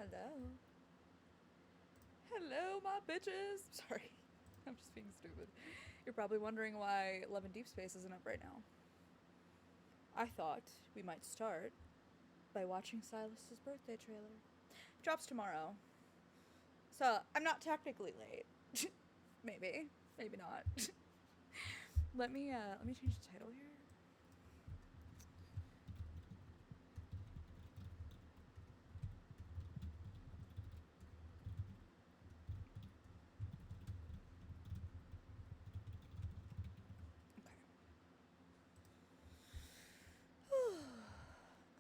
Hello. Hello, my bitches. Sorry. I'm just being stupid. You're probably wondering why Love and Deep Space isn't up right now. I thought we might start by watching Silas's birthday trailer. It drops tomorrow. So, I'm not technically late. Maybe. Maybe not. let me change the title here.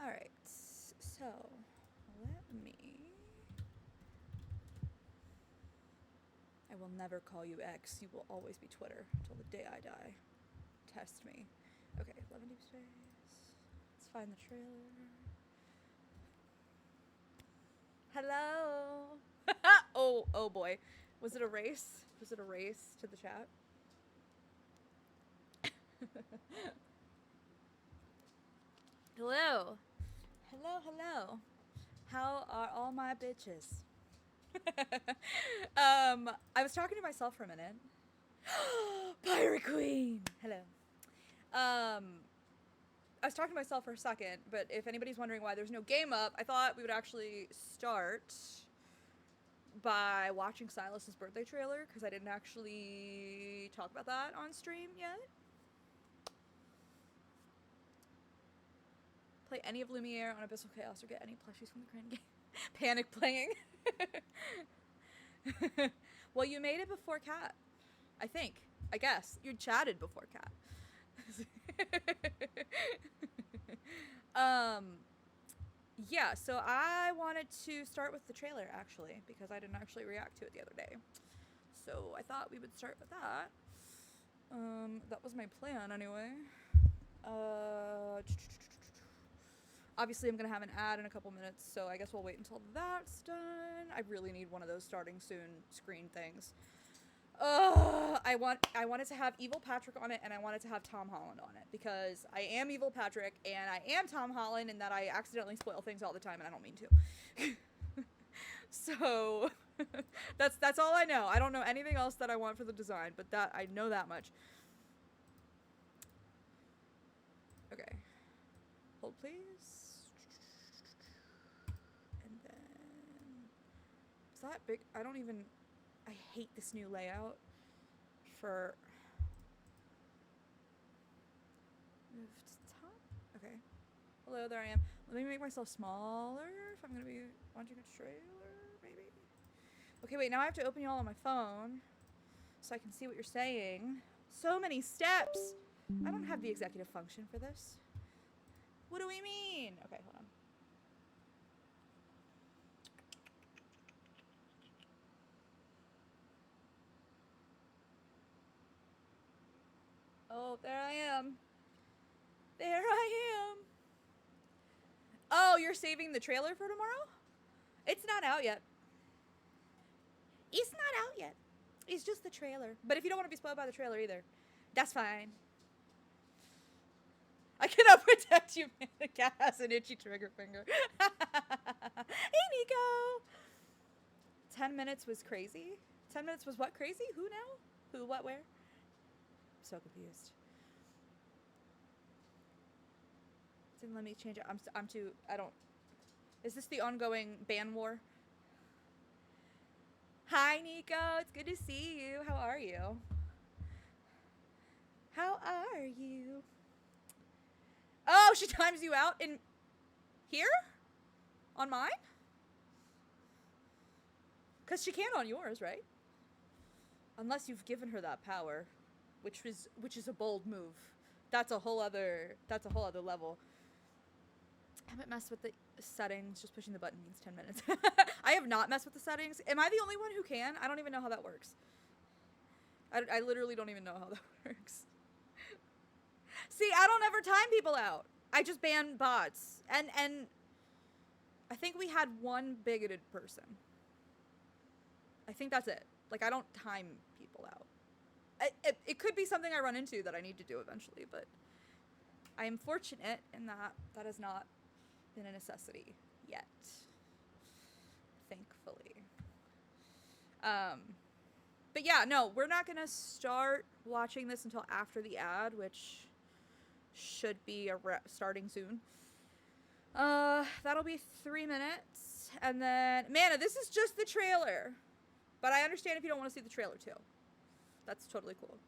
Alright, so let me. I will never call you X. You will always be Twitter until the day I die. Test me. Okay, Love and Deep Space. Let's find the trailer. Hello. oh boy. Was it a race? Was it a race to the chat? Hello. Hello. How are all my bitches? I was talking to myself for a minute. Pirate Queen! Hello. I was talking to myself for a second, but if anybody's wondering why there's no game up, I thought we would actually start by watching Silas's birthday trailer, because I didn't actually talk about that on stream yet. Play any of Lumiere on Abyssal Chaos or get any plushies from the current game. Panic playing. Well, you made it before Cat. I think. I guess. You chatted before Cat. Yeah, so I wanted to start with the trailer, actually, because I didn't actually react to it the other day. So I thought we would start with that. That was my plan, anyway. Obviously, I'm going to have an ad in a couple minutes, so I guess we'll wait until that's done. I really need one of those starting soon screen things. I wanted to have Evil Patrick on it, and I wanted to have Tom Holland on it, because I am Evil Patrick, and I am Tom Holland, and that I accidentally spoil things all the time, and I don't mean to. So, that's all I know. I don't know anything else that I want for the design, but that I know that much. Okay. Hold, please. And then... Is that big? I don't even... I hate this new layout for... Move to top? Okay. Hello, there I am. Let me make myself smaller if I'm going to be watching a trailer, maybe? Okay, wait, now I have to open you all on my phone so I can see what you're saying. So many steps! I don't have the executive function for this. What do we mean? Okay, hold on. Oh, there I am. There I am. Oh, you're saving the trailer for tomorrow? It's not out yet. It's not out yet. It's just the trailer. But if you don't want to be spoiled by the trailer either, that's fine. I cannot protect you, man. The cat has an itchy trigger finger. Hey, Nico. 10 minutes was crazy? 10 minutes was what crazy? Who now? Who, what, where? I'm so confused. Didn't let me change it. I'm too, I don't. Is this the ongoing ban war? Hi, Nico. It's good to see you. How are you? How are you? Oh, she times you out in here? On mine? Because she can't on yours, right? Unless you've given her that power, which is a bold move. That's a whole other level. I haven't messed with the settings. Just pushing the button means 10 minutes. I have not messed with the settings. Am I the only one who can? I don't even know how that works. I literally don't even know how that works. See, I don't ever time people out. I just ban bots. And I think we had one bigoted person. I think that's it. Like, I don't time people out. It could be something I run into that I need to do eventually, but I am fortunate in that that has not been a necessity yet. But yeah, no, we're not gonna start watching this until after the ad, which should be starting soon. That'll be 3 minutes, and then Mana, this is just the trailer, but I understand if you don't want to see the trailer too. That's totally cool.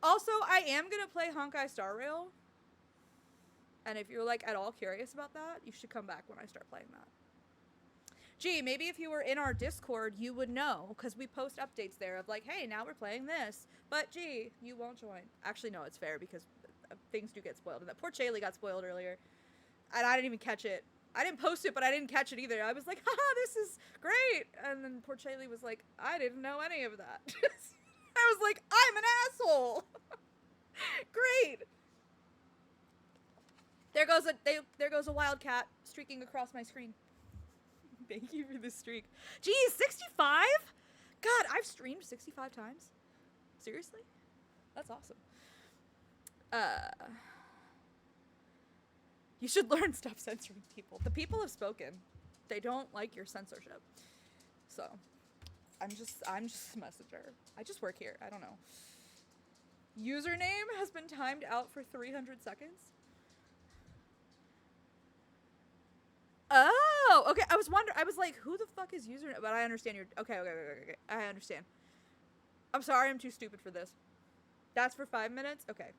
Also, I am gonna play Honkai Star Rail, and if you're like at all curious about that, you should come back when I start playing that. Gee, maybe if you were in our Discord, you would know, because we post updates there of like, hey, now we're playing this. But gee, you won't join. Actually, no, it's fair, because things do get spoiled. And that poor Chaylee got spoiled earlier. And I didn't even catch it. I didn't post it, but I didn't catch it either. I was like, haha, this is great. And then poor Chaylee was like, I didn't know any of that. I was like, I'm an asshole. Great. There goes a wildcat streaking across my screen. Thank you for the streak. Geez, 65? God, I've streamed 65 times. Seriously? That's awesome. You should learn stop censoring people. The people have spoken. They don't like your censorship. So, I'm just a messenger. I just work here. I don't know. Username has been timed out for 300 seconds. Oh, okay. I was wondering. I was like, who the fuck is username? But I understand your. Okay. I understand. I'm sorry. I'm too stupid for this. That's for 5 minutes. Okay.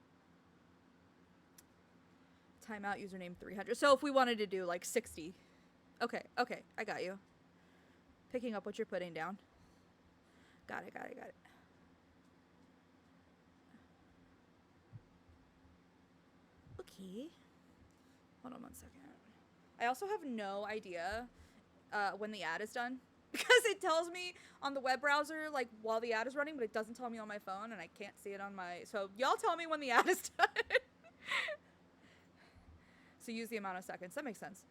Timeout username 300. So if we wanted to do like 60. Okay. I got you. Picking up what you're putting down. Got it. Okay. Hold on 1 second. I also have no idea when the ad is done, because it tells me on the web browser like while the ad is running, but it doesn't tell me on my phone, and I can't see it on my. So y'all tell me when the ad is done. So use the amount of seconds. That makes sense.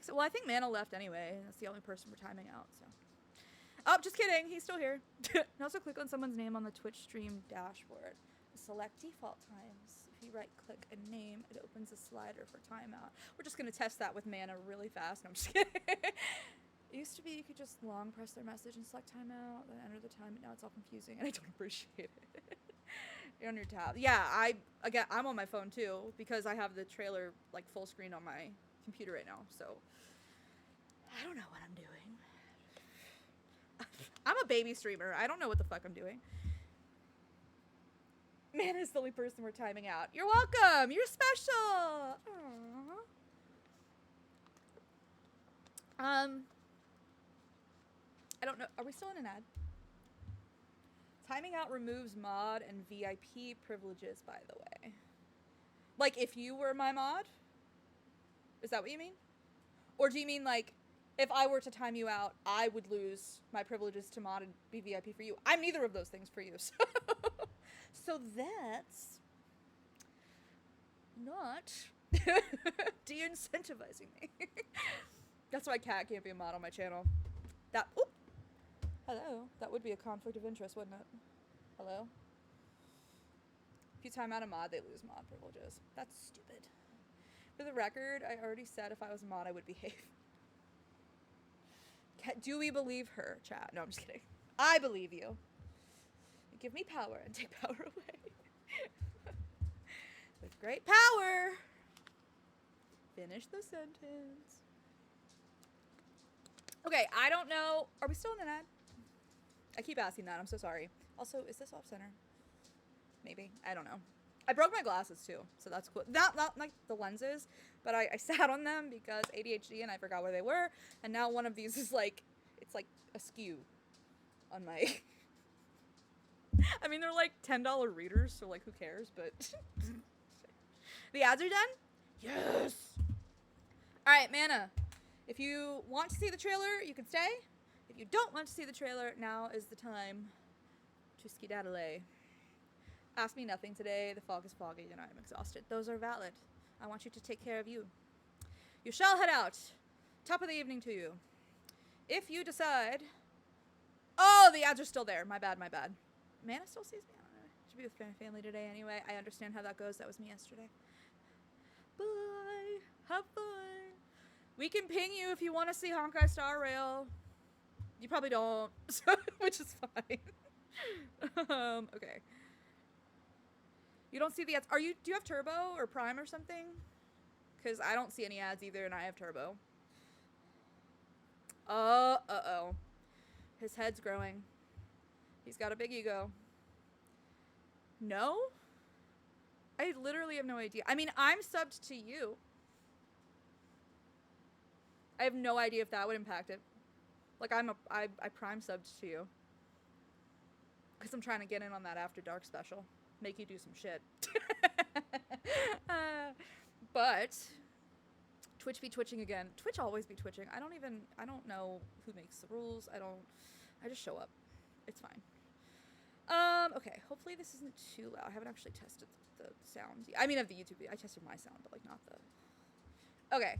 Well, I think Mana left anyway. That's the only person we're timing out. So. Oh, just kidding. He's still here. And also click on someone's name on the Twitch stream dashboard. Select default times. If you right-click a name, it opens a slider for timeout. We're just going to test that with Mana really fast. No, I'm just kidding. It used to be you could just long press their message and select timeout, then enter the time, but now it's all confusing, and I don't appreciate it. You're on your tab. Yeah, I'm on my phone, too, because I have the trailer, like, full screen on my computer right now, so I don't know what I'm doing. I'm a baby streamer. I don't know what the fuck I'm doing. Man is the only person we're timing out. You're welcome. You're special. Aww. I don't know. Are we still in an ad? Timing out removes mod and VIP privileges, by the way. Like, if you were my mod? Is that what you mean? Or do you mean, like, if I were to time you out, I would lose my privileges to mod and be VIP for you? I'm neither of those things for you, so... So that's not de-incentivizing me. That's why Cat can't be a mod on my channel. Hello. That would be a conflict of interest, wouldn't it? Hello? If you time out a mod, they lose mod privileges. That's stupid. For the record, I already said if I was a mod, I would behave. Do we believe her, chat? No, I'm just kidding. I believe you. Give me power and take power away. With great power. Finish the sentence. Okay, I don't know. Are we still in an ad? I keep asking that. I'm so sorry. Also, is this off center? Maybe. I don't know. I broke my glasses too, so that's cool. Not like the lenses, but I sat on them because ADHD and I forgot where they were. And now one of these is like, it's like askew on my... I mean, they're like $10 readers, so like, who cares? But the ads are done? Yes! Alright, Mana. If you want to see the trailer, you can stay. If you don't want to see the trailer, now is the time to skedaddle. Ask me nothing today. The fog is foggy and I am exhausted. Those are valid. I want you to take care of you. You shall head out. Top of the evening to you. If you decide... Oh, the ads are still there. My bad. Mana still sees me. I don't know. Should be with my family today anyway. I understand how that goes. That was me yesterday. Bye. Have fun. We can ping you if you want to see Honkai Star Rail. You probably don't, so, which is fine. Okay. You don't see the ads. Do you have Turbo or Prime or something? Because I don't see any ads either, and I have Turbo. Uh-oh. His head's growing. He's got a big ego. No? I literally have no idea. I mean, I'm subbed to you. I have no idea if that would impact it. Like, I Prime subbed to you. Because I'm trying to get in on that After Dark special. Make you do some shit. But Twitch be twitching again. Twitch always be twitching. I don't know who makes the rules. I just show up. It's fine. Okay. Hopefully this isn't too loud. I haven't actually tested the sound. I mean, of the YouTube video. I tested my sound, but like not the... Okay.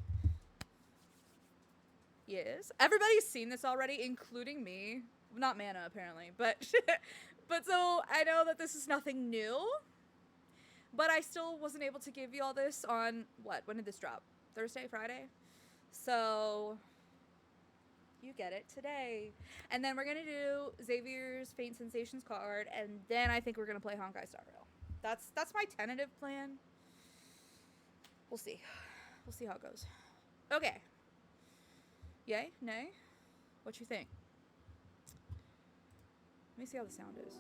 Yes. Everybody's seen this already, including me. Not Mana, apparently, but... But so, I know that this is nothing new, but I still wasn't able to give you all this on, what? When did this drop? Thursday? Friday? So, you get it today. And then we're going to do Xavier's Faint Sensations card, and then I think we're going to play Honkai Star Rail. That's my tentative plan. We'll see. We'll see how it goes. Okay. Yay? Nay? What you think? Let me see how the sound is.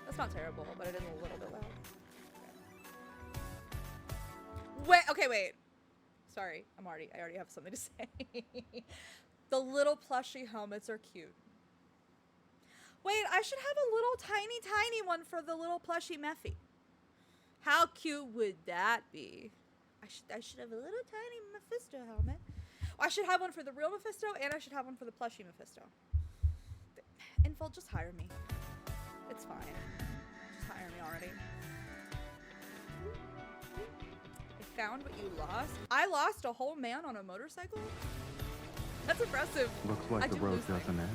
That's not terrible, but it is a little bit loud. Okay. Wait. Sorry, I already have something to say. The little plushie helmets are cute. Wait, I should have a little tiny one for the little plushie Mephi. How cute would that be? I should have a little tiny Mephisto helmet. I should have one for the real Mephisto, and I should have one for the plushie Mephisto. Info, just hire me. It's fine. Just hire me already. I found what you lost. I lost a whole man on a motorcycle? That's impressive. Looks like the road doesn't end.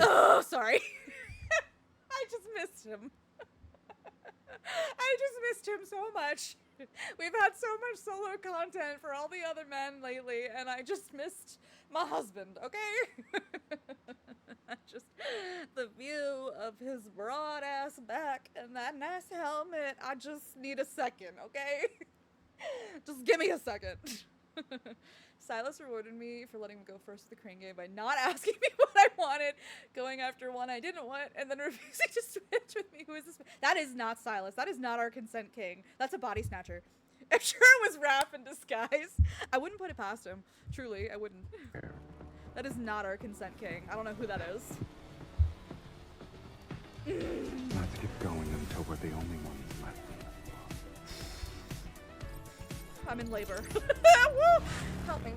Oh, sorry. I just missed him. I just missed him so much. We've had so much solo content for all the other men lately, and I just missed my husband, okay? Just the view of his broad ass back and that nice helmet. I just need a second, okay? Just give me a second. Silas rewarded me for letting me go first to the crane game by not asking me what I wanted, going after one I didn't want, and then refusing to switch with me. Who is this? That is not Silas. That is not our consent king. That's a body snatcher. I'm sure it was Raph in disguise. I wouldn't put it past him. Truly, I wouldn't. That is not our consent king. I don't know who that is. Let's get going until we're the only ones left. I'm in labor. Woo! Help me.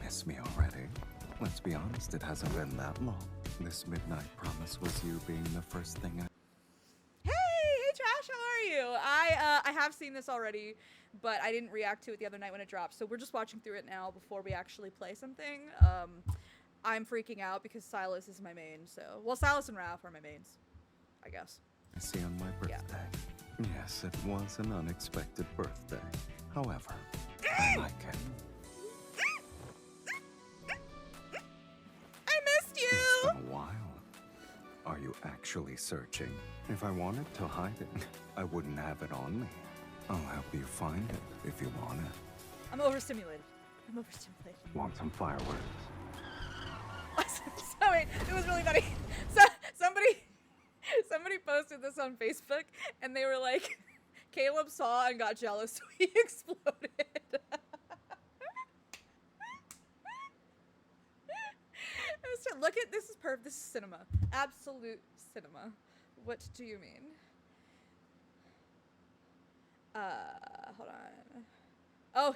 Miss me already? Let's be honest, it hasn't been that long. This midnight promise was you being the first thing I... Hey Trash, how are you? I have seen this already, but I didn't react to it the other night when it dropped, so we're just watching through it now before we actually play something. I'm freaking out because Silas is my main, so... Well, Silas and Raph are my mains, I guess. I see on my birthday. Yeah. Yes, it was an unexpected birthday. However, I like it. I missed you! It's been a while. Are you actually searching? If I wanted to hide it, I wouldn't have it on me. I'll help you find it if you want it. I'm overstimulated. Want some fireworks? Sorry, it was really funny. Somebody posted this on Facebook, and they were like, Caleb saw and got jealous, so he exploded. Look at, this is perfect. This is cinema. Absolute cinema. What do you mean? Hold on. Oh,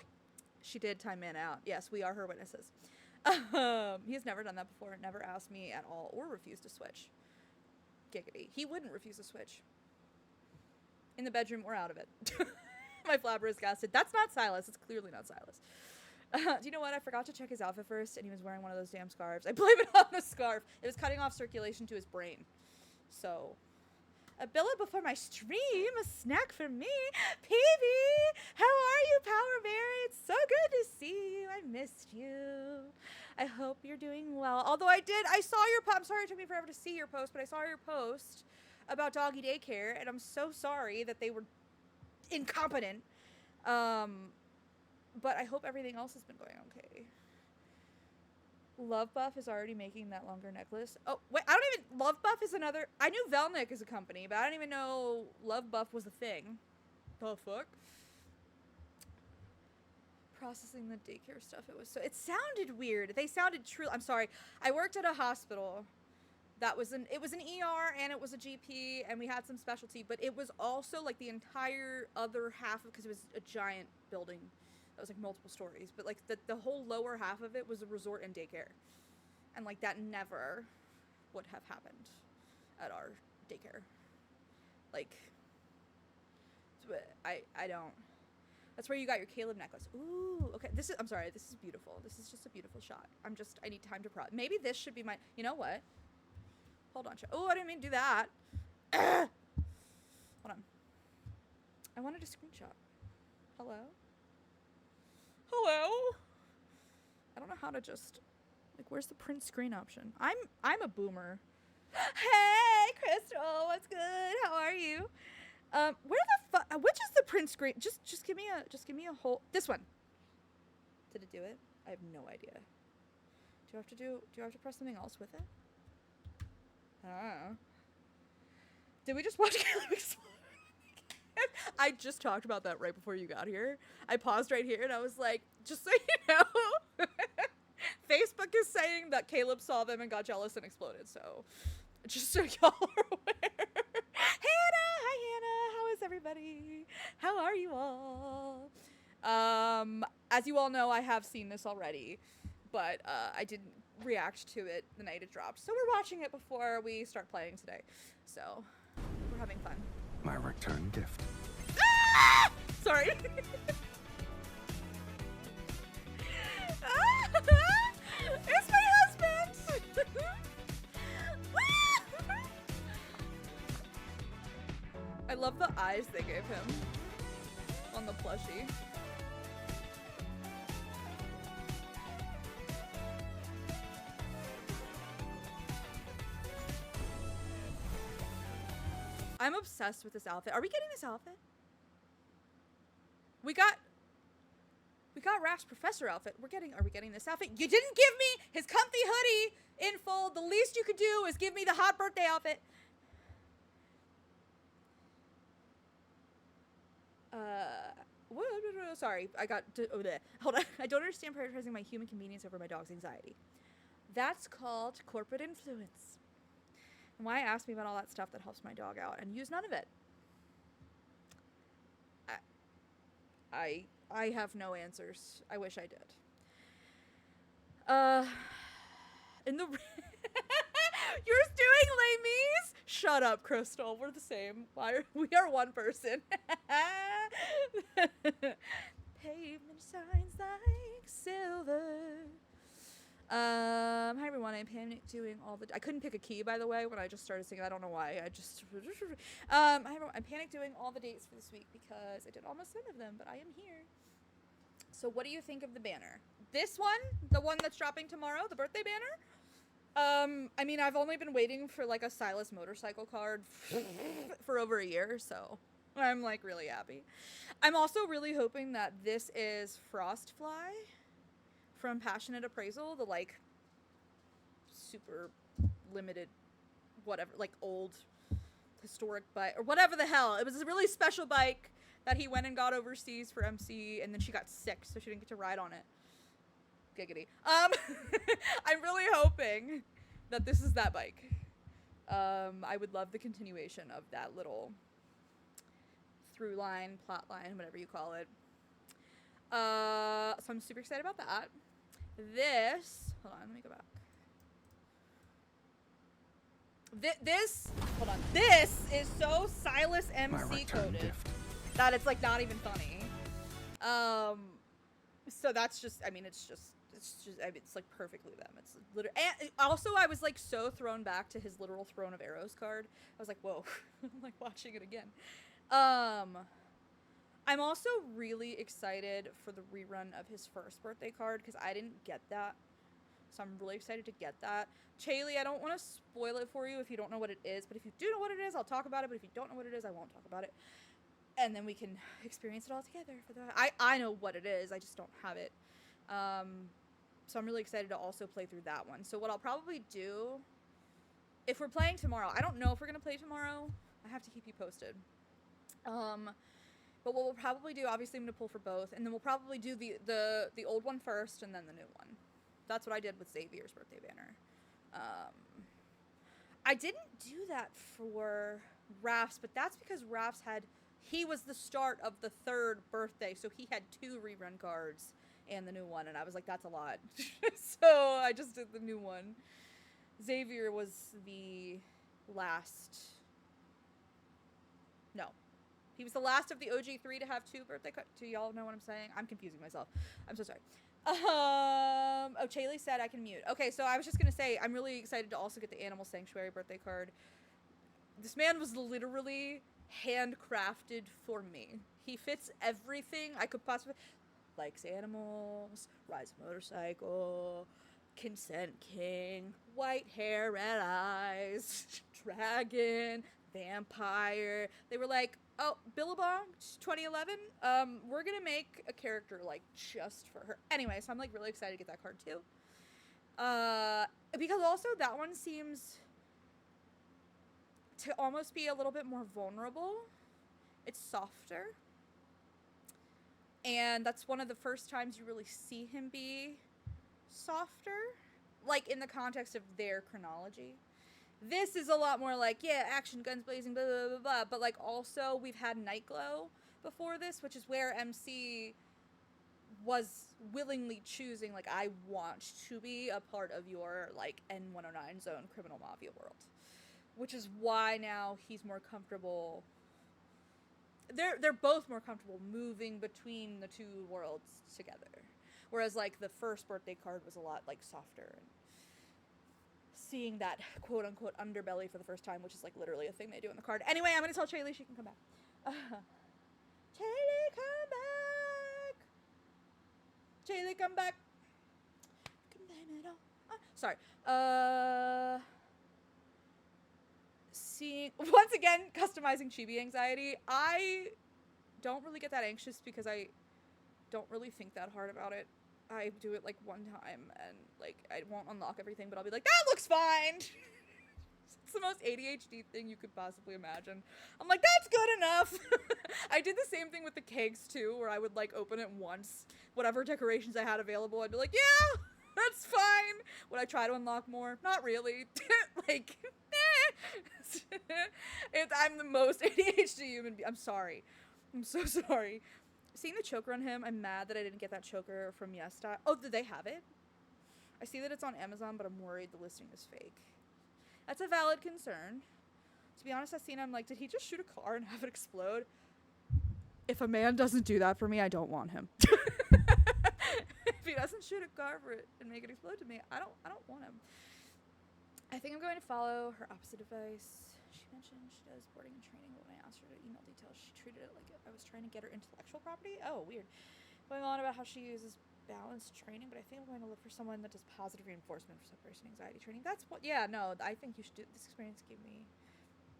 she did time man out. Yes, we are her witnesses. He has never done that before, never asked me at all, or refused to switch. Giggity. He wouldn't refuse to switch. In the bedroom, we're out of it. My flabber is gassed. That's not Silas. It's clearly not Silas. Do you know what? I forgot to check his outfit first, and he was wearing one of those damn scarves. I blame it on the scarf. It was cutting off circulation to his brain. So, A billet before my stream, a snack for me. PB, how are you, Power Bear? It's so good to see you. I missed you. I hope you're doing well. Although I saw your post. I'm sorry it took me forever to see your post, but I saw your post about doggy daycare, and I'm so sorry that they were incompetent. But I hope everything else has been going okay. Love Buff is already making that longer necklace. Oh, wait, Love Buff is another, I knew Velnick is a company, but I didn't even know Love Buff was a thing. The fuck? Processing the daycare stuff, it sounded weird. They sounded true. I'm sorry. I worked at a hospital. It was an ER and it was a GP and we had some specialty, but it was also like the entire other half because it was a giant building. That was like multiple stories, but like the whole lower half of it was a resort and daycare. And like that never would have happened at our daycare. Like, I don't. That's where you got your Caleb necklace. Ooh, okay. I'm sorry, this is beautiful. This is just a beautiful shot. I need time to maybe this should be my, you know what? Hold on. Oh, I didn't mean to do that. Hold on. I wanted a screenshot. Hello? Hello? I don't know how to just, like, where's the print screen option? I'm a boomer. Hey, Crystal, what's good? How are you? Where the fuck, which is the print screen? Just give me a whole, this one. Did it do it? I have no idea. Do I have to press something else with it? I don't know. Did we just watch Caleb explode? I just talked about that right before you got here. I paused right here and I was like, just so you know, Facebook is saying that Caleb saw them and got jealous and exploded. So just so y'all are aware. Hannah, hi Hannah. How is everybody? How are you all? As you all know, I have seen this already, but I didn't react to it the night it dropped. So we're watching it before we start playing today. So we're having fun. My return gift. Ah! Sorry. It's my husband. I love the eyes they gave him on the plushie. I'm obsessed with this outfit. Are we getting this outfit? We got Raph's professor outfit. Are we getting this outfit? You didn't give me his comfy hoodie in full. The least you could do is give me the hot birthday outfit. Sorry, hold on. I don't understand prioritizing my human convenience over my dog's anxiety. That's called corporate influence. And why ask me about all that stuff that helps my dog out and use none of it? I have no answers. I wish I did. In the You're doing Les Mis? Shut up, Crystal. We're the same. We are one person. Pavement shines like silver. Hi everyone, I'm panic doing all the, I couldn't pick a key by the way when I just started singing, I don't know why, hi everyone, I'm panic doing all the dates for this week because I did almost none of them, but I am here. So what do you think of the banner? This one, the one that's dropping tomorrow, the birthday banner? I mean, I've only been waiting for like a Sylus motorcycle card for over a year, so I'm like really happy. I'm also really hoping that this is Frostfly from Passionate Appraisal, the like super limited whatever, like old historic bike or whatever the hell. It was a really special bike that he went and got overseas for MC, and then she got sick so she didn't get to ride on it. Giggity. I'm really hoping that this is that bike. I would love the continuation of that little through line, plot line, whatever you call it. So I'm super excited about that. This, hold on, let me go back. Hold on. This is so Sylus MC coded that it's like not even funny. So that's just, I mean, it's it's just, I mean, it's like perfectly them. It's literally, and also I was like so thrown back to his literal Throne of Arrows card. I was like, whoa, I'm like watching it again. I'm also really excited for the rerun of his first birthday card because I didn't get that. So I'm really excited to get that. Chaylee, I don't want to spoil it for you if you don't know what it is, but if you do know what it is, I'll talk about it, but if you don't know what it is, I won't talk about it. And then we can experience it all together. For the I know what it is, I just don't have it. So I'm really excited to also play through that one. So what I'll probably do, if we're playing tomorrow, I don't know if we're going to play tomorrow. I have to keep you posted. But what we'll probably do, obviously I'm going to pull for both, and then we'll probably do the old one first and then the new one. That's what I did with Xavier's birthday banner. I didn't do that for Raph's, but that's because Raph's he was the start of the third birthday, so he had 2 rerun cards and the new one, and I was like, that's a lot. So I just did the new one. Xavier was the last. No. He was the last of the OG3 to have 2 birthday cards. Do y'all know what I'm saying? I'm confusing myself. I'm so sorry. Oh, Chaylee said I can mute. Okay, so I was just going to say, I'm really excited to also get the Animal Sanctuary birthday card. This man was literally handcrafted for me. He fits everything I could possibly... Likes animals, rides a motorcycle, Consent King, white hair, red eyes, dragon, vampire. They were like, oh, Billabong, 2011, we're gonna make a character, like, just for her. Anyway, so I'm, like, really excited to get that card, too. Because also that one seems to almost be a little bit more vulnerable. It's softer. And that's one of the first times you really see him be softer, like in the context of their chronology. This is a lot more like, yeah, action, guns blazing, blah, blah, blah, blah. But, like, also, we've had Nightglow before this, which is where MC was willingly choosing, like, I want to be a part of your, like, N109 zone criminal mafia world. Which is why now he's more comfortable... They're both more comfortable moving between the 2 worlds together. Whereas, like, the first birthday card was a lot, like, softer. And seeing that quote-unquote underbelly for the first time, which is, like, literally a thing they do in the card. Anyway, I'm going to tell Chaylee she can come back. Chaylee, come back! Chaylee, come back! Can blame it all. Sorry. Once again, customizing chibi anxiety. I don't really get that anxious because I don't really think that hard about it. I do it like one time and like I won't unlock everything, but I'll be like, that looks fine. It's the most ADHD thing you could possibly imagine. I'm like, that's good enough. I did the same thing with the kegs too, where I would like open it once, whatever decorations I had available, I'd be like, yeah, that's fine. Would I try to unlock more? Not really. Like, I'm the most ADHD human being. I'm sorry. I'm so sorry. Seeing the choker on him, I'm mad that I didn't get that choker from Yesta. Oh, did they have it? I see that it's on Amazon, but I'm worried the listing is fake. That's a valid concern. To be honest, I've seen him like, did he just shoot a car and have it explode? If a man doesn't do that for me, I don't want him. If he doesn't shoot a car for it and make it explode to me, I don't want him. I think I'm going to follow her opposite advice. She mentioned she does boarding and training, but when I asked her to email details, she treated it like I was trying to get her intellectual property. Oh, weird. Going on about how she uses balanced training, but I think I'm going to look for someone that does positive reinforcement for separation anxiety training. That's what, yeah, no, I think you should do, this experience gave me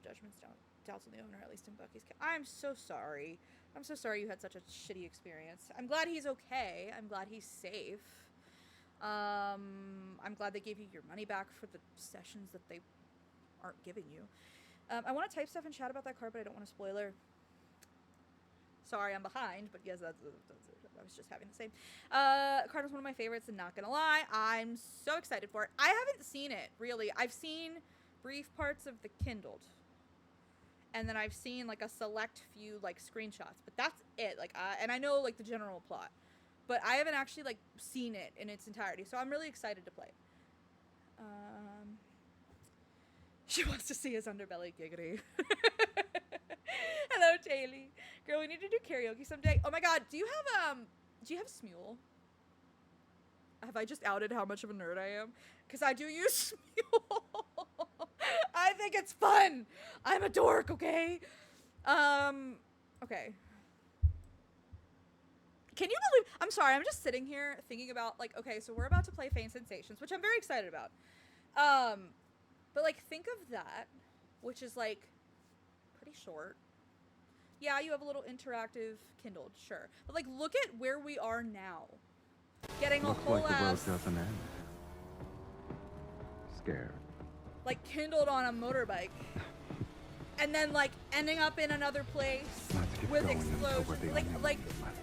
judgments, doubts on the owner, at least in Bucky's case. I'm so sorry. I'm so sorry you had such a shitty experience. I'm glad he's okay. I'm glad he's safe. I'm glad they gave you your money back for the sessions that they aren't giving you. I want to type stuff in chat about that card, but I don't want to spoiler. Sorry, I'm behind, but yes, that's I was just having the same. Card was one of my favorites, and not gonna lie, I'm so excited for it. I haven't seen it, really. I've seen brief parts of the Kindled. And then I've seen, like, a select few, like, screenshots. But that's it. Like, and I know, like, the general plot. But I haven't actually, like, seen it in its entirety. So I'm really excited to play it. She wants to see his underbelly, giggity. Hello, Taylor. Girl, we need to do karaoke someday. Oh my god, do you have Smule? have I just outed how much of a nerd I am? Because I do use Smule. I think it's fun. I'm a dork, okay? Okay. Can you believe, I'm sorry, I'm just sitting here thinking about, like, okay, so we're about to play Feign Sensations, which I'm very excited about. But, like, think of that, which is, like, pretty short. Yeah, you have a little interactive Kindled, sure. But, like, look at where we are now. Getting Looks a whole like the road ass, doesn't end. Scared. like, Kindled on a motorbike. And then, like, ending up in another place Let's get with going until we're explosions. the Like, only like, ones left.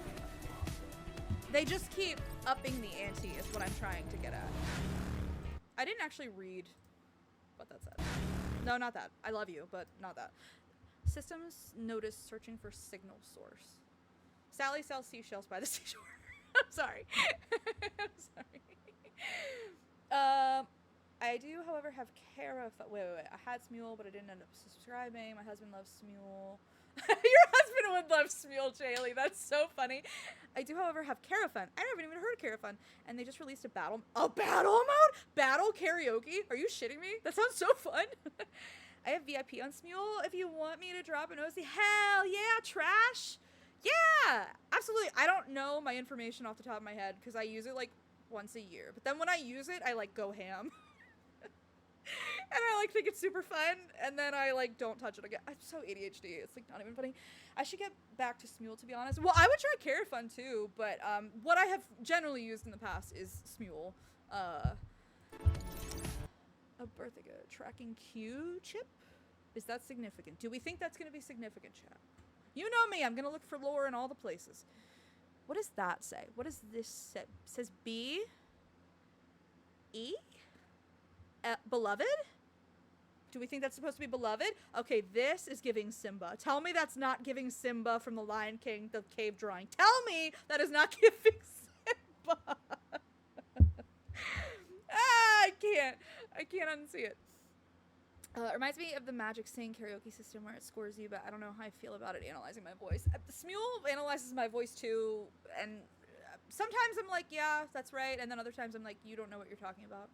they just keep upping the ante is what I'm trying to get at. I didn't actually read what that said. No, not that. I love you, but not that. Systems notice searching for signal source. Sally sells seashells by the seashore. I'm sorry. I'm sorry. I do, however, have wait. I had Smule, but I didn't end up subscribing. My husband loves Smule. Your husband would love Smule, Jaylee. That's so funny. I do, however, have Carafun. I haven't even heard of Carafun. And they just released a battle mode? Battle karaoke? Are you shitting me? That sounds so fun. I have VIP on Smule. If you want me to drop an OC, hell yeah, trash. Yeah, absolutely. I don't know my information off the top of my head because I use it like once a year. But then when I use it, I like go ham. And I like think it's super fun, and then I like don't touch it again. I'm so ADHD. It's like not even funny. I should get back to Smule, to be honest. Well, I would try Carafun too, but what I have generally used in the past is Smule. A Berthiga tracking Q chip. Is that significant? Do we think that's going to be significant, chat? You know me. I'm going to look for lore in all the places. What does that say? What does this say? It says B. E. Beloved? Do we think that's supposed to be beloved? Okay, this is giving Simba. Tell me that's not giving Simba from The Lion King, the cave drawing. Tell me that is not giving Simba. I can't unsee it. It reminds me of the Magic Sing karaoke system where it scores you, but I don't know how I feel about it analyzing my voice. Smule analyzes my voice too, and sometimes I'm like, yeah, that's right, and then other times I'm like, you don't know what you're talking about.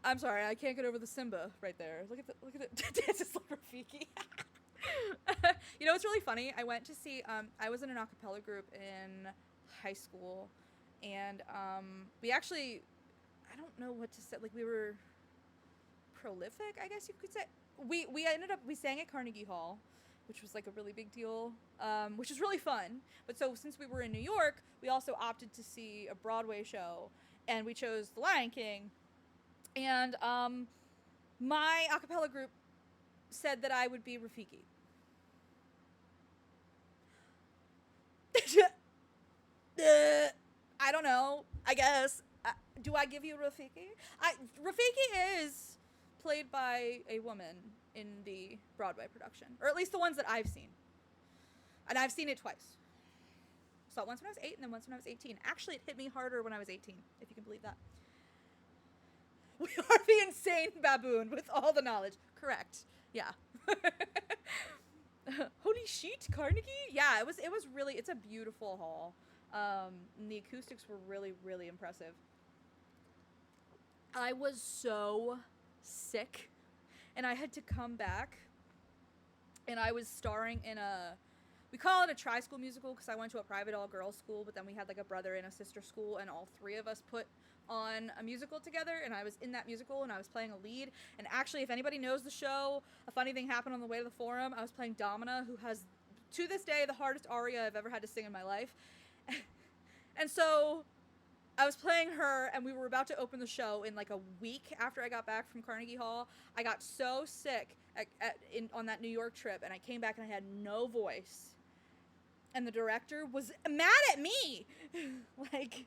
I'm sorry, I can't get over the Simba right there. Look at the dances like Rafiki. You know what's really funny? I went to see I was in an a cappella group in high school, and we actually, I don't know what to say, like we were prolific, I guess you could say. We sang at Carnegie Hall, which was like a really big deal, which was really fun. But so since we were in New York, we also opted to see a Broadway show, and we chose The Lion King. And my a cappella group said that I would be Rafiki. I don't know. I guess. Do I give you Rafiki? Rafiki is played by a woman in the Broadway production, or at least the ones that I've seen. And I've seen it twice. Saw it once when I was 8 and then once when I was 18. Actually, it hit me harder when I was 18, if you can believe that. We are the insane baboon with all the knowledge. Correct. Yeah. Holy shit, Carnegie? Yeah, it was really, it's a beautiful hall. And the acoustics were really, really impressive. I was so sick, and I had to come back, and I was starring in we call it a tri-school musical because I went to a private all-girls school, but then we had like a brother and a sister school, and all three of us put on a musical together, and I was in that musical, and I was playing a lead. And actually, if anybody knows the show, a funny thing happened on the way to the forum. I was playing Domina, who has, to this day, the hardest aria I've ever had to sing in my life. And so I was playing her, and we were about to open the show in like a week after I got back from Carnegie Hall. I got so sick on that New York trip, and I came back and I had no voice. And the director was mad at me. like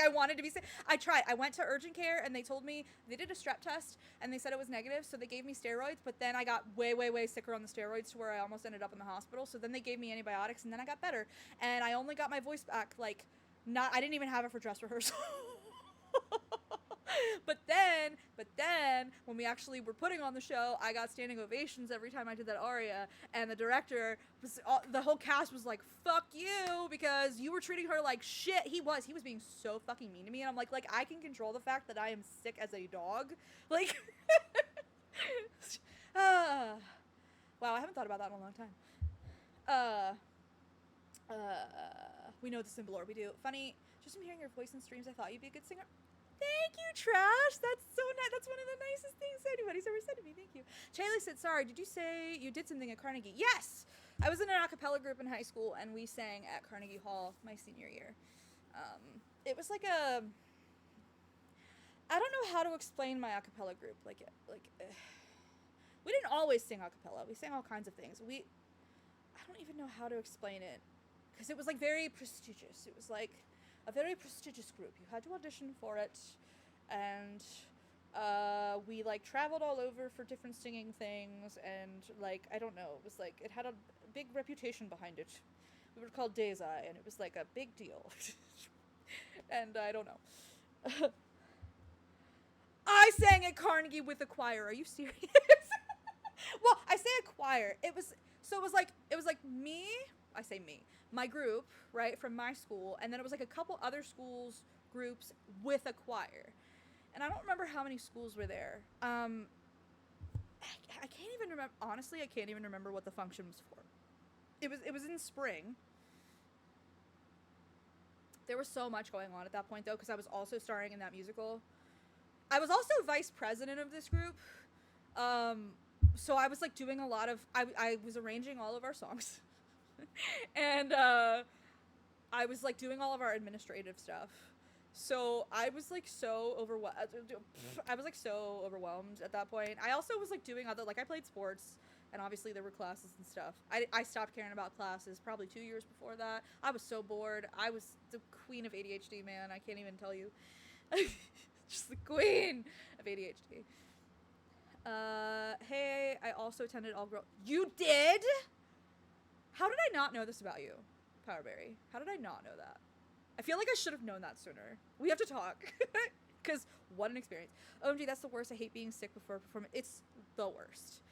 I wanted to be sick. I tried. I went to urgent care, and they told me, they did a strep test, and they said it was negative, so they gave me steroids, but then I got way, way, way sicker on the steroids to where I almost ended up in the hospital, so then they gave me antibiotics, and then I got better, and I only got my voice back, I didn't even have it for dress rehearsal. But then, when we actually were putting on the show, I got standing ovations every time I did that aria, and the director was, the whole cast was like, "Fuck you," because you were treating her like shit. He was being so fucking mean to me, and I'm like, I can control the fact that I am sick as a dog, like, wow, I haven't thought about that in a long time. We know the symbol, or we do. Funny, just from hearing your voice in streams, I thought you'd be a good singer. Thank you, Trash. That's so nice. That's one of the nicest things anybody's ever said to me. Thank you. Chaley said, sorry, did you say you did something at Carnegie? Yes! I was in an a cappella group in high school, and we sang at Carnegie Hall my senior year. It was like a... I don't know how to explain my a cappella group. We didn't always sing a cappella. We sang all kinds of things. I don't even know how to explain it. Because it was, like, very prestigious. It was, like... a very prestigious group. You had to audition for it, and we like traveled all over for different singing things, and like I don't know, it was like it had a big reputation behind it. We were called Dazai, and it was like a big deal. And I don't know. I sang at Carnegie with a choir. Are you serious? Well, I say a choir. It was like me. I say me. My group, right, from my school, and then it was like a couple other schools groups with a choir. And I don't remember how many schools were there. I can't even remember, honestly, I can't even remember what the function was for. It was in spring. There was so much going on at that point, though, because I was also starring in that musical. I was also vice president of this group. So I was like doing a lot of, I was arranging all of our songs. And I was like doing all of our administrative stuff. So I was like so overwhelmed. At that point. I also was like doing other, like I played sports, and obviously there were classes and stuff. I stopped caring about classes probably 2 years before that. I was so bored. I was the queen of ADHD, man. I can't even tell you. Just the queen of ADHD. Hey, I also attended all girl. You did? How did I not know this about you, Powerberry? How did I not know that? I feel like I should have known that sooner. We have to talk. Because what an experience. OMG, that's the worst. I hate being sick before a performance. It's the worst.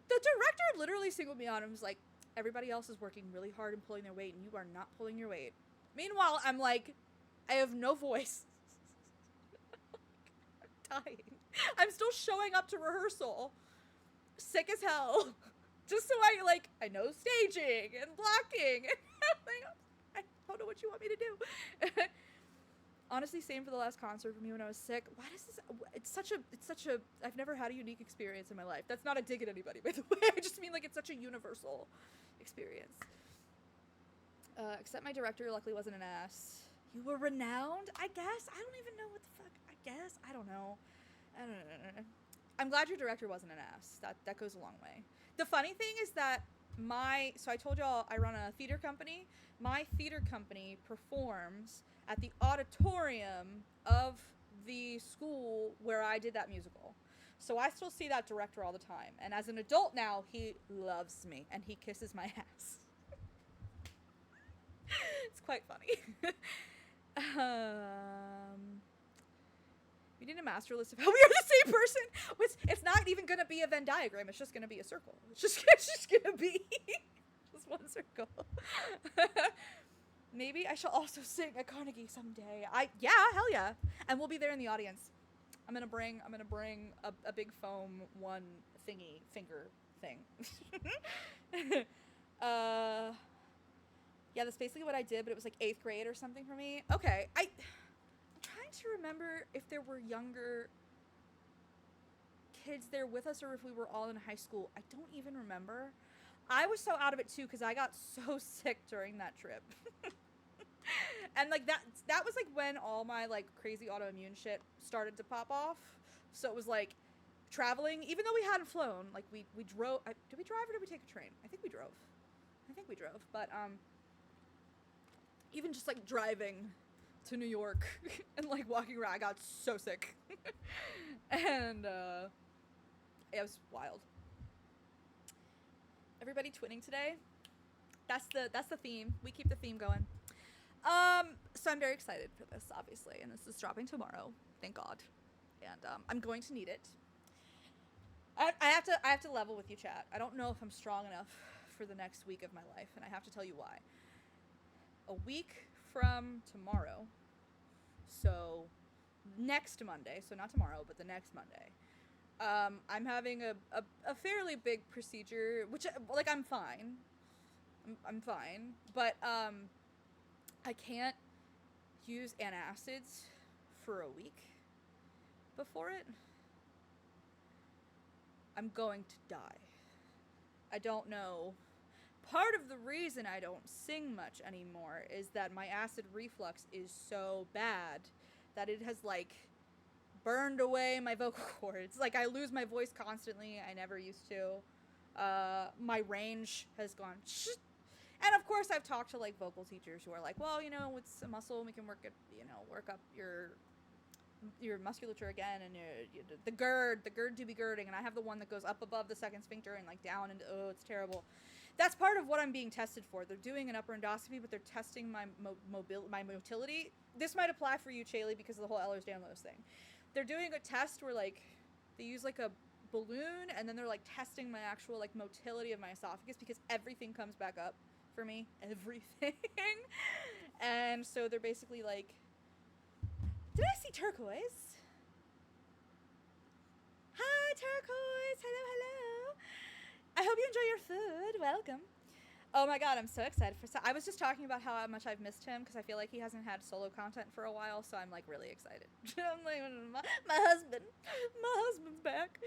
The director literally singled me out and was like, everybody else is working really hard and pulling their weight, and you are not pulling your weight. Meanwhile, I'm like, I have no voice. I'm dying. I'm still showing up to rehearsal. Sick as hell. Just so I know staging and blocking. I don't know what you want me to do. Honestly, same for the last concert for me when I was sick. Why does this, it's such a, I've never had a unique experience in my life. That's not a dig at anybody, by the way. I just mean like it's such a universal experience. Except my director luckily wasn't an ass. You were renowned? I guess? I don't even know what the fuck. I guess? I don't know. I'm glad your director wasn't an ass. That goes a long way. The funny thing is that so I told y'all I run a theater company. My theater company performs at the auditorium of the school where I did that musical. So I still see that director all the time. And as an adult now, he loves me and he kisses my ass. It's quite funny. We need a master list of how we are the same person. It's not even gonna be a Venn diagram. It's just gonna be a circle. It's just gonna be just one circle. Maybe I shall also sing at Carnegie someday. Yeah, hell yeah. And we'll be there in the audience. I'm gonna bring a big foam one thingy finger thing. Yeah, that's basically what I did, but it was like 8th grade or something for me. Okay, I'm trying to remember if there were younger kids there with us or if we were all in high school. I don't even remember. I was so out of it too because I got so sick during that trip. And like that was like when all my like crazy autoimmune shit started to pop off. So it was like traveling, even though we hadn't flown, like we drove. Did we drive or did we take a train? I think we drove. But even just like driving to New York and like walking around, I got so sick. And it was wild. Everybody twinning today. That's the theme. We keep the theme going. So I'm very excited for this, obviously, and this is dropping tomorrow. Thank God. and I'm going to need it. I have to level with you, chat. I don't know if I'm strong enough for the next week of my life, and I have to tell you why. A week from tomorrow, so next Monday, so not tomorrow, but the next Monday, I'm having a fairly big procedure, which, like, I'm fine. I'm fine, but I can't use antacids for a week before it. I'm going to die. I don't know. Part of the reason I don't sing much anymore is that my acid reflux is so bad that it has, like, burned away my vocal cords. Like, I lose my voice constantly. I never used to. My range has gone and of course I've talked to, like, vocal teachers who are like, well, you know, it's a muscle, we can work up your musculature again, and the gird do be girding, and I have the one that goes up above the second sphincter and, like, down, and oh, it's terrible. That's part of what I'm being tested for. They're doing an upper endoscopy, but they're testing my motility. This might apply for you, Chaley, because of the whole Ehlers-Danlos thing. They're doing a test where, like, they use, like, a balloon, and then they're, like, testing my actual, like, motility of my esophagus, because everything comes back up for me. Everything. And so they're basically, like, did I see turquoise? Hi, turquoise. Hello, hello. I hope you enjoy your food. Welcome. Oh my god, I'm so excited for I was just talking about how much I've missed him, because I feel like he hasn't had solo content for a while, so I'm, like, really excited. I'm like, my husband's back.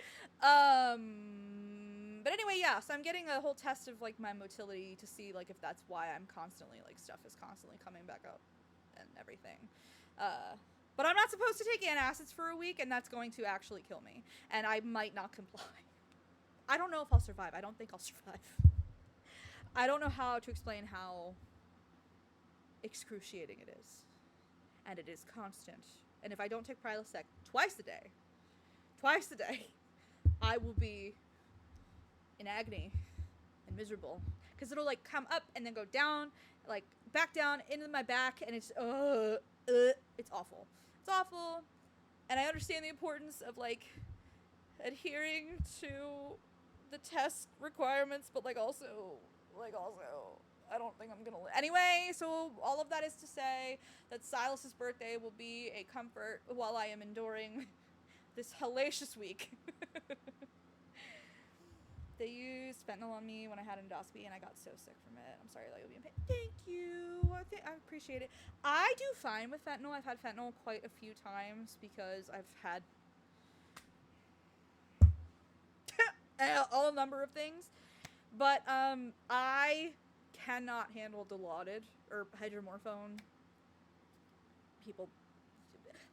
But anyway, yeah, so I'm getting a whole test of, like, my motility to see, like, if that's why I'm constantly, like, stuff is constantly coming back up and everything. But I'm not supposed to take antacids for a week, and that's going to actually kill me. And I might not comply. I don't know if I'll survive. I don't think I'll survive. I don't know how to explain how excruciating it is. And it is constant. And if I don't take Prilosec twice a day, I will be in agony and miserable. Because it'll, like, come up and then go down, like, back down into my back, and it's awful. It's awful. And I understand the importance of, like, adhering to the test requirements, but, like, also, I don't think I'm gonna anyway, so all of that is to say that Silas's birthday will be a comfort while I am enduring this hellacious week. They used fentanyl on me when I had endoscopy, and I got so sick from it. I'm sorry that you'll be in pain. Thank you. I appreciate it. I do fine with fentanyl. I've had fentanyl quite a few times because I've had a number of things. But I cannot handle Dilaudid or hydromorphone. People.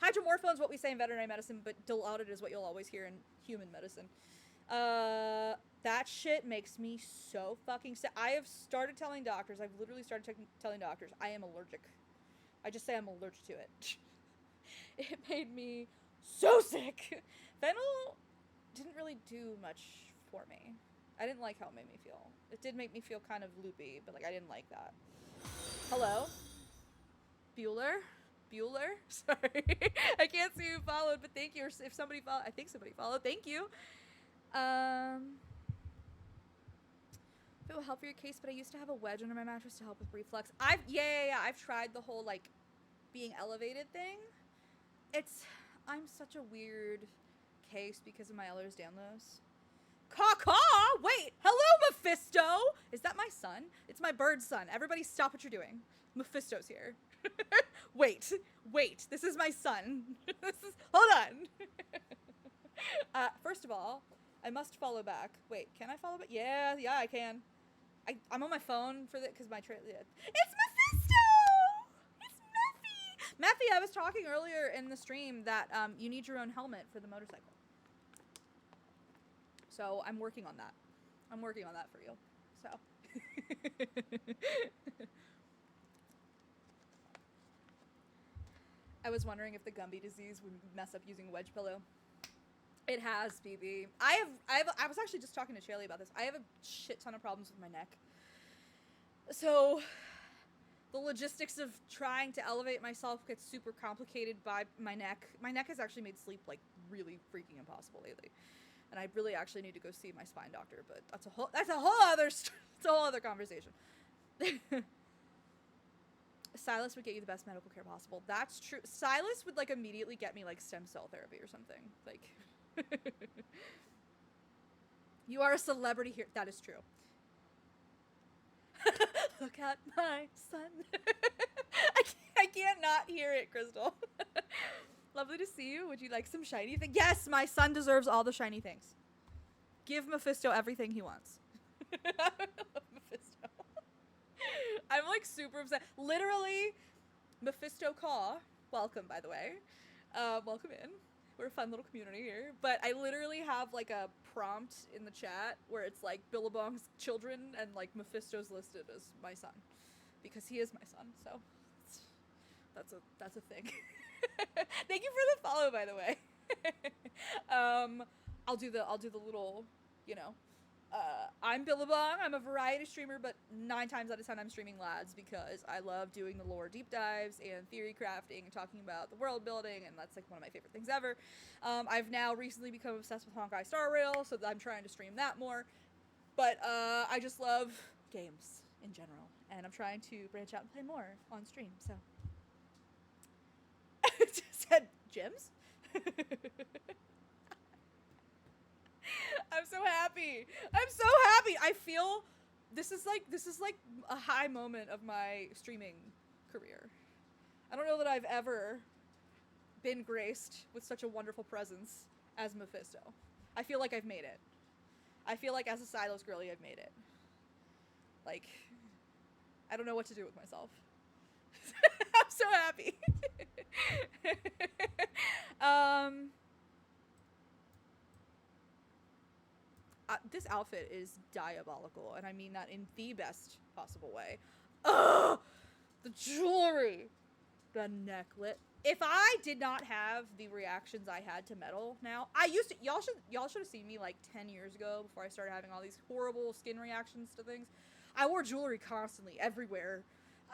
Hydromorphone is what we say in veterinary medicine, but Dilaudid is what you'll always hear in human medicine. That shit makes me so fucking sick. I have started telling doctors, I've literally started telling doctors, I am allergic. I just say I'm allergic to it. It made me so sick. Fentanyl didn't really do much for me. I didn't like how it made me feel. It did make me feel kind of loopy, but, like, I didn't like that. Hello? Bueller? Sorry. I can't see who followed, but thank you. Or if somebody followed, I think somebody followed. Thank you. If it will help for your case, but I used to have a wedge under my mattress to help with reflux. I've tried the whole, like, being elevated thing. I'm such a weird case because of my Ehlers-Danlos. Caw-caw! Wait! Hello, Mephisto! Is that my son? It's my bird son. Everybody stop what you're doing. Mephisto's here. Wait. This is my son. Hold on. First of all, I must follow back. Wait, can I follow back? Yeah, I can. I'm on my phone for because my trailer. It's Mephisto! It's Mephi, I was talking earlier in the stream that you need your own helmet for the motorcycle. So I'm working on that. I'm working on that for you. So. I was wondering if the Gumby disease would mess up using a wedge pillow. It has, BB. I was actually just talking to Shaylee about this. I have a shit ton of problems with my neck. So the logistics of trying to elevate myself gets super complicated by my neck. My neck has actually made sleep, like, really freaking impossible lately. And I really actually need to go see my spine doctor, but that's a whole other it's a whole other conversation. Sylus would get you the best medical care possible. That's true. Sylus would like immediately get me like stem cell therapy or something. Like you are a celebrity here. That is true. Look at my son. I can't not hear it, Crystal. Lovely to see you. Would you like some shiny things? Yes, my son deserves all the shiny things. Give Mephisto everything he wants. I love Mephisto. I'm like super upset. Literally, Mephisto Caw. Welcome, by the way. Welcome in. We're a fun little community here. But I literally have like a prompt in the chat where it's like Billabong's children and like Mephisto's listed as my son. Because he is my son, so that's a thing. Thank you for the follow, by the way. I'll do the little, you know, I'm Billabong. I'm a variety streamer, but 9 times out of 10 I'm streaming lads because I love doing the lore deep dives and theory crafting and talking about the world building, and that's like one of my favorite things ever. I've now recently become obsessed with Honkai Star Rail, so I'm trying to stream that more. But I just love games in general, and I'm trying to branch out and play more on stream, so. Just said gyms? I'm so happy. I'm so happy. I feel this is like a high moment of my streaming career. I don't know that I've ever been graced with such a wonderful presence as Mephisto. I feel like I've made it. I feel like as a Sylus girly, I've made it. Like, I don't know what to do with myself. I'm so happy. This outfit is diabolical, and I mean that in the best possible way. Ugh! The jewelry! The necklet. If I did not have the reactions I had to metal now, I used to, y'all should have seen me like 10 years ago before I started having all these horrible skin reactions to things. I wore jewelry constantly, everywhere.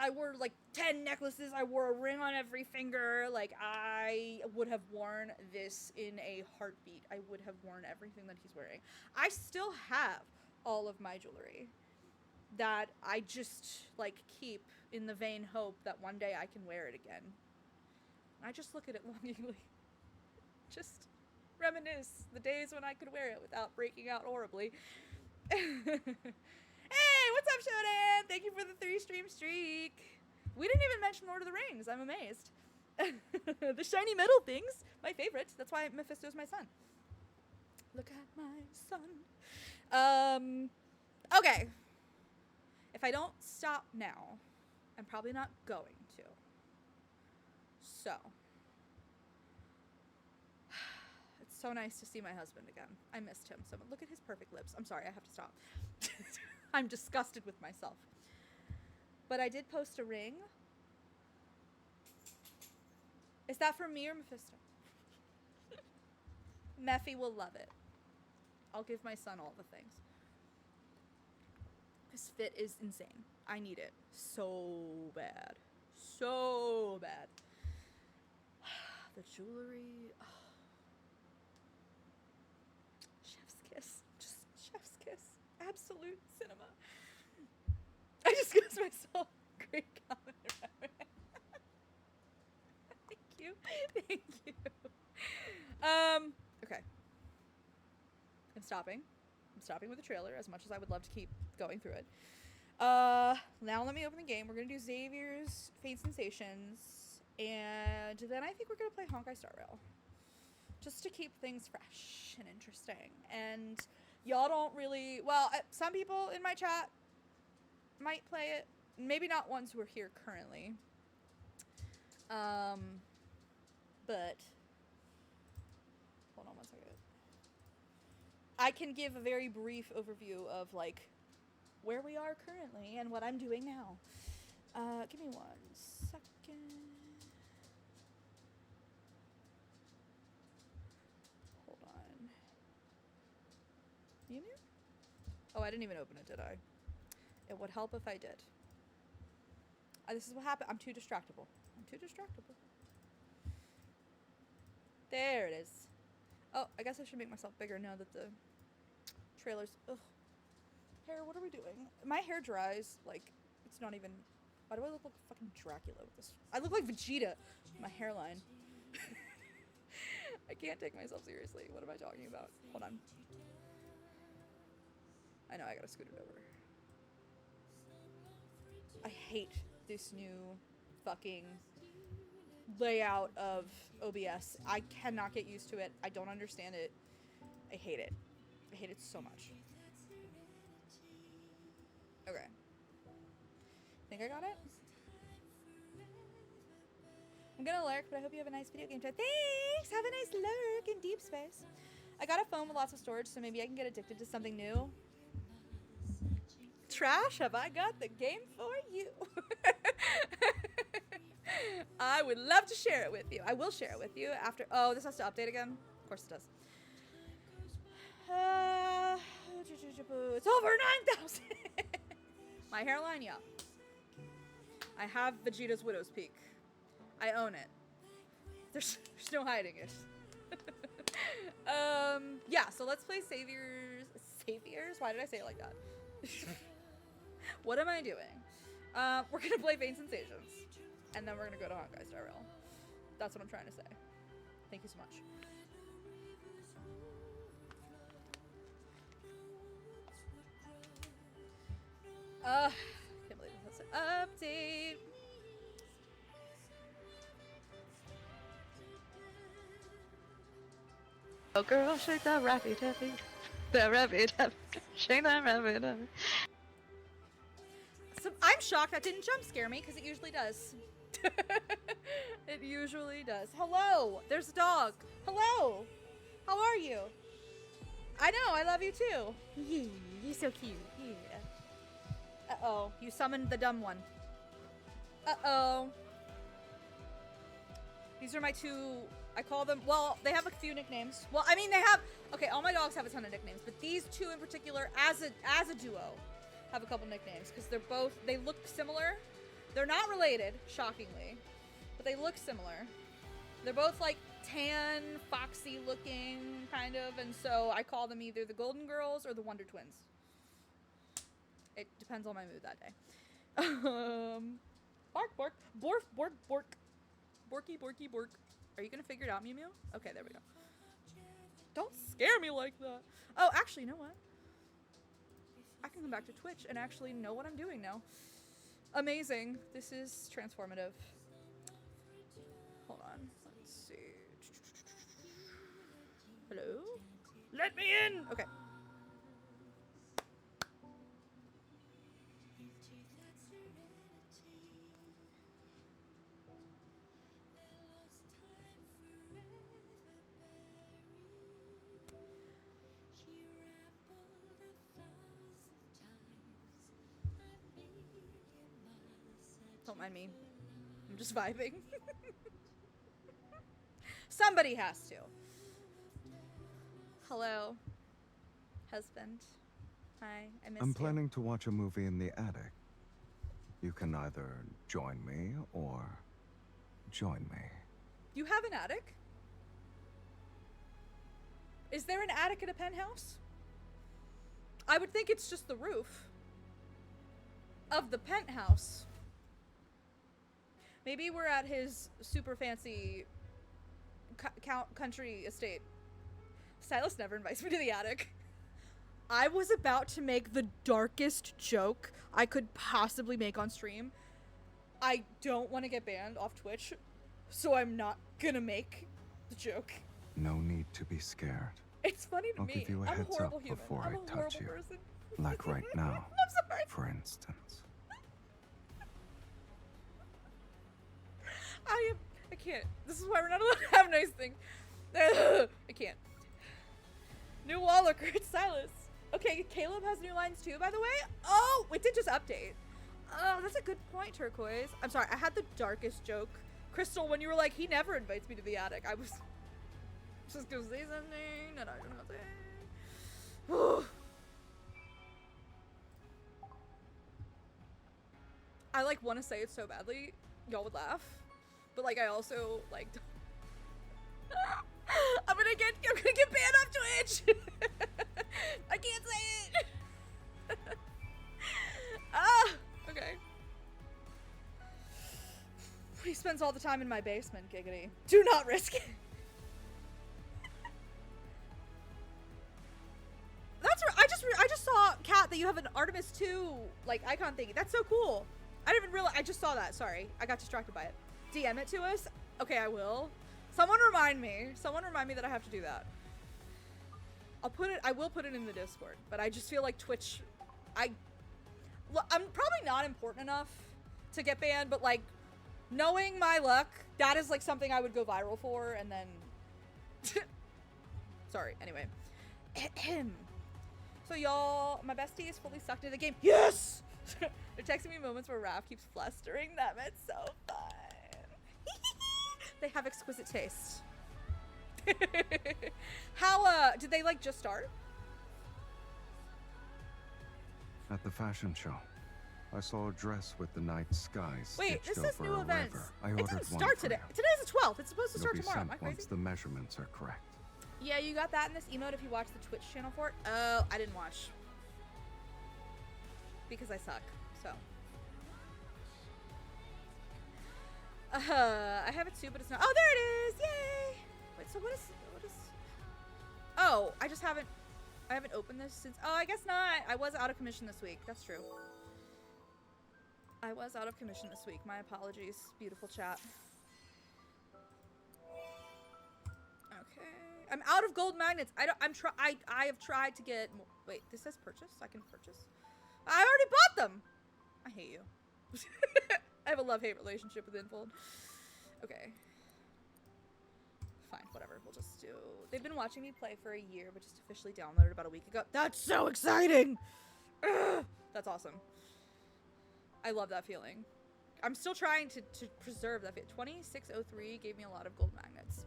I wore like 10 necklaces. I wore a ring on every finger. Like, I would have worn this in a heartbeat. I would have worn everything that he's wearing. I still have all of my jewelry that I just like keep in the vain hope that one day I can wear it again. I just look at it longingly. Just reminisce the days when I could wear it without breaking out horribly. Hey, what's up, Shodan? Thank you for the 3-stream streak. We didn't even mention Lord of the Rings. I'm amazed. The shiny metal things, my favorite. That's why Mephisto's my son. Look at my son. Okay. If I don't stop now, I'm probably not going to. So. It's so nice to see my husband again. I missed him. So look at his perfect lips. I'm sorry, I have to stop. I'm disgusted with myself. But I did post a ring. Is that for me or Mephisto? Mephi will love it. I'll give my son all the things. This fit is insane. I need it so bad. So bad. The jewelry. Oh. Chef's kiss. Just chef's kiss. Absolute cinema. I just gives myself great comment around. Thank you. Thank you. Okay. I'm stopping. I'm stopping with the trailer as much as I would love to keep going through it. Now let me open the game. We're gonna do Xavier's Fate Sensations, and then I think we're gonna play Honkai Star Rail. Just to keep things fresh and interesting. And y'all don't really, well, some people in my chat might play it. Maybe not ones who are here currently. But, hold on one second. I can give a very brief overview of, like, where we are currently and what I'm doing now. Give me 1 second. Hold on. You? Oh, I didn't even open it, did I? It would help if I did. This is what happened. I'm too distractible. I'm too distractible. There it is. Oh, I guess I should make myself bigger now that the trailer's... Ugh. Hair, what are we doing? My hair dries, like, it's not even... Why do I look like fucking Dracula with this? I look like Vegeta. My hairline. I can't take myself seriously. What am I talking about? Hold on. I know, I gotta scoot it over. I hate this new fucking layout of OBS. I cannot get used to it. I don't understand it. I hate it. I hate it so much. Okay. Think I got it? I'm gonna lurk, but I hope you have a nice video game time. Thanks! Have a nice lurk in deep space. I got a phone with lots of storage, so maybe I can get addicted to something new. Trash, have I got the game for you? I would love to share it with you. I will share it with you after... Oh, this has to update again? Of course it does. It's over 9,000! My hairline, yeah. I have Vegeta's Widow's Peak. I own it. There's no hiding it. Yeah, so let's play Saviors. Saviors? Why did I say it like that? What am I doing? We're gonna play Vain Sensations. And then we're gonna go to Honkai Star Rail. That's what I'm trying to say. Thank you so much. Can't believe that's an update. Oh girl, shake that rappy tappy. That rappy tappy. Shake that rappy tappy. So I'm shocked that didn't jump scare me, because it usually does. It usually does. Hello! There's a dog. Hello! How are you? I know, I love you too. You're so cute. Yeah. Uh-oh, you summoned the dumb one. Uh-oh. These are my two, I call them, well, they have a few nicknames. Well, I mean, they have, okay, all my dogs have a ton of nicknames, but these two in particular, as a duo, have a couple nicknames, because they're both, they look similar. They're not related, shockingly, but they look similar. They're both, like, tan, foxy looking, kind of, and so I call them either the Golden Girls or the Wonder Twins. It depends on my mood that day. Bark, bark, bork, bork, bork. Borky, borky, bork. Are you gonna figure it out, Mew Mew? Okay, there we go. Don't scare me like that. Oh, actually, you know what? I can come back to Twitch and actually know what I'm doing now. Amazing. This is transformative. Hold on. Let's see. Hello? Let me in! Okay. Don't mind me. I'm just vibing. Somebody has to. Hello, husband. Hi, I miss you. I'm planning to watch a movie in the attic. You can either join me or join me. You have an attic? Is there an attic in a penthouse? I would think it's just the roof of the penthouse. Maybe we're at his super fancy country estate. Silas never invites me to the attic. I was about to make the darkest joke I could possibly make on stream. I don't want to get banned off Twitch, so I'm not gonna make the joke. No need to be scared. It's funny to I'll me. give you a I'm a heads horrible up human. before I'm I a touch horrible you. person. Like right now, I'm sorry. for instance. I can't. This is why we're not allowed to have nice things. I can't. New wall looker, it's Silas. Okay, Caleb has new lines too, by the way. Oh, it did just update. Oh, that's a good point, Turquoise. I'm sorry, I had the darkest joke. Crystal, when you were like, he never invites me to the attic, I was just gonna say something, and I don't know. I like want to say it so badly, y'all would laugh. But like I also like I'm gonna get banned off Twitch. I can't say it. Okay. He spends all the time in my basement, giggity. Do not risk it. That's right. I just saw, Kat, that you have an Artemis 2 like icon thingy. That's so cool. I didn't even realize. I just saw that. Sorry, I got distracted by it. DM it to us. Okay, I will. Someone remind me. Someone remind me that I have to do that. I will put it in the Discord. But I just feel like Twitch. I'm probably not important enough to get banned, but like, knowing my luck, that is like something I would go viral for, and then. Sorry. Anyway. So y'all, my bestie is fully sucked into the game. Yes! They're texting me moments where Raph keeps flustering them. It's so fun. They have exquisite taste. How, did they like just start? At the fashion show, I saw a dress with the night sky Wait, stitched this says over new a events. river. I It ordered didn't one start for today. you. Today's the 12th. It's supposed to It'll start be tomorrow. Am I sent crazy? once the measurements are correct. Yeah, you got that in this emote if you watch the Twitch channel for it. Oh, I didn't watch. Because I suck, so. I have it too, but it's not. Oh, there it is! Yay! Wait, so what is? Oh, I haven't opened this since. Oh, I guess not. I was out of commission this week. That's true. I was out of commission this week. My apologies, beautiful chat. Okay, I'm out of gold magnets. I have tried to get. Wait, this says purchase. I can purchase. I already bought them. I hate you. I have a love-hate relationship with Infold. Okay. Fine, whatever. We'll just do. They've been watching me play for a year, but just officially downloaded about a week ago. That's so exciting. Ugh, that's awesome. I love that feeling. I'm still trying to preserve that. 2603 gave me a lot of gold magnets.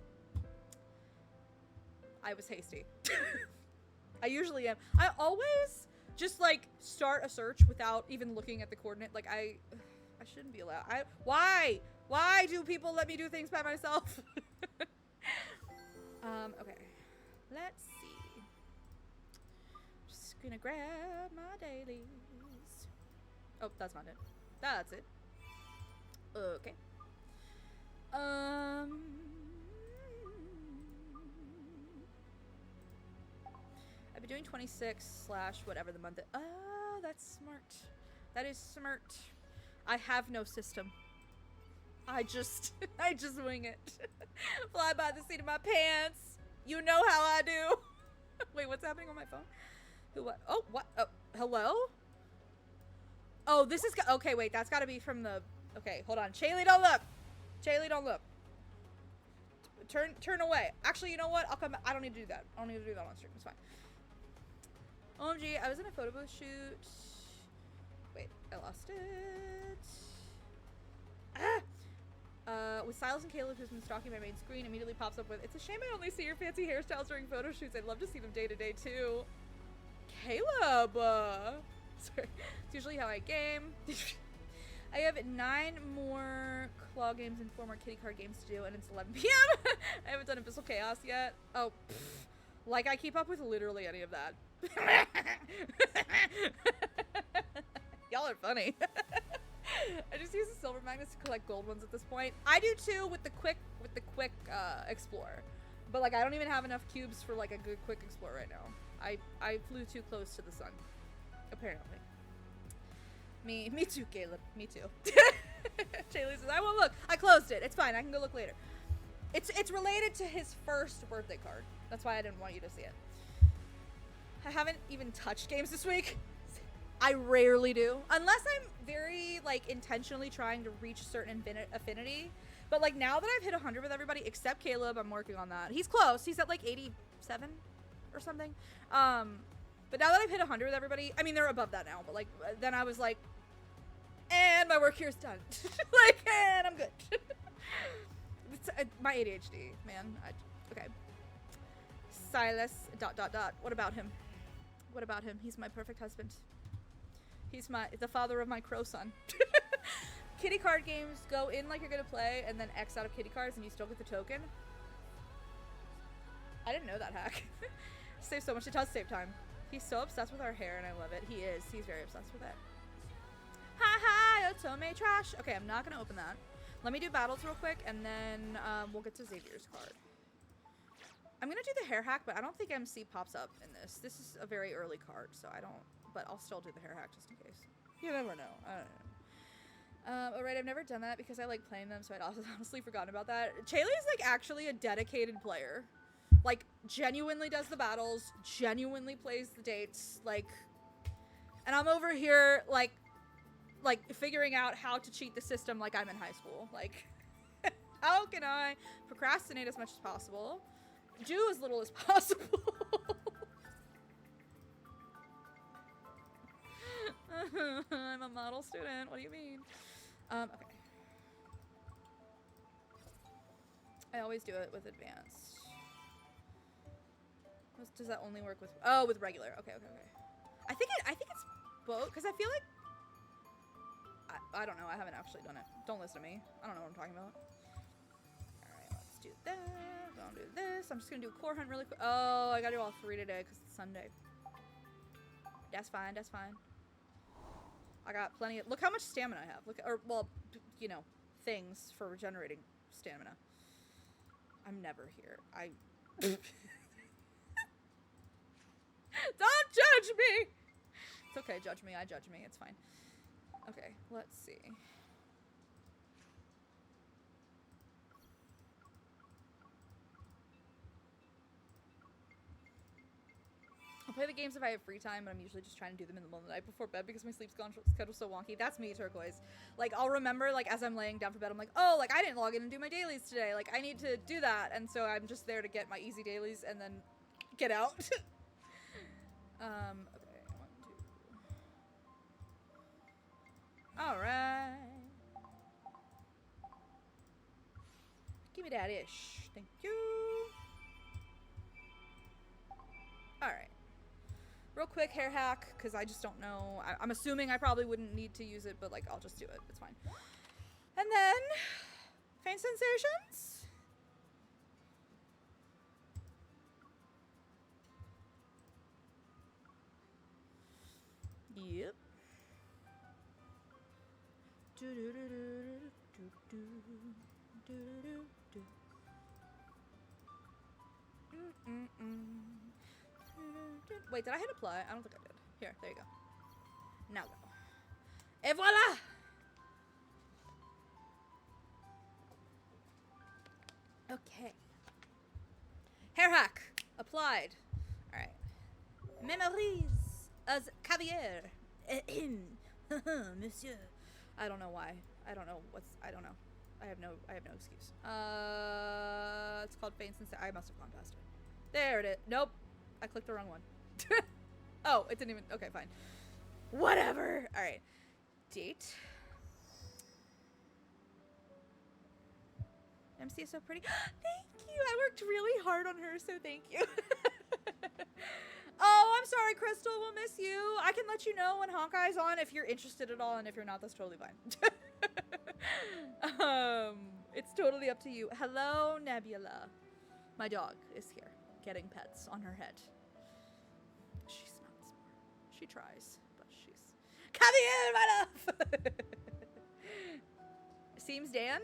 I was hasty. I usually am. I always just like start a search without even looking at the coordinate. Like I shouldn't be allowed. Why do people let me do things by myself? Okay. Let's see. Just gonna grab my dailies. Oh, that's not it. That's it. Okay. I've been doing 26 / whatever the month. Oh, that's smart. That is smart. I have no system. I just wing it. Fly by the seat of my pants. You know how I do. Wait, what's happening on my phone? Who, what? Oh, what? Oh, hello? Oh, this is, okay, wait, that's gotta be from the, okay, hold on. Shaylee, don't look. Shaylee, don't look. Turn away. Actually, you know what? I'll come back. I don't need to do that. I don't need to do that on stream. It's fine. OMG, I was in a photo booth shoot. Wait, I lost it. With Silas and Caleb, who's been stalking my main screen, immediately pops up with, "It's a shame I only see your fancy hairstyles during photo shoots. I'd love to see them day to day too." Caleb! Sorry. It's usually how I game. I have 9 more claw games and 4 more kitty card games to do, and it's 11 p.m. I haven't done Abyssal Chaos yet. Oh, pff. Like I keep up with literally any of that. Y'all are funny. I just use the silver magnets to collect gold ones at this point. I do too with the quick explore, but like I don't even have enough cubes for like a good quick explore right now. I flew too close to the sun, apparently. Me too, Caleb. Me too. Shaylee says I won't look. I closed it. It's fine. I can go look later. It's related to his first birthday card. That's why I didn't want you to see it. I haven't even touched games this week. I rarely do. Unless I'm very, like, intentionally trying to reach a certain affinity. But, like, now that I've hit 100 with everybody, except Caleb, I'm working on that. He's close. He's at, like, 87 or something. But now that I've hit 100 with everybody, I mean, they're above that now. But, like, then I was like, and my work here's done. Like, and I'm good. It's, my ADHD, man. Okay. Silas, ... What about him? What about him? He's my perfect husband. He's the father of my crow son. Kitty card games go in like you're gonna play and then X out of kitty cards and you still get the token. I didn't know that hack. Saves so much. It does save time. He's so obsessed with our hair, and I love it. He is. He's very obsessed with it. Hi, hi, Otome trash. Okay, I'm not gonna open that. Let me do battles real quick, and then we'll get to Xavier's card. I'm gonna do the hair hack, but I don't think MC pops up in this. This is a very early card, so I don't. But I'll still do the hair hack just in case. You never know. I don't know. Alright, I've never done that because I like playing them, so I'd honestly forgotten about that. Chaley is like actually a dedicated player. Like, genuinely does the battles, genuinely plays the dates, like, and I'm over here, like figuring out how to cheat the system like I'm in high school. Like, how can I procrastinate as much as possible, do as little as possible? I'm a model student, what do you mean? Okay. I always do it with advanced. Does that only work with, oh, with regular? Okay. I think it's both, because I feel like, I don't know, I haven't actually done it. Don't listen to me. I don't know what I'm talking about. Alright, let's do that. Don't do this. I'm just gonna do a core hunt really quick. Oh, I gotta do all 3 today because it's Sunday. That's fine, that's fine. I got plenty of, look how much stamina I have. Look, or, well, you know, things for regenerating stamina. I'm never here. Don't judge me! It's okay, judge me, I judge me, it's fine. Okay, let's see. I'll play the games if I have free time, but I'm usually just trying to do them in the middle of the night before bed because my sleep schedule's so wonky. That's me, Turquoise. Like, I'll remember, like, as I'm laying down for bed, I'm like, oh, like, I didn't log in and do my dailies today. Like, I need to do that. And so I'm just there to get my easy dailies and then get out. Okay, 1, 2. Alright. Give me that ish. Thank you. Alright. Real quick hair hack, because I just don't know. I'm assuming I probably wouldn't need to use it, but like I'll just do it. It's fine. And then faint sensations. Yep. Wait, did I hit apply? I don't think I did. Here, there you go. Now go. Et voila! Okay. Hair hack. Applied. Alright. Memories as Xavier. Monsieur. I don't know why. I don't know. I have no excuse. It's called Faint Sense. I must have gone past it. There it is. Nope. I clicked the wrong one. Oh, it didn't even, okay, fine. Whatever. All right. Date. MC is so pretty. Thank you. I worked really hard on her, so thank you. Oh, I'm sorry, Crystal. We'll miss you. I can let you know when Honkai's on if you're interested at all, and if you're not, that's totally fine. It's totally up to you. Hello, Nebula. My dog is here, getting pets on her head. She's not smart. She tries, but she's... Xavier, my love! Seems Dan?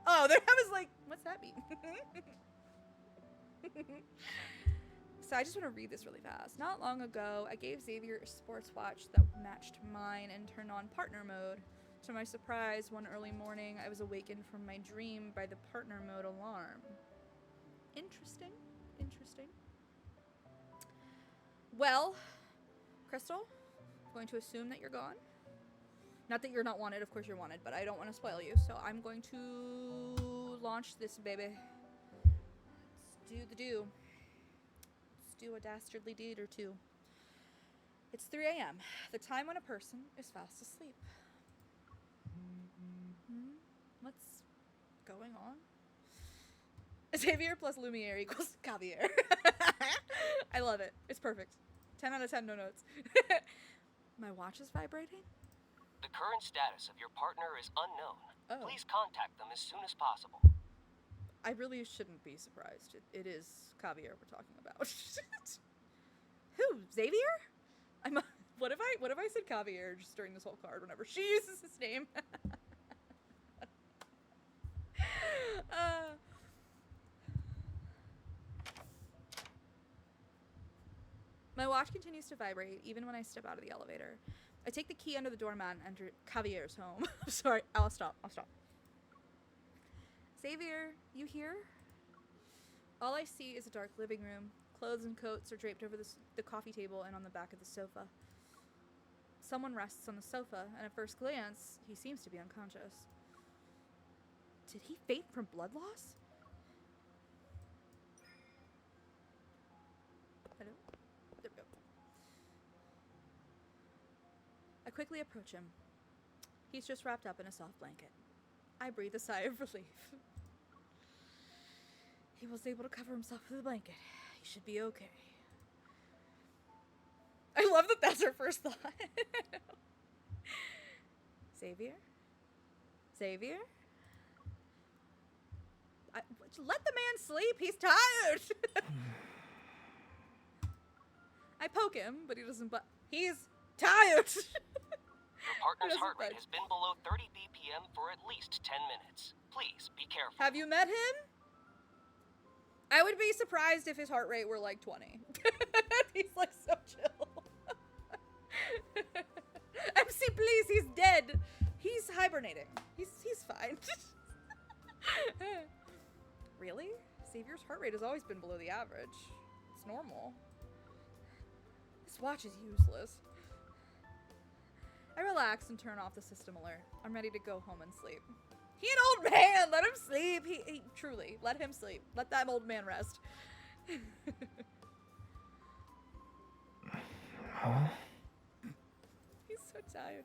Oh, there I was like, what's that mean? So I just want to read this really fast. Not long ago, I gave Xavier a sports watch that matched mine and turned on partner mode. To my surprise, one early morning, I was awakened from my dream by the partner mode alarm. Interesting. Interesting. Well, Crystal, I'm going to assume that you're gone. Not that you're not wanted, of course you're wanted, but I don't want to spoil you, so I'm going to launch this baby. Let's do the do. Let's do a dastardly deed or two. It's 3 a.m., the time when a person is fast asleep. What's going on? Xavier plus Lumiere equals Xavier. I love it. It's perfect. 10 out of 10, no notes. My watch is vibrating? The current status of your partner is unknown. Oh. Please contact them as soon as possible. I really shouldn't be surprised. It is Xavier we're talking about. Who? Xavier? What if I said Xavier just during this whole card whenever she uses his name? My watch continues to vibrate even when I step out of the elevator. I take the key under the doormat and enter Xavier's home. Sorry, I'll stop. Xavier, you here? All I see is a dark living room. Clothes and coats are draped over the coffee table and on the back of the sofa. Someone rests on the sofa, and at first glance, he seems to be unconscious. Did he faint from blood loss? Hello? There we go. I quickly approach him. He's just wrapped up in a soft blanket. I breathe a sigh of relief. He was able to cover himself with a blanket. He should be okay. I love that that's her first thought. Xavier? Xavier? Let the man sleep. He's tired. I poke him, but he doesn't. But he's tired. Your partner's heart rate has been below 30 BPM for at least 10 minutes. Please be careful. Have you met him? I would be surprised if his heart rate were like 20. He's like so chill. MC, please, he's dead. He's hibernating. He's fine. Really? Xavier's heart rate has always been below the average. It's normal. This watch is useless. I relax and turn off the system alert. I'm ready to go home and sleep. He an old man! Let him sleep! He truly, let him sleep. Let that old man rest. Huh? He's so tired.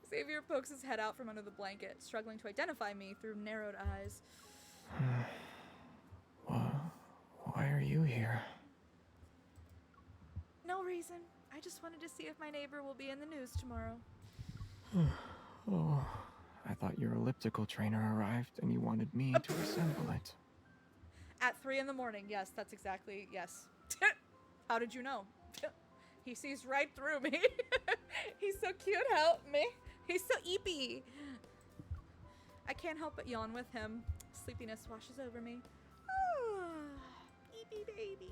Xavier pokes his head out from under the blanket, struggling to identify me through narrowed eyes. Why are you here? No reason. I just wanted to see if my neighbor will be in the news tomorrow. Oh, I thought your elliptical trainer arrived and you wanted me to assemble it. At 3 in the morning, yes, that's exactly, yes. How did you know? He sees right through me. He's so cute, help me. He's so eepy. I can't help but yawn with him. Sleepiness washes over me. Eepy baby.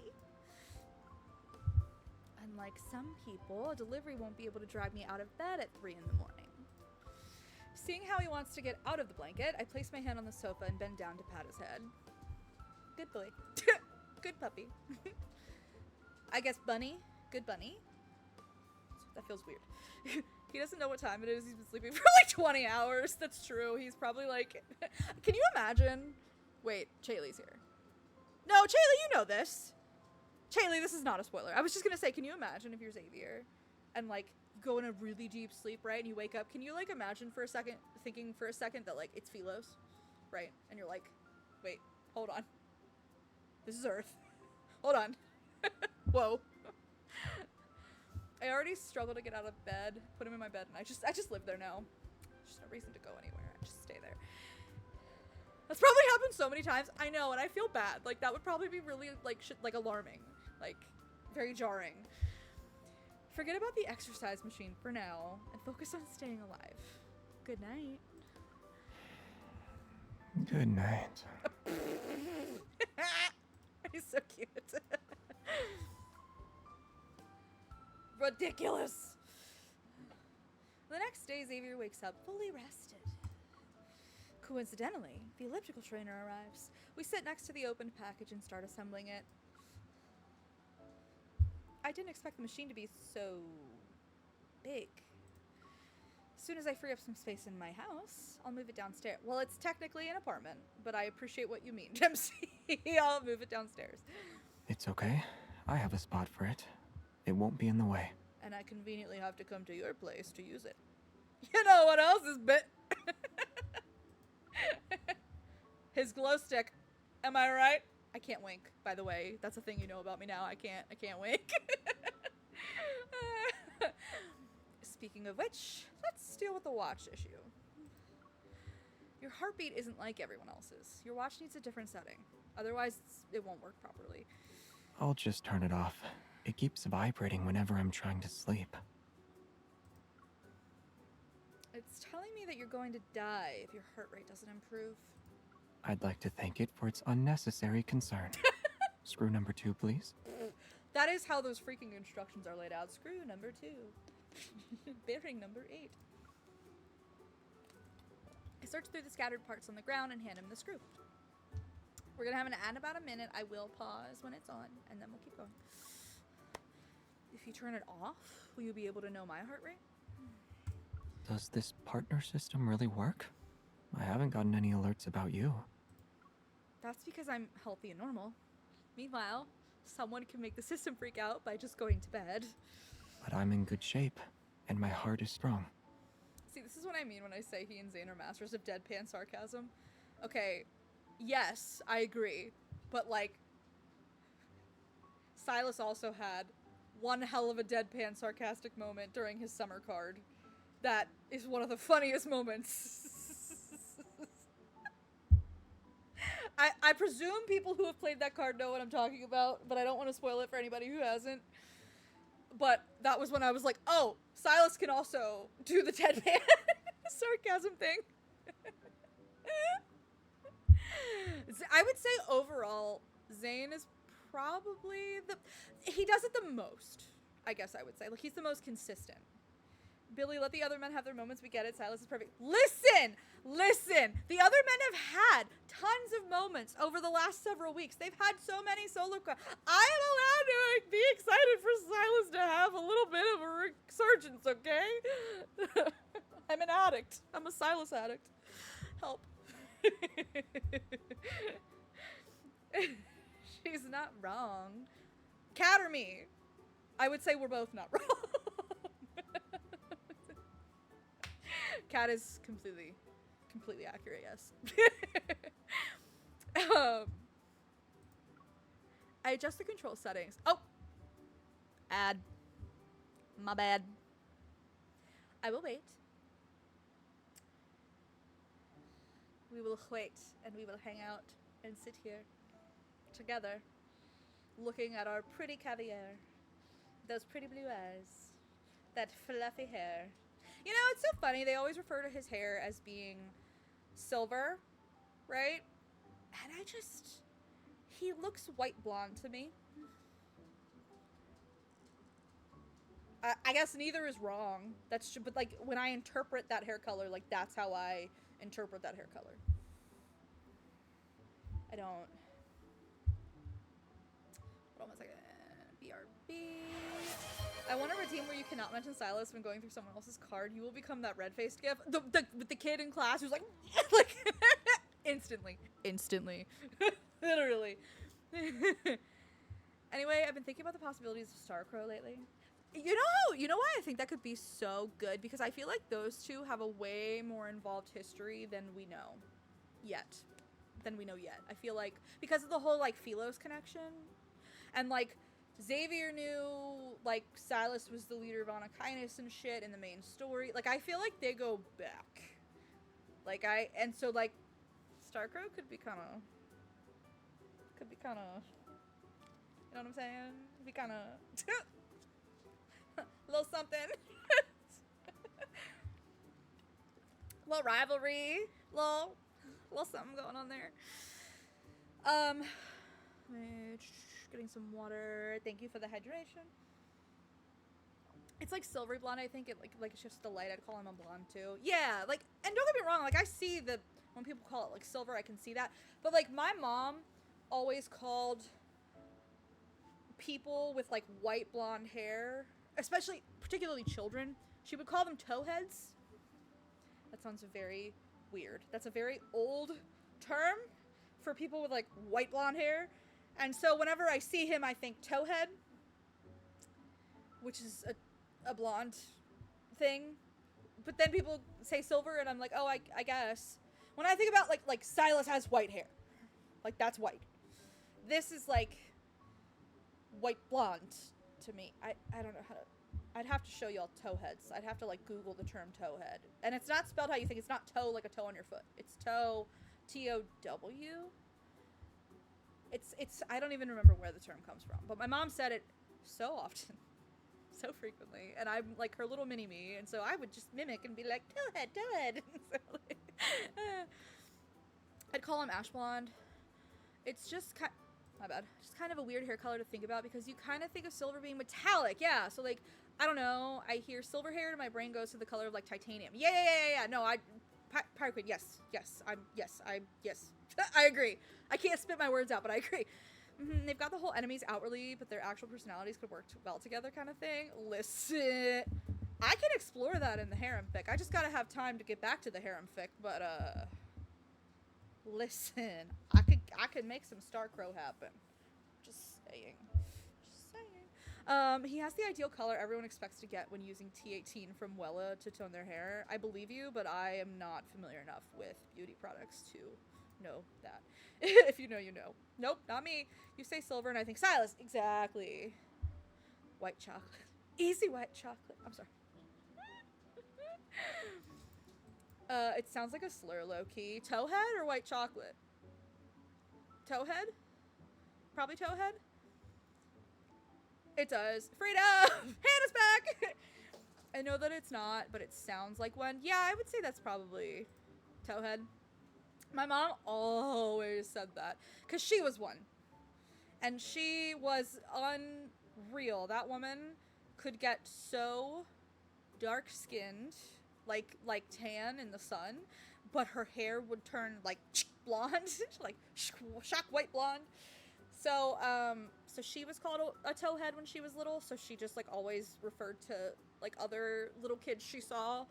Unlike some people, a delivery won't be able to drive me out of bed at 3 in the morning. Seeing how he wants to get out of the blanket, I place my hand on the sofa and bend down to pat his head. Good boy. Good puppy. I guess bunny. Good bunny. That feels weird. He doesn't know what time it is. He's been sleeping for like 20 hours. That's true. He's probably like... Can you imagine? Wait, Chaylee's here. No, Chaylee, you know this. Chaylee, this is not a spoiler. I was just going to say, can you imagine if you're Xavier and like you go in a really deep sleep, right? And you wake up. Can you like imagine for a second, thinking for a second that like it's Philos, right? And you're like, wait, hold on. This is Earth. Hold on. Whoa. I already struggle to get out of bed, put him in my bed, and I just live there now. There's no reason to go anywhere. I just stay there. That's probably happened so many times. I know, and I feel bad. Like, that would probably be really, like, alarming. Like, very jarring. Forget about the exercise machine for now, and focus on staying alive. Good night. Good night. He's so cute. Ridiculous. The next day, Xavier wakes up fully rested. Coincidentally, the elliptical trainer arrives. We sit next to the opened package and start assembling it. I didn't expect the machine to be so big. As soon as I free up some space in my house, I'll move it downstairs. Well, it's technically an apartment, but I appreciate what you mean, MC. I'll move it downstairs. It's okay. I have a spot for it. It won't be in the way. And I conveniently have to come to your place to use it. You know what else is his glow stick. Am I right? I can't wink, by the way. That's a thing you know about me now. I can't wink. Speaking of which, let's deal with the watch issue. Your heartbeat isn't like everyone else's. Your watch needs a different setting. Otherwise, it won't work properly. I'll just turn it off. It keeps vibrating whenever I'm trying to sleep. It's telling me that you're going to die if your heart rate doesn't improve. I'd like to thank it for its unnecessary concern. Screw number 2, please. That is how those freaking instructions are laid out. Screw number 2. Bearing number 8. I search through the scattered parts on the ground and hand him the screw. We're gonna have an ad in about a minute. I will pause when it's on, and then we'll keep going. If you turn it off, will you be able to know my heart rate? Does this partner system really work? I haven't gotten any alerts about you. That's because I'm healthy and normal. Meanwhile, someone can make the system freak out by just going to bed. But I'm in good shape, and my heart is strong. See, this is what I mean when I say he and Zane are masters of deadpan sarcasm. Okay, yes, I agree. But, like, Sylus also had one hell of a deadpan sarcastic moment during his summer card. That is one of the funniest moments. I presume people who have played that card know what I'm talking about, but I don't want to spoil it for anybody who hasn't. But that was when I was like, oh, Sylus can also do the deadpan sarcasm thing. I would say overall, Zane is probably he does it the most, I guess I would say. Like, he's the most consistent. Billy, let the other men have their moments. We get it. Sylus is perfect. Listen! Listen! The other men have had tons of moments over the last several weeks. They've had so many solo cards. I am allowed to be excited for Sylus to have a little bit of a resurgence, okay? I'm an addict. I'm a Sylus addict. Help. She's not wrong. Cat or me? I would say we're both not wrong. Cat is completely accurate, yes. I adjust the control settings. Oh! Ad. My bad. I will wait. We will wait, and we will hang out and sit here together, looking at our pretty caviar, those pretty blue eyes, that fluffy hair. You know, it's so funny. They always refer to his hair as being silver, right? And he looks white blonde to me. I guess neither is wrong. But like, when I interpret that hair color, like, that's how I interpret that hair color. I don't. Hold on 1 second. BRB. I want a routine where you cannot mention Sylus when going through someone else's card. You will become that red-faced gif. The kid in class who's like, like instantly. Literally. Anyway, I've been thinking about the possibilities of Starcrow lately. You know why I think that could be so good? Because I feel like those two have a way more involved history than we know yet. I feel like because of the whole like Philos connection, and like Xavier knew like Sylus was the leader of honkai and shit in the main story. Like, I feel like they go back. And so like Starcrow could be kind of, you know what I'm saying? Be kind of little something. Little rivalry, little something going on there. Getting some water. Thank you for the hydration. It's like silvery blonde, I think. Like it's just the light. I'd call him a blonde too. Yeah, like, and don't get me wrong, like, I see when people call it like silver, I can see that. But like, my mom always called people with like white blonde hair, particularly children, she would call them towheads. That sounds very weird. That's a very old term for people with like white blonde hair. And so whenever I see him, I think towhead, which is a blonde thing. But then people say silver, and I'm like, oh, I guess. When I think about like Sylus has white hair, like, that's white. This is like white blonde to me. I don't know how to I'd have to show y'all towheads. I'd have to like Google the term towhead. And it's not spelled how you think. It's not toe like a toe on your foot. It's toe, T-O-W. It's I don't even remember where the term comes from. But my mom said it so often. So frequently. And I'm like her little mini-me. And so I would just mimic and be like, towhead. So, like, I'd call him ash blonde. It's just my bad. Just kind of a weird hair color to think about because you kind of think of silver being metallic. Yeah, so like, I don't know. I hear silver hair and my brain goes to the color of like titanium. Yeah. No, Pirate Queen, yes. I agree. I can't spit my words out, but I agree. They've got the whole enemies outwardly, but their actual personalities could work well together kind of thing. Listen, I can explore that in the harem fic. I just gotta have time to get back to the harem fic, but listen, I could make some Starcrow happen. Just saying. He has the ideal color everyone expects to get when using T18 from Wella to tone their hair. I believe you, but I am not familiar enough with beauty products to know that. If you know, you know. Nope, not me. You say silver and I think sylus. Exactly. White chocolate. Easy white chocolate. I'm sorry. It sounds like a slur, low-key. Towhead or white chocolate? Towhead? Probably towhead? It does. Freedom! Hannah's back! I know that it's not, but it sounds like one. Yeah, I would say that's probably towhead. My mom always said that. Because she was one. And she was unreal. That woman could get so dark-skinned, like tan in the sun, but her hair would turn like blonde, like shock white blonde. So she was called a towhead when she was little, so she just like always referred to like other little kids she saw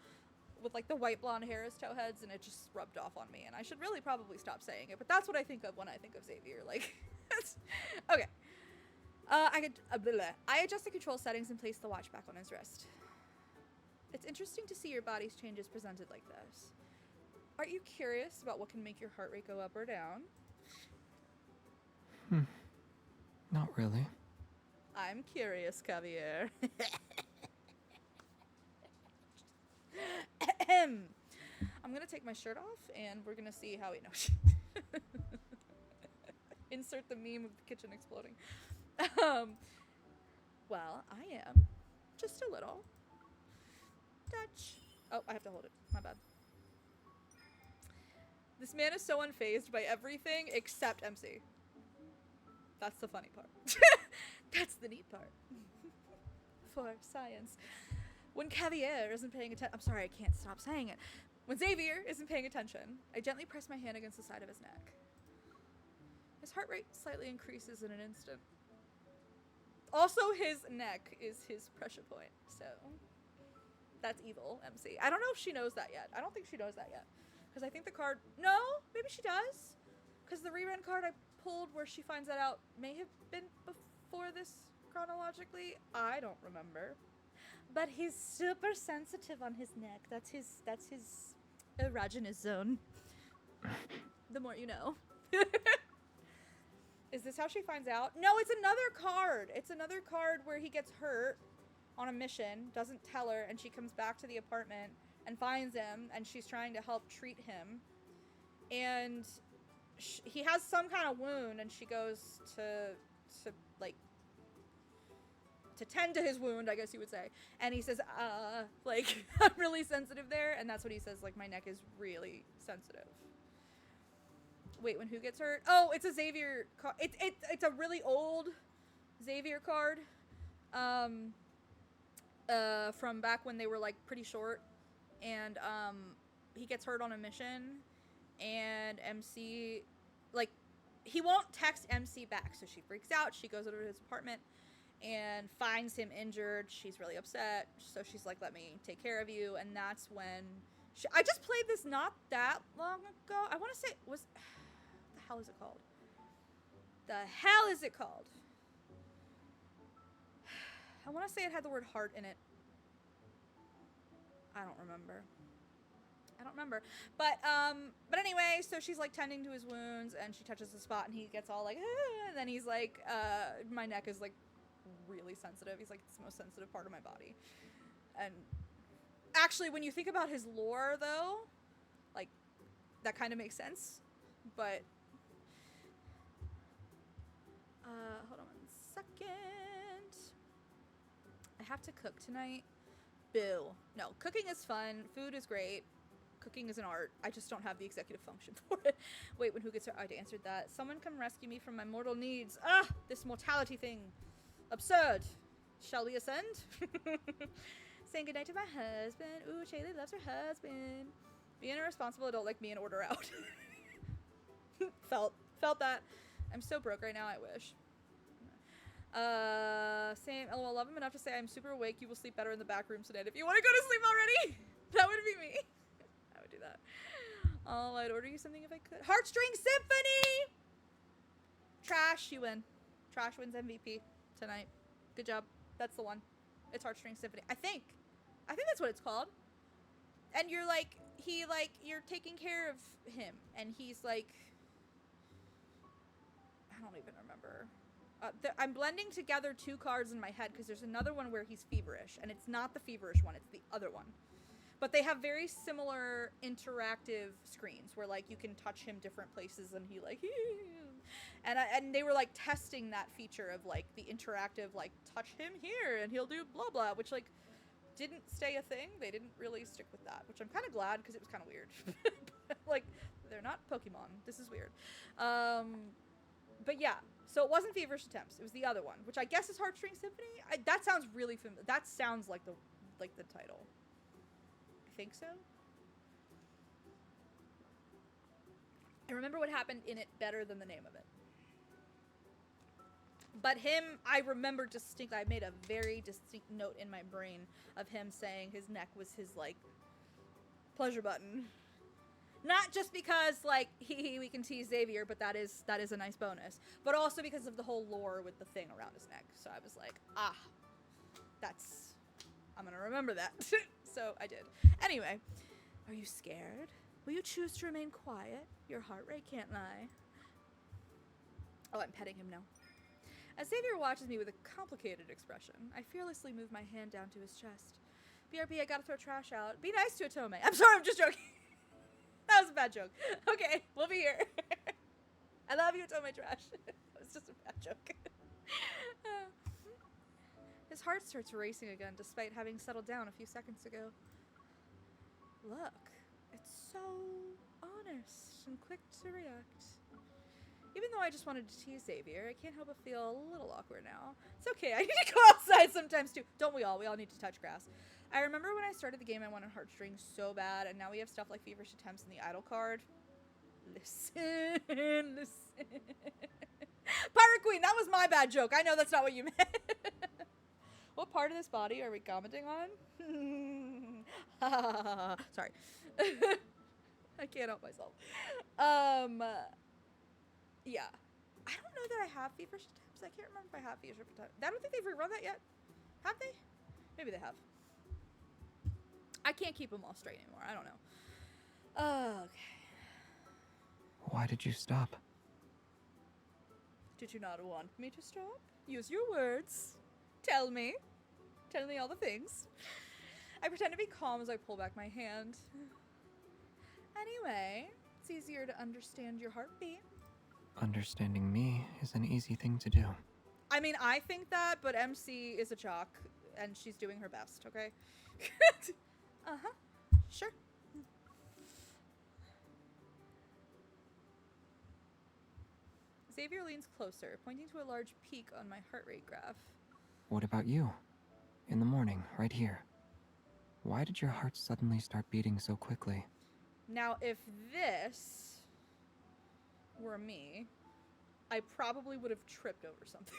with like the white blonde hair as towheads, and it just rubbed off on me, and I should really probably stop saying it, but that's what I think of when I think of Xavier. Like, okay. I adjust the control settings and place the watch back on his wrist. It's interesting to see your body's changes presented like this. Aren't you curious about what can make your heart rate go up or down? Not really. I'm curious, Xavier. I'm gonna take my shirt off and we're gonna see how he knows. Insert the meme of the kitchen exploding. Well, I am. Just a little. Touch. Oh, I have to hold it. My bad. This man is so unfazed by everything except MC. That's the funny part. That's the neat part. For science. When Xavier isn't paying attention, I'm sorry, I can't stop saying it. When Xavier isn't paying attention, I gently press my hand against the side of his neck. His heart rate slightly increases in an instant. Also, his neck is his pressure point, so that's evil, MC. I don't know if she knows that yet. I don't think she knows that yet. Because I think the card, no, maybe she does. Because the rerun card I pulled where she finds that out may have been before this chronologically. I don't remember. But he's super sensitive on his neck. That's his erogenous zone. The more you know. Is this how she finds out? No, it's another card. It's another card where he gets hurt on a mission, doesn't tell her, and she comes back to the apartment and finds him, and she's trying to help treat him. And he has some kind of wound, and she goes to tend to his wound, I guess you would say. And he says, like, I'm really sensitive there. And that's what he says, like, my neck is really sensitive. Wait, when who gets hurt? Oh, it's a Xavier card. It's a really old Xavier card. From back when they were, like, pretty short. And, he gets hurt on a mission. And MC, like, he won't text MC back. So she freaks out. She goes over to his apartment and finds him injured. She's really upset, so she's like, let me take care of you. And that's when I just played this not that long ago. I want to say what the hell is it called? I want to say it had the word heart in it. I don't remember. But anyway, so she's like tending to his wounds and she touches the spot and he gets all like, ah, and then he's like, my neck is like really sensitive. He's like, it's the most sensitive part of my body. And actually, when you think about his lore, though, like, that kind of makes sense. But, hold on 1 second. I have to cook tonight. Boo. No, cooking is fun. Food is great. Cooking is an art. I just don't have the executive function for it. Wait, when who gets her? I answered that. Someone come rescue me from my mortal needs. Ah, this mortality thing. Absurd. Shall we ascend? Saying goodnight to my husband. Ooh, Shaylee loves her husband. Being a responsible adult like me and order out. Felt that. I'm so broke right now, I wish. Same, lol, love him enough to say I'm super awake. You will sleep better in the back room tonight. If you want to go to sleep already, that would be me. I would do that. Oh, I'd order you something if I could. Heartstring Symphony! Trash, you win. Trash wins MVP tonight. Good job. That's the one. It's Heartstring Symphony. I think that's what it's called. And you're like, you're taking care of him. And he's like, I don't even remember. I'm blending together two cards in my head because there's another one where he's feverish, and it's not the feverish one, it's the other one. But they have very similar interactive screens where like you can touch him different places and he like and they were like testing that feature of like the interactive like touch him here and he'll do blah blah, which like didn't stay a thing. They didn't really stick with that, which I'm kind of glad because it was kind of weird. Like they're not Pokemon. This is weird. But yeah, so it wasn't Feverish Attempts. It was the other one, which I guess is Heartstring Symphony. That sounds really familiar. That sounds like the title. I think so. I remember what happened in it better than the name of it. But him, I remember distinctly. I made a very distinct note in my brain of him saying his neck was his like pleasure button. Not just because, like, we can tease Xavier, but that is a nice bonus. But also because of the whole lore with the thing around his neck. So I was like, I'm gonna remember that. So I did. Anyway, are you scared? Will you choose to remain quiet? Your heart rate can't lie. Oh, I'm petting him now. As Xavier watches me with a complicated expression, I fearlessly move my hand down to his chest. BRB, I gotta throw trash out. Be nice to Otome. I'm sorry, I'm just joking. That was a bad joke. Okay, we'll be here. I love you, Otome Trash. That was just a bad joke. His heart starts racing again, despite having settled down a few seconds ago. Look, it's so honest and quick to react. Even though I just wanted to tease Xavier, I can't help but feel a little awkward now. It's okay, I need to go outside sometimes too. Don't we all? We all need to touch grass. I remember when I started the game, I wanted Heartstrings so bad, and now we have stuff like Feverish Attempts in the idle card. Listen. Pirate Queen, that was my bad joke. I know that's not what you meant. What part of this body are we commenting on? Sorry. I can't help myself. Yeah. I don't know that I have Feverish Attempts. I can't remember if I have Feverish Attempts. I don't think they've rerun that yet. Have they? Maybe they have. I can't keep them all straight anymore. I don't know. Okay. Why did you stop? Did you not want me to stop? Use your words. Tell me. Tell me all the things. I pretend to be calm as I pull back my hand. Anyway, it's easier to understand your heartbeat. Understanding me is an easy thing to do. I mean, I think that, but MC is a jock, and she's doing her best, okay? Uh-huh. Sure. Xavier leans closer, pointing to a large peak on my heart rate graph. What about you? In the morning, right here. Why did your heart suddenly start beating so quickly? Now, if this were me, I probably would have tripped over something.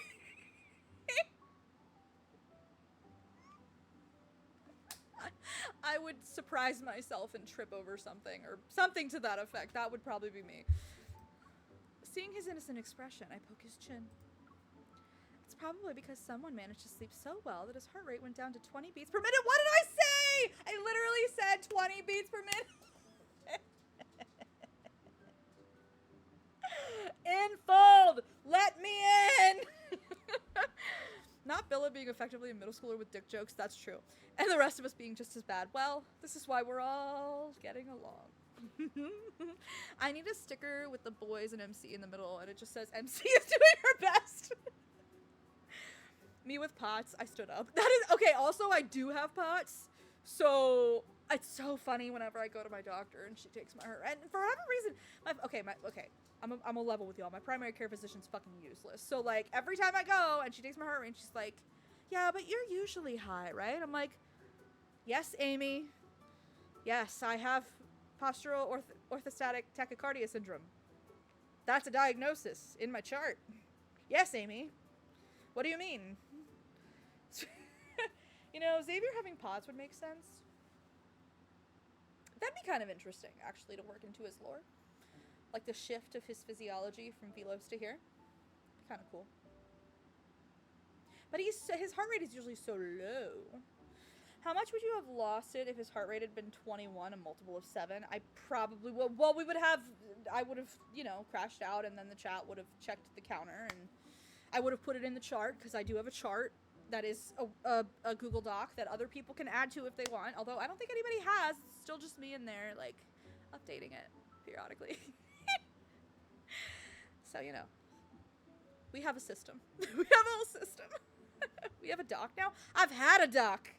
I would surprise myself and trip over something, or something to that effect. That would probably be me. Seeing his innocent expression, I poke his chin. It's probably because someone managed to sleep so well that his heart rate went down to 20 beats per minute. What did I say? I literally said 20 beats per minute. Infold! Let me in! Not Billa being effectively a middle schooler with dick jokes, that's true. And the rest of us being just as bad. Well, this is why we're all getting along. I need a sticker with the boys and MC in the middle, and it just says MC is doing her best. Me with POTS, I stood up. That is, okay, also I do have POTS, so it's so funny whenever I go to my doctor and she takes my heart. And for whatever reason, I'm a level with y'all. My primary care physician's fucking useless. So like every time I go and she takes my heart rate, and she's like, "Yeah, but you're usually high, right?" I'm like, "Yes, Amy. Yes, I have postural orthostatic tachycardia syndrome. That's a diagnosis in my chart. Yes, Amy. What do you mean?" You know, Xavier having POTS would make sense. That'd be kind of interesting, actually, to work into his lore. Like the shift of his physiology from Velos to here. Kind of cool. But his heart rate is usually so low. How much would you have lost it if his heart rate had been 21, a multiple of 7? I probably would. Well, I would have, you know, crashed out, and then the chat would have checked the counter, and I would have put it in the chart, because I do have a chart that is a Google Doc that other people can add to if they want. Although I don't think anybody has. It's still just me in there, like, updating it periodically. So, you know, we have a system. We have a whole system. We have a doc now. I've had a doc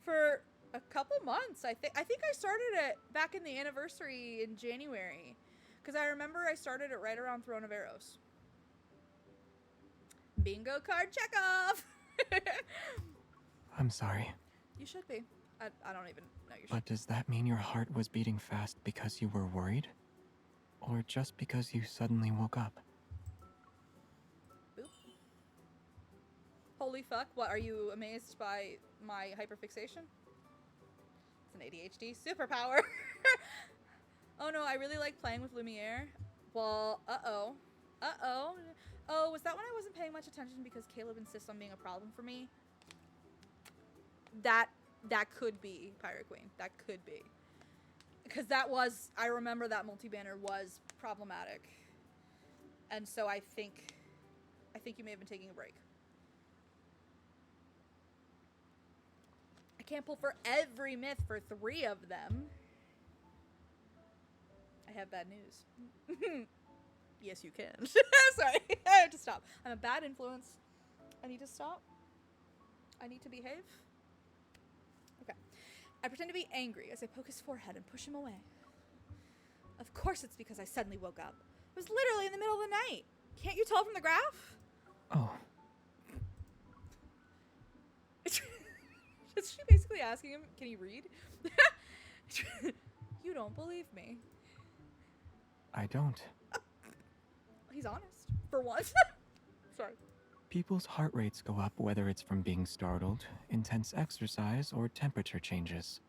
for a couple months. I think I started it back in the anniversary in January, because I remember I started it right around Throne of Arrows. Bingo card check off. I'm sorry. You should be. I don't even know you should. But does that mean your heart was beating fast because you were worried? Or just because you suddenly woke up? Boop. Holy fuck, what, are you amazed by my hyperfixation? It's an ADHD superpower. Oh no, I really like playing with Lumiere. Well, uh-oh. Uh-oh. Oh, was that when I wasn't paying much attention because Caleb insists on being a problem for me? That could be Pirate Queen. That could be. Because I remember that multi-banner was problematic. And so I think you may have been taking a break. I can't pull for every myth for 3 of them. I have bad news. Yes, you can. Sorry, I have to stop. I'm a bad influence. I need to stop. I need to behave. Okay. I pretend to be angry as I poke his forehead and push him away. Of course it's because I suddenly woke up. It was literally in the middle of the night. Can't you tell from the graph? Oh. Is she basically asking him, can he read? You don't believe me. I don't. He's honest. For once. Sorry. People's heart rates go up whether it's from being startled, intense exercise, or temperature changes.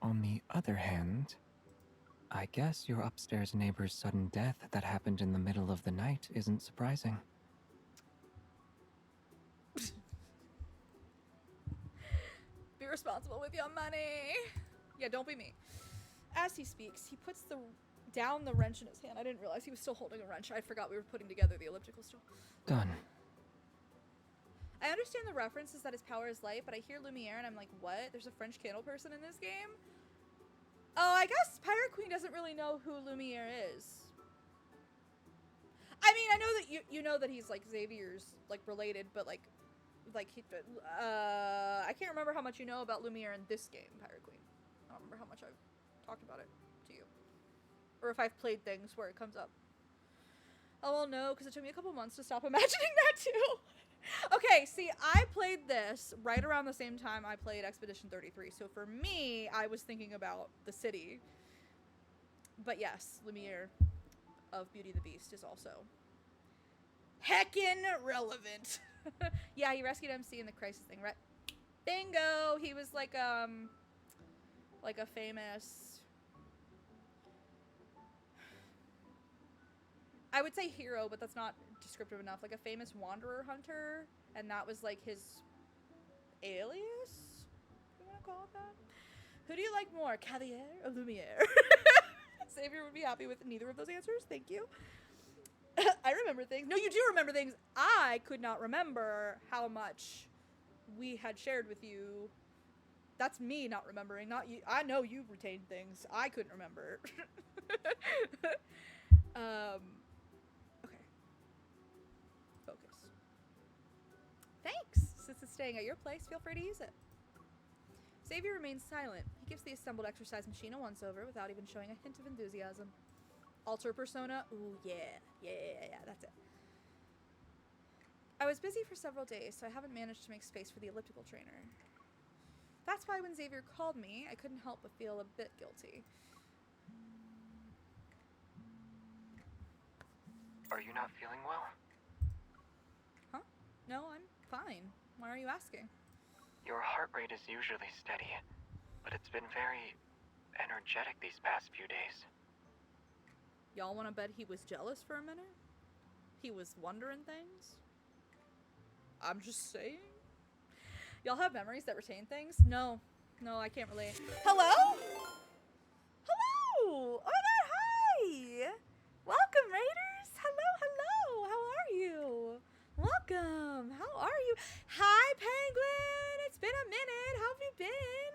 On the other hand, I guess your upstairs neighbor's sudden death that happened in the middle of the night isn't surprising. Be responsible with your money. Yeah, don't be me. As he speaks, he puts down the wrench in his hand. I didn't realize he was still holding a wrench. I forgot we were putting together the elliptical still. Done. I understand the reference is that his power is light, but I hear Lumiere and I'm like, what? There's a French candle person in this game? Oh, I guess Pirate Queen doesn't really know who Lumiere is. I mean, I know that you know that he's like Xavier's like related, but like I can't remember how much you know about Lumiere in this game, Pirate Queen. I don't remember how much I've talked about it to you. Or if I've played things where it comes up. Oh, well, no, because it took me a couple months to stop imagining that, too. Okay, see, I played this right around the same time I played Expedition 33. So for me, I was thinking about the city. But yes, Lumiere of Beauty and the Beast is also heckin' relevant. Yeah, he rescued MC in the crisis thing, right? Bingo! He was like a famous... I would say hero, but that's not descriptive enough. Like a famous wanderer hunter, and that was like his alias? You want to call it that? Who do you like more, Xavier or Lumiere? Xavier would be happy with neither of those answers. Thank you. I remember things. No, you do remember things. I could not remember how much we had shared with you. That's me not remembering, not you. I know you retained things. I couldn't remember. Okay. Focus. Thanks! Since it's staying at your place, feel free to use it. Xavier remains silent. He gives the assembled exercise machine a once-over without even showing a hint of enthusiasm. Alter persona? Ooh, yeah. Yeah, that's it. I was busy for several days, so I haven't managed to make space for the elliptical trainer. That's why when Xavier called me, I couldn't help but feel a bit guilty. Are you not feeling well? Huh? No, I'm fine. Why are you asking? Your heart rate is usually steady, but it's been very energetic these past few days. Y'all want to bet he was jealous for a minute? He was wondering things? I'm just saying. Y'all have memories that retain things? No. No, I can't relate. Hello? Hello! Oh my god, hi! Welcome, Raiders! Hello! How are you? Welcome! How are you? Hi, Penguin! It's been a minute! How have you been?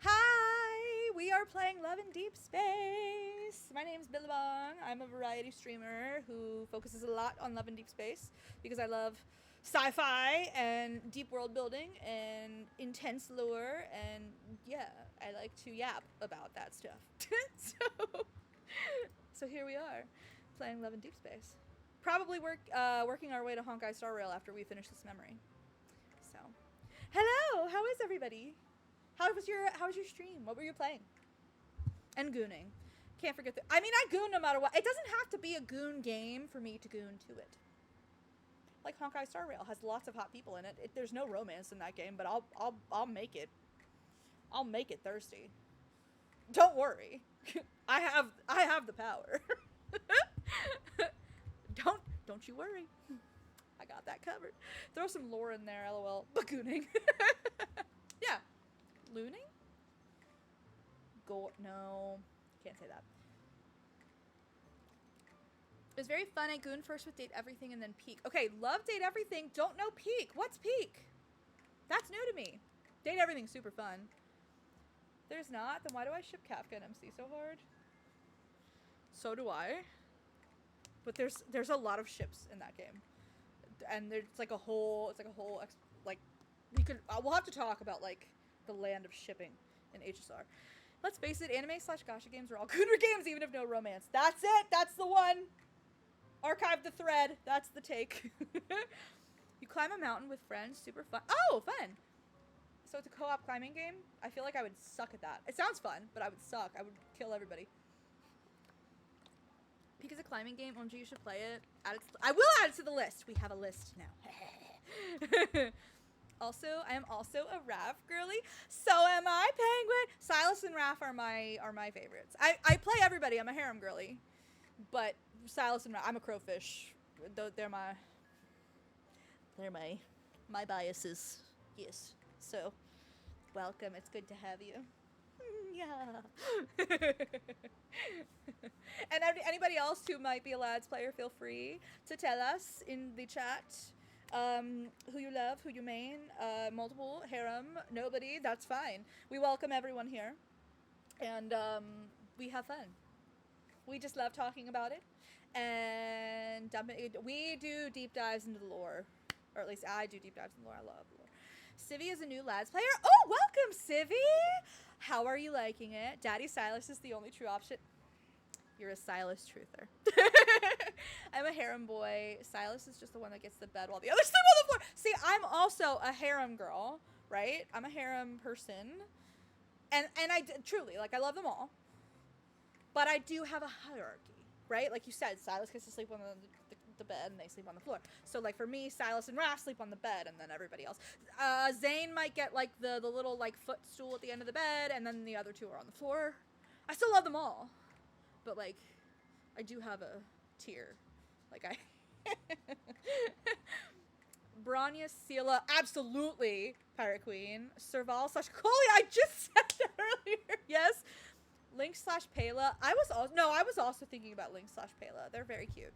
Hi! We are playing Love in Deep Space! My name's Billabong. I'm a variety streamer who focuses a lot on Love in Deep Space because I love sci-fi and deep world building and intense lore, and yeah, I like to yap about that stuff. So here we are, playing Love in Deep Space. Probably working our way to Honkai Star Rail after we finish this memory. So, hello, how is everybody? How was your stream? What were you playing? And gooning. Can't forget that. I mean, I goon no matter what. It doesn't have to be a goon game for me to goon to it. Like Honkai Star Rail has lots of hot people in it. There's no romance in that game, but I'll make it. I'll make it thirsty. Don't worry. I have the power. Don't you worry. I got that covered. Throw some lore in there, lol. Bagooning. Yeah. Looning? No. Can't say that. It was very fun. I gooned first with Date Everything and then Peak. Okay, love Date Everything. Don't know Peak. What's Peak? That's new to me. Date Everything's super fun. There's not? Then why do I ship Kafka and MC so hard? So do I. But there's a lot of ships in that game. And there's like a whole, we'll have to talk about like the land of shipping in HSR. Let's face it, anime/gacha games are all gooner games even if no romance. That's it. That's the one. Archive the thread. That's the take. You climb a mountain with friends. Super fun. Oh, fun. So it's a co-op climbing game? I feel like I would suck at that. It sounds fun, but I would suck. I would kill everybody. Peak is a climbing game. OMG, you should play it. I will add it to the list. We have a list now. Also, I am also a Raph girly. So am I, Penguin. Sylus and Raph are my favorites. I play everybody. I'm a harem girly. But Sylus and Raph, I'm a crowfish. They're my biases. Yes. So, welcome. It's good to have you. Yeah. And anybody else who might be a lads player, feel free to tell us in the chat who you love, who you main, multiple, harem, nobody, that's fine. We welcome everyone here. And we have fun. We just love talking about it. And we do deep dives into the lore. Or at least I do deep dives into the lore. I love the lore. Civvy is a new lads player. Oh, welcome, Civvy! How are you liking it? Daddy Sylus is the only true option. You're a Sylus truther. I'm a harem boy. Sylus is just the one that gets the bed while the others sleep on the floor. See, I'm also a harem girl, right? I'm a harem person. And truly, like, I love them all. But I do have a hierarchy, right? Like you said, Sylus gets to sleep on the bed and they sleep on the floor. So like for me, Sylus and Raph sleep on the bed and then everybody else. Zane might get like the little like footstool at the end of the bed and then the other two are on the floor. I still love them all. But like I do have a tier. Like I Branya, Sela, absolutely Pirate Queen. Serval / Coley, I just said that earlier. Yes. Link / Pela. I was also thinking about Link / Pela. They're very cute.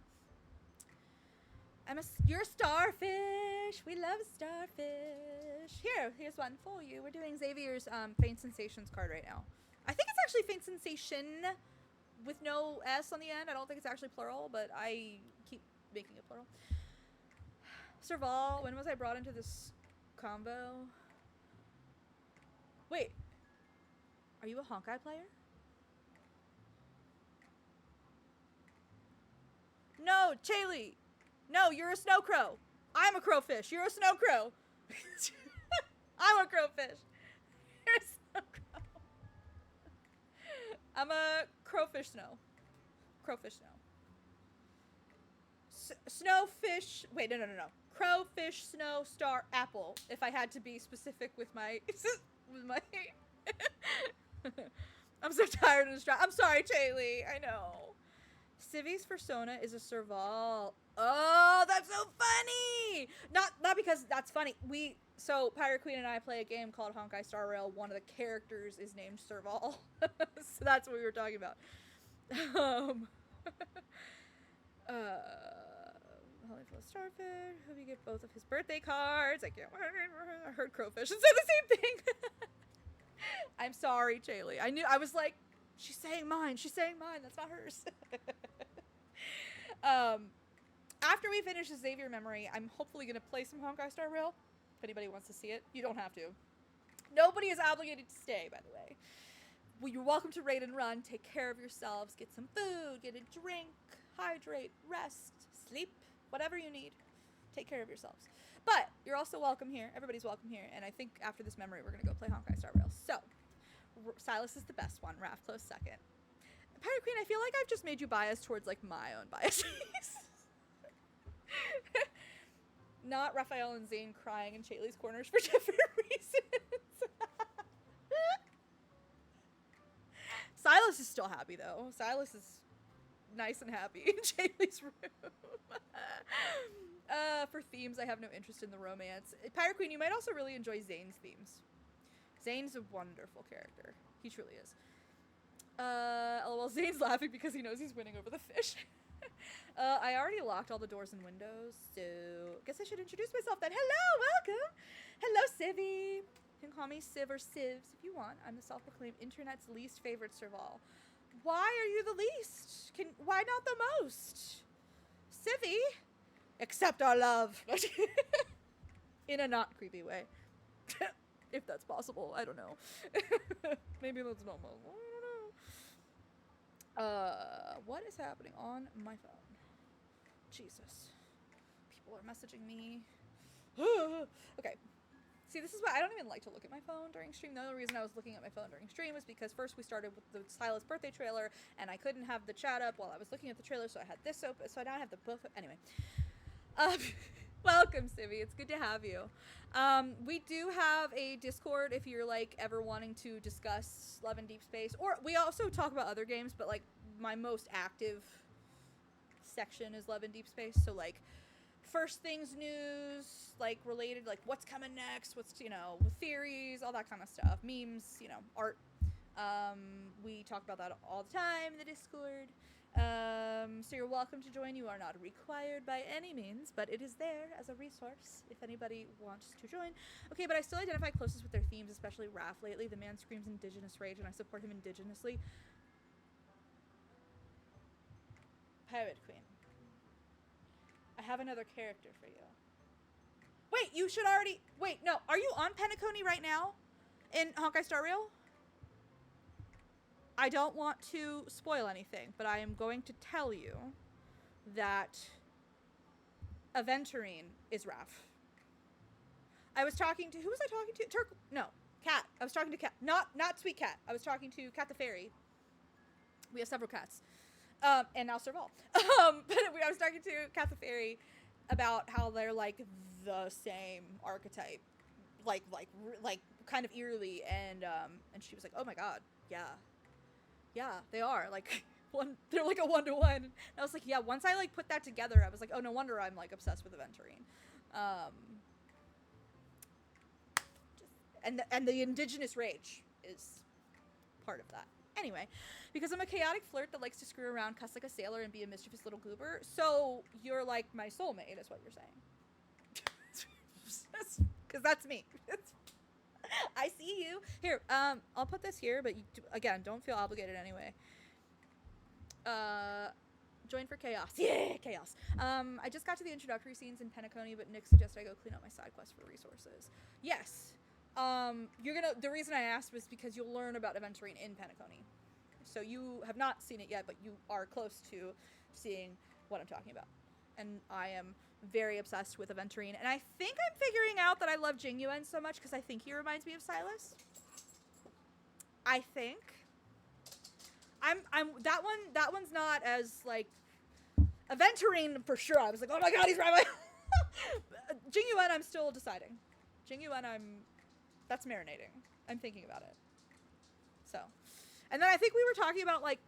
You're a starfish. We love starfish. Here's one for you. We're doing Xavier's Faint Sensations card right now. I think it's actually Faint Sensation with no S on the end. I don't think it's actually plural, but I keep making it plural. Serval, when was I brought into this combo? Wait. Are you a honkai player? No, Chaylee. No, you're a snow crow. I'm a crowfish. You're a snow crow. I'm a crowfish. You're a snow crow. I'm a crowfish snow. Crowfish snow. Snowfish. Wait, no. Crowfish, snow, star, apple. If I had to be specific with my... with my... I'm so tired and distracted. I'm sorry, Chaylee. I know. Civi's persona is a Serval. Oh, that's so funny! Not because that's funny. So Pirate Queen and I play a game called Honkai Star Rail. One of the characters is named Serval. So that's what we were talking about. Holyfield Starfish. Hope you get both of his birthday cards. I heard crowfish and said the same thing. I'm sorry, Chaylee. I was like, she's saying mine. She's saying mine. That's not hers. After we finish the Xavier memory, I'm hopefully going to play some Honkai Star Rail. If anybody wants to see it, you don't have to. Nobody is obligated to stay, by the way. Well, you're welcome to raid and run. Take care of yourselves. Get some food. Get a drink. Hydrate. Rest. Sleep. Whatever you need. Take care of yourselves. But you're also welcome here. Everybody's welcome here. And I think after this memory, we're going to go play Honkai Star Rail. So, Sylus is the best one. Raph close second. Pirate Queen, I feel like I've just made you biased towards, like, my own biases. Not Raphael and Zane crying in Chaylee's corners for different reasons. Sylus is still happy, though. Sylus is nice and happy in Chaylee's room. For themes, I have no interest in the romance. Pirate Queen, you might also really enjoy Zane's themes. Zane's a wonderful character. He truly is. LOL, Zane's laughing because he knows he's winning over the fish. I already locked all the doors and windows, so guess I should introduce myself then. Hello, welcome. Hello, Civvy. You can call me Civ or Civs if you want. I'm the self-proclaimed internet's least favorite Serval. Why are you the least? Why not the most? Civvy? Accept our love. In a not creepy way. If that's possible. I don't know. Maybe that's not possible. I don't know. What is happening on my phone? Jesus. People are messaging me. Okay. See, this is why I don't even like to look at my phone during stream. The only reason I was looking at my phone during stream was because first we started with the Sylus birthday trailer, and I couldn't have the chat up while I was looking at the trailer, so I had this open. So now I have the book. Anyway. Welcome, Civvy. It's good to have you. We do have a Discord if you're, like, ever wanting to discuss Love and Deep Space. Or we also talk about other games, but, like, my most active section is Love and Deep Space. So, like, first things news, like, related, like, what's coming next, what's, you know, theories, all that kind of stuff. Memes, you know, art. We talk about that all the time in the Discord. So you're welcome to join. You are not required by any means, but it is there as a resource if anybody wants to join. Okay, but I still identify closest with their themes, especially Raph lately. The man screams indigenous rage, and I support him indigenously. Pirate Queen. I have another character for you. Wait, you should already... Wait, no. Are you on Penacony right now? In Honkai Star Rail? I don't want to spoil anything, but I am going to tell you that Aventurine is Raph. I was talking to... Who was I talking to? No, Cat. I was talking to Cat. Not Sweet Cat. I was talking to Cat the Fairy. We have several cats. And now Serval. But I was talking to Cat the Fairy about how they're, like, the same archetype. Like, kind of eerily. And she was like, oh my god, yeah. Yeah, they are, like, they're like a 1-to-1. And I was like, yeah, once I, like, put that together, I was like, oh, no wonder I'm, like, obsessed with Aventurine. And the indigenous rage is part of that. Anyway, because I'm a chaotic flirt that likes to screw around, cuss like a sailor, and be a mischievous little goober, so you're like my soulmate, is what you're saying. Because that's me. I see you. Here, I'll put this here, but you, again, don't feel obligated anyway. Join for chaos. Yeah, chaos. I just got to the introductory scenes in Penacony, but Nick suggested I go clean up my side quest for resources. Yes. The reason I asked was because you'll learn about Aventurine in Penacony. So you have not seen it yet, but you are close to seeing what I'm talking about. And I am very obsessed with Aventurine, and I think I'm figuring out that I love Jingyuan so much because I think he reminds me of Sylus. I think. That one's not as, like, Aventurine for sure. I was like, oh my god, he's right. Jingyuan, I'm still deciding. Jingyuan, that's marinating. I'm thinking about it. So, and then I think we were talking about, like,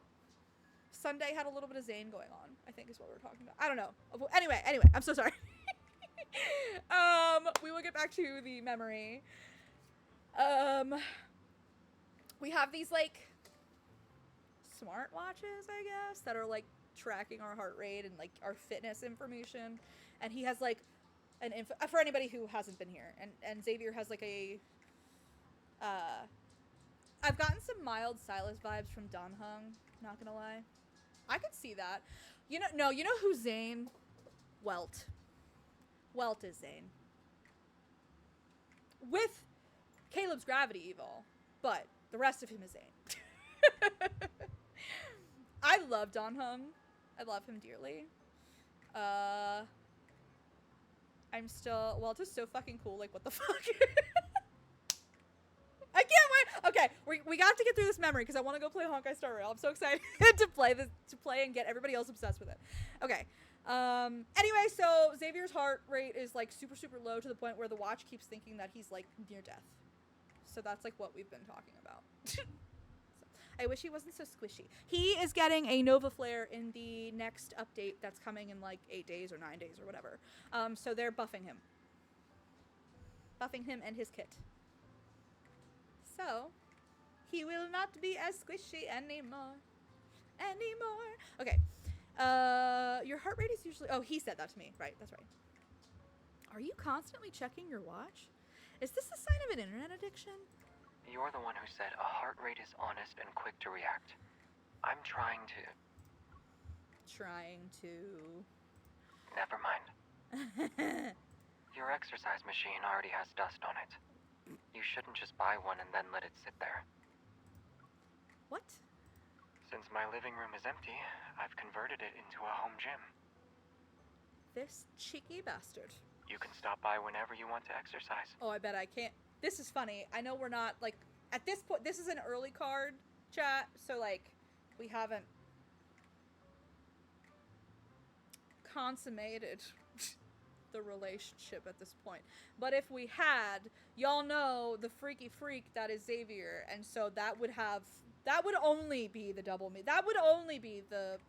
Sunday had a little bit of Zane going on, I think is what we were talking about. I don't know. Anyway, I'm so sorry. We will get back to the memory. We have these, like, smart watches, I guess, that are, like, tracking our heart rate and, like, our fitness information. And he has, like, an for anybody who hasn't been here. And Xavier has, like, a, I've gotten some mild Sylus vibes from Don Hung, not gonna lie. I could see that. You know who Zane? Welt. Welt is Zane. With Caleb's gravity evil, but the rest of him is Zane. I love Don Hung. I love him dearly. I'm still... Welt is so fucking cool. Like, what the fuck? I can't wait. Okay, we got to get through this memory because I want to go play Honkai Star Rail. I'm so excited to play and get everybody else obsessed with it. Okay. Anyway, so Xavier's heart rate is, like, super, super low to the point where the watch keeps thinking that he's, like, near death. So that's, like, what we've been talking about. So, I wish he wasn't so squishy. He is getting a Nova Flare in the next update that's coming in, like, 8 days or 9 days or whatever. So they're buffing him. Buffing him and his kit. So, he will not be as squishy anymore. Okay. Your heart rate is usually... Oh, he said that to me. Right, that's right. Are you constantly checking your watch? Is this a sign of an internet addiction? You're the one who said a heart rate is honest and quick to react. I'm trying to... Never mind. Your exercise machine already has dust on it. You shouldn't just buy one and then let it sit there. What? Since my living room is empty, I've converted it into a home gym. This cheeky bastard. You can stop by whenever you want to exercise. Oh, I bet I can't. This is funny. I know we're not, like, at this point, this is an early card chat, so, like, we haven't consummated the relationship at this point. But if we had, y'all know the freaky freak that is Xavier, and so that would only be the double meaning. That would only be the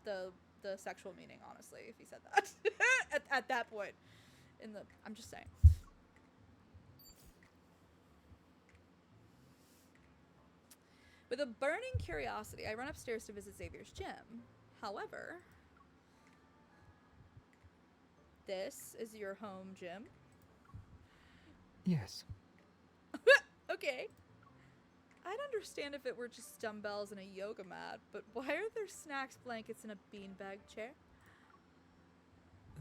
sexual meaning, honestly, if he said that. at that point. I'm just saying. With a burning curiosity, I run upstairs to visit Xavier's gym. However, this is your home gym? Yes. Okay. I'd understand if it were just dumbbells and a yoga mat, but why are there snacks, blankets, and a beanbag chair?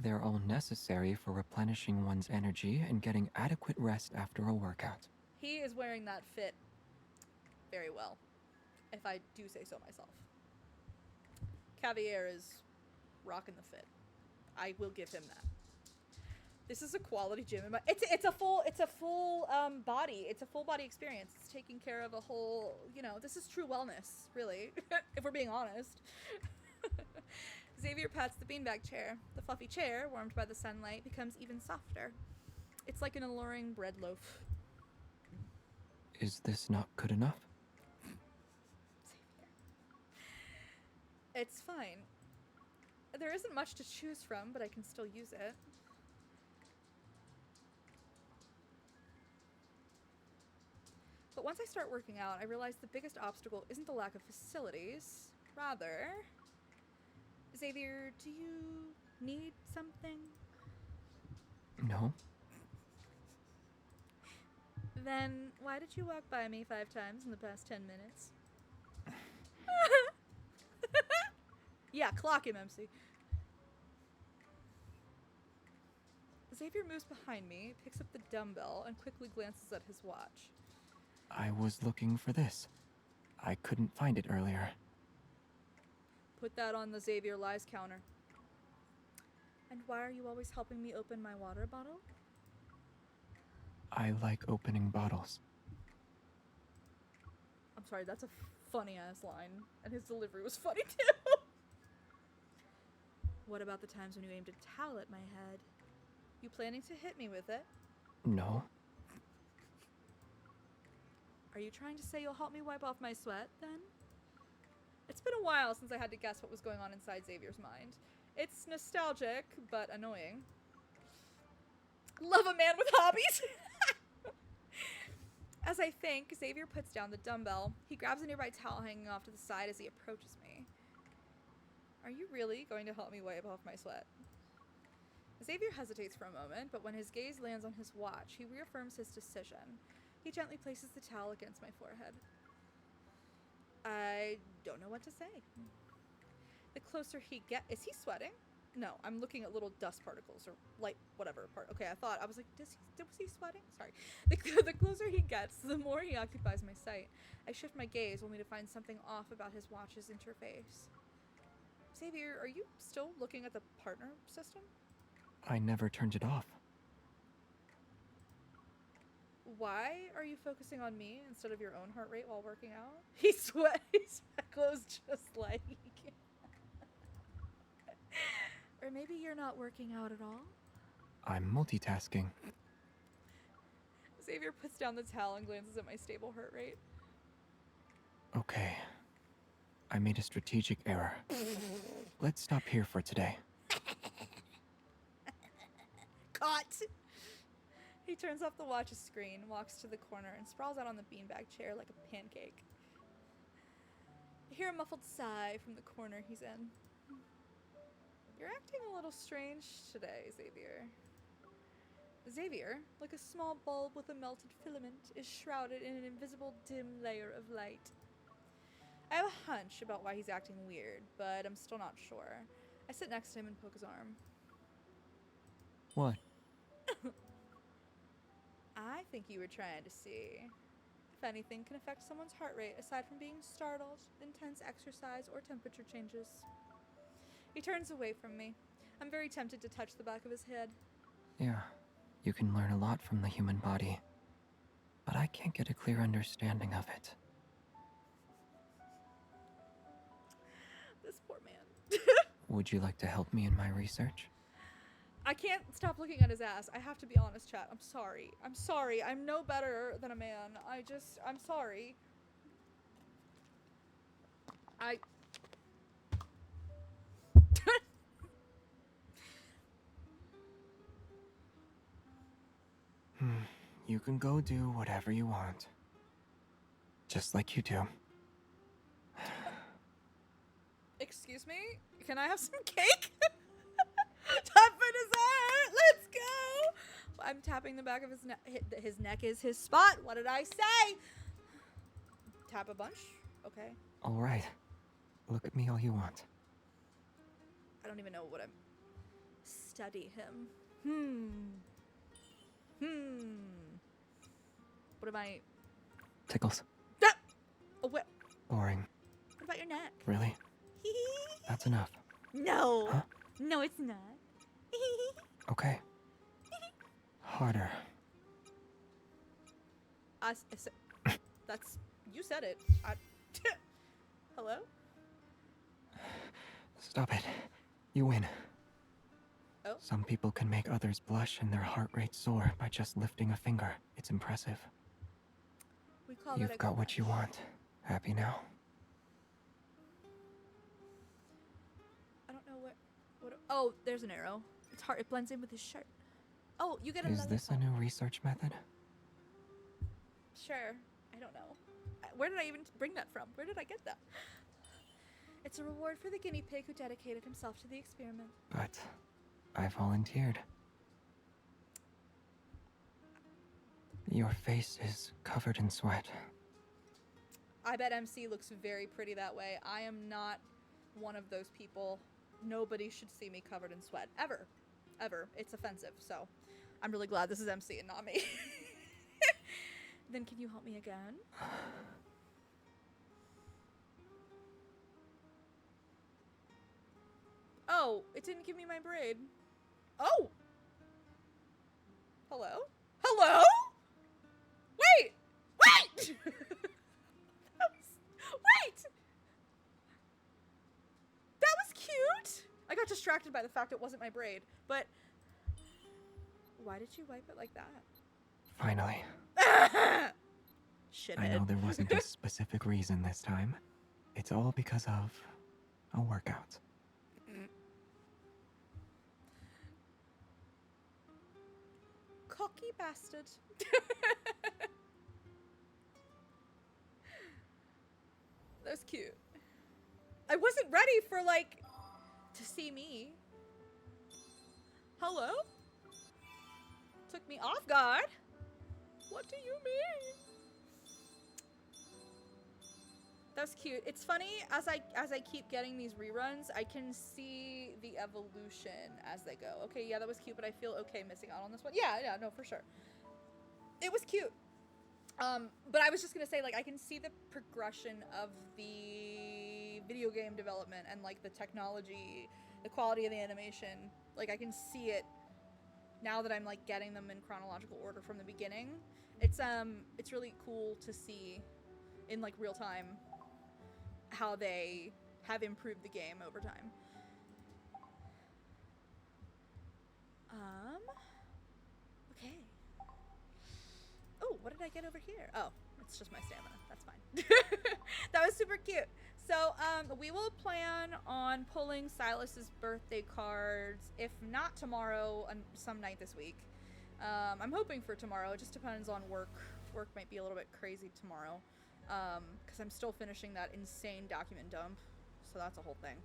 They're all necessary for replenishing one's energy and getting adequate rest after a workout. He is wearing that fit very well, if I do say so myself. Xavier is rocking the fit. I will give him that. This is a quality gym. It's a full body. It's a full body experience. It's taking care of a whole, this is true wellness, really, if we're being honest. Xavier pats the beanbag chair. The fluffy chair, warmed by the sunlight, becomes even softer. It's like an alluring bread loaf. Is this not good enough? Xavier. It's fine. There isn't much to choose from, but I can still use it. But once I start working out, I realize the biggest obstacle isn't the lack of facilities. Rather, Xavier, do you need something? No? Then why did you walk by me 5 times in the past 10 minutes? Yeah, clock him, MC. Xavier moves behind me, picks up the dumbbell, and quickly glances at his watch. I was looking for this. I couldn't find it earlier. Put that on the Xavier lies counter. And why are you always helping me open my water bottle? I like opening bottles. I'm sorry, that's a funny ass line, and his delivery was funny too. What about the times when you aimed a towel at my head? You planning to hit me with it? No? Are you trying to say you'll help me wipe off my sweat, then? It's been a while since I had to guess what was going on inside Xavier's mind. It's nostalgic, but annoying. Love a man with hobbies! As I think, Xavier puts down the dumbbell. He grabs a nearby towel hanging off to the side as he approaches me. Are you really going to help me wipe off my sweat? Xavier hesitates for a moment, but when his gaze lands on his watch, he reaffirms his decision. He gently places the towel against my forehead. I don't know what to say. The closer he gets... Is he sweating? No, I'm looking at little dust particles or light whatever part. Okay, I was like, was he sweating? Sorry. The closer he gets, the more he occupies my sight. I shift my gaze only to find something off about his watch's interface. Xavier, are you still looking at the partner system? I never turned it off. Why are you focusing on me instead of your own heart rate while working out? He sweat. His clothes just like... Or maybe you're not working out at all? I'm multitasking. Xavier puts down the towel and glances at my stable heart rate. Okay. I made a strategic error. Let's stop here for today. Caught! He turns off the watch's screen, walks to the corner, and sprawls out on the beanbag chair like a pancake. I hear a muffled sigh from the corner he's in. You're acting a little strange today, Xavier. Xavier, like a small bulb with a melted filament, is shrouded in an invisible dim layer of light. I have a hunch about why he's acting weird, but I'm still not sure. I sit next to him and poke his arm. What? I think you were trying to see if anything can affect someone's heart rate aside from being startled, intense exercise, or temperature changes. He turns away from me. I'm very tempted to touch the back of his head. Yeah, you can learn a lot from the human body, but I can't get a clear understanding of it. This poor man. Would you like to help me in my research? I can't stop looking at his ass. I have to be honest, chat. I'm sorry. I'm sorry. I'm no better than a man. I'm sorry. You can go do whatever you want. Just like you do. Excuse me? Can I have some cake? Tapping his heart! Let's go! I'm tapping the back of his neck. His neck is his spot. What did I say? Tap a bunch? Okay. Alright. Look at me all you want. I don't even know what I'm... Study him. What am I... Tickles. Ah! Oh, what? Boring. What about your neck? Really? That's enough. No. Huh? No, it's not. Okay. Harder. That's... You said it. Hello? Stop it. You win. Oh? Some people can make others blush and their heart rate soar by just lifting a finger. It's impressive. We call that You've a got what you clutch. want. Happy now? I don't know what... Oh, there's an arrow. It's hard. It blends in with his shirt. Oh, you get Is another this a phone. new research method? Sure. I don't know. Where did I even bring that from? Where did I get that? It's a reward for the guinea pig who dedicated himself to the experiment. But I volunteered. Your face is covered in sweat. I bet MC looks very pretty that way. I am not one of those people. Nobody should see me covered in sweat. Ever. Ever. It's offensive, so I'm really glad this is MC and not me. Then can you help me again? Oh, it didn't give me my braid. Oh! Hello? Hello? Wait! Wait! Wait! That was cute! I got distracted by the fact it wasn't my braid, but why did you wipe it like that? Finally. Shithead. I know there wasn't a specific reason this time. It's all because of a workout. Cocky bastard. That was cute. I wasn't ready for, like, to see me. Hello? Took me off guard. What do you mean? That was cute. It's funny, as I keep getting these reruns, I can see the evolution as they go. Okay, yeah, that was cute, but I feel okay missing out on this one. Yeah, no, for sure. It was cute. But I was just gonna say, like, I can see the progression of the video game development and, like, the technology, the quality of the animation. Like, I can see it now that I'm, like, getting them in chronological order from the beginning. It's really cool to see in, like, real time how they have improved the game over time. Okay. Oh, what did I get over here? Oh, it's just my stamina. That's fine. That was super cute. So, we will plan on pulling Silas's birthday cards, if not tomorrow, some night this week. I'm hoping for tomorrow. It just depends on work. Work might be a little bit crazy tomorrow, because I'm still finishing that insane document dump. So that's a whole thing.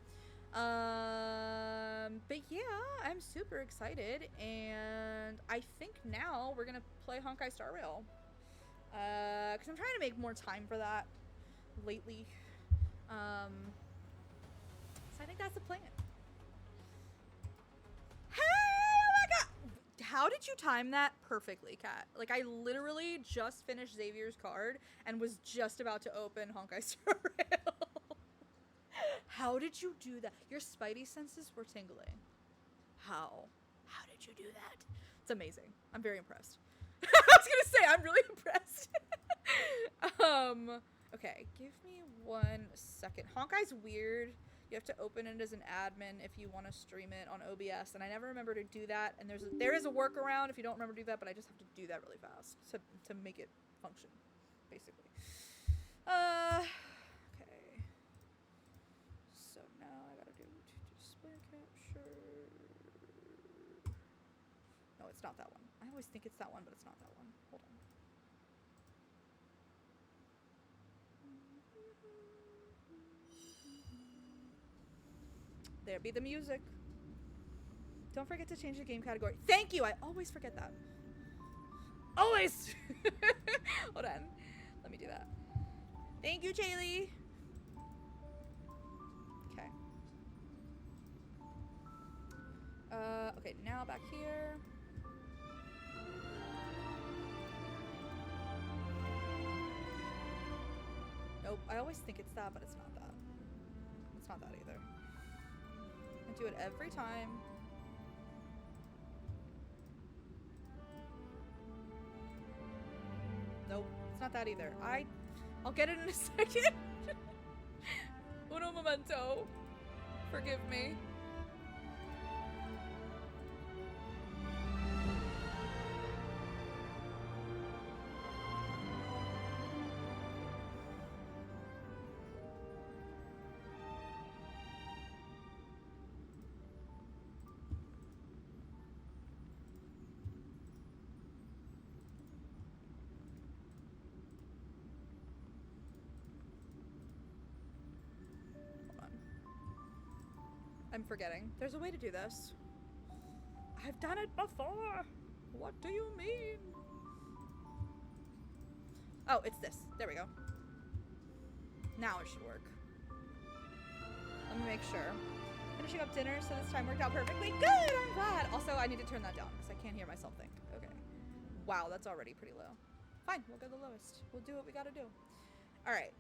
But yeah, I'm super excited, and I think now we're gonna play Honkai Star Rail. Because I'm trying to make more time for that lately. So I think that's the plan. Hey, oh my god! How did you time that perfectly, Kat? Like, I literally just finished Xavier's card and was just about to open Honkai Star Rail. How did you do that? Your spidey senses were tingling. How? How did you do that? It's amazing. I'm very impressed. I was gonna say, I'm really impressed. Okay, give me 1 second. Honkai's weird. You have to open it as an admin if you want to stream it on OBS, and I never remember to do that, and there is a workaround if you don't remember to do that, but I just have to do that really fast to make it function, basically. Okay. So now I gotta do display capture. No, it's not that one. I always think it's that one, but it's not that one. Hold on. There be the music. Don't forget to change the game category. Thank you! I always forget that. Always! Hold on. Let me do that. Thank you, Jaylee. Okay. Okay, now back here. Nope, I always think it's that, but it's not that. It's not that either. I do it every time. Nope, it's not that either. I'll get it in a second. Uno momento. Forgive me. I'm forgetting. There's a way to do this. I've done it before. What do you mean? Oh, it's this. There we go. Now it should work. Let me make sure. Finishing up dinner, so this time worked out perfectly. Good, I'm glad. Also, I need to turn that down because I can't hear myself think. Okay. Wow, that's already pretty low. Fine, we'll go the lowest. We'll do what we gotta do. All right.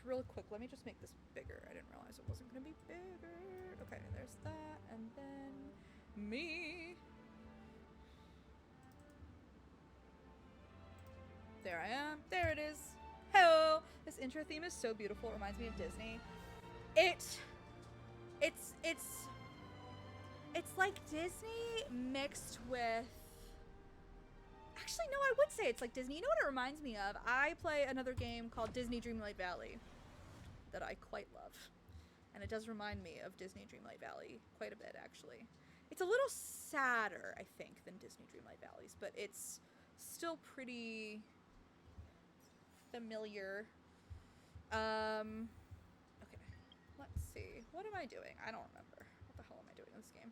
Real quick, let me just make this bigger. I didn't realize it wasn't gonna be bigger. Okay, there's that, and then me. There I am. There it is. Hello. This intro theme is so beautiful. It reminds me of Disney. It's like Disney mixed with. Actually, no, I would say it's like Disney. You know what it reminds me of? I play another game called Disney Dreamlight Valley that I quite love. And it does remind me of Disney Dreamlight Valley quite a bit, actually. It's a little sadder, I think, than Disney Dreamlight Valleys, but it's still pretty familiar. Okay, let's see. What am I doing? I don't remember. What the hell am I doing in this game?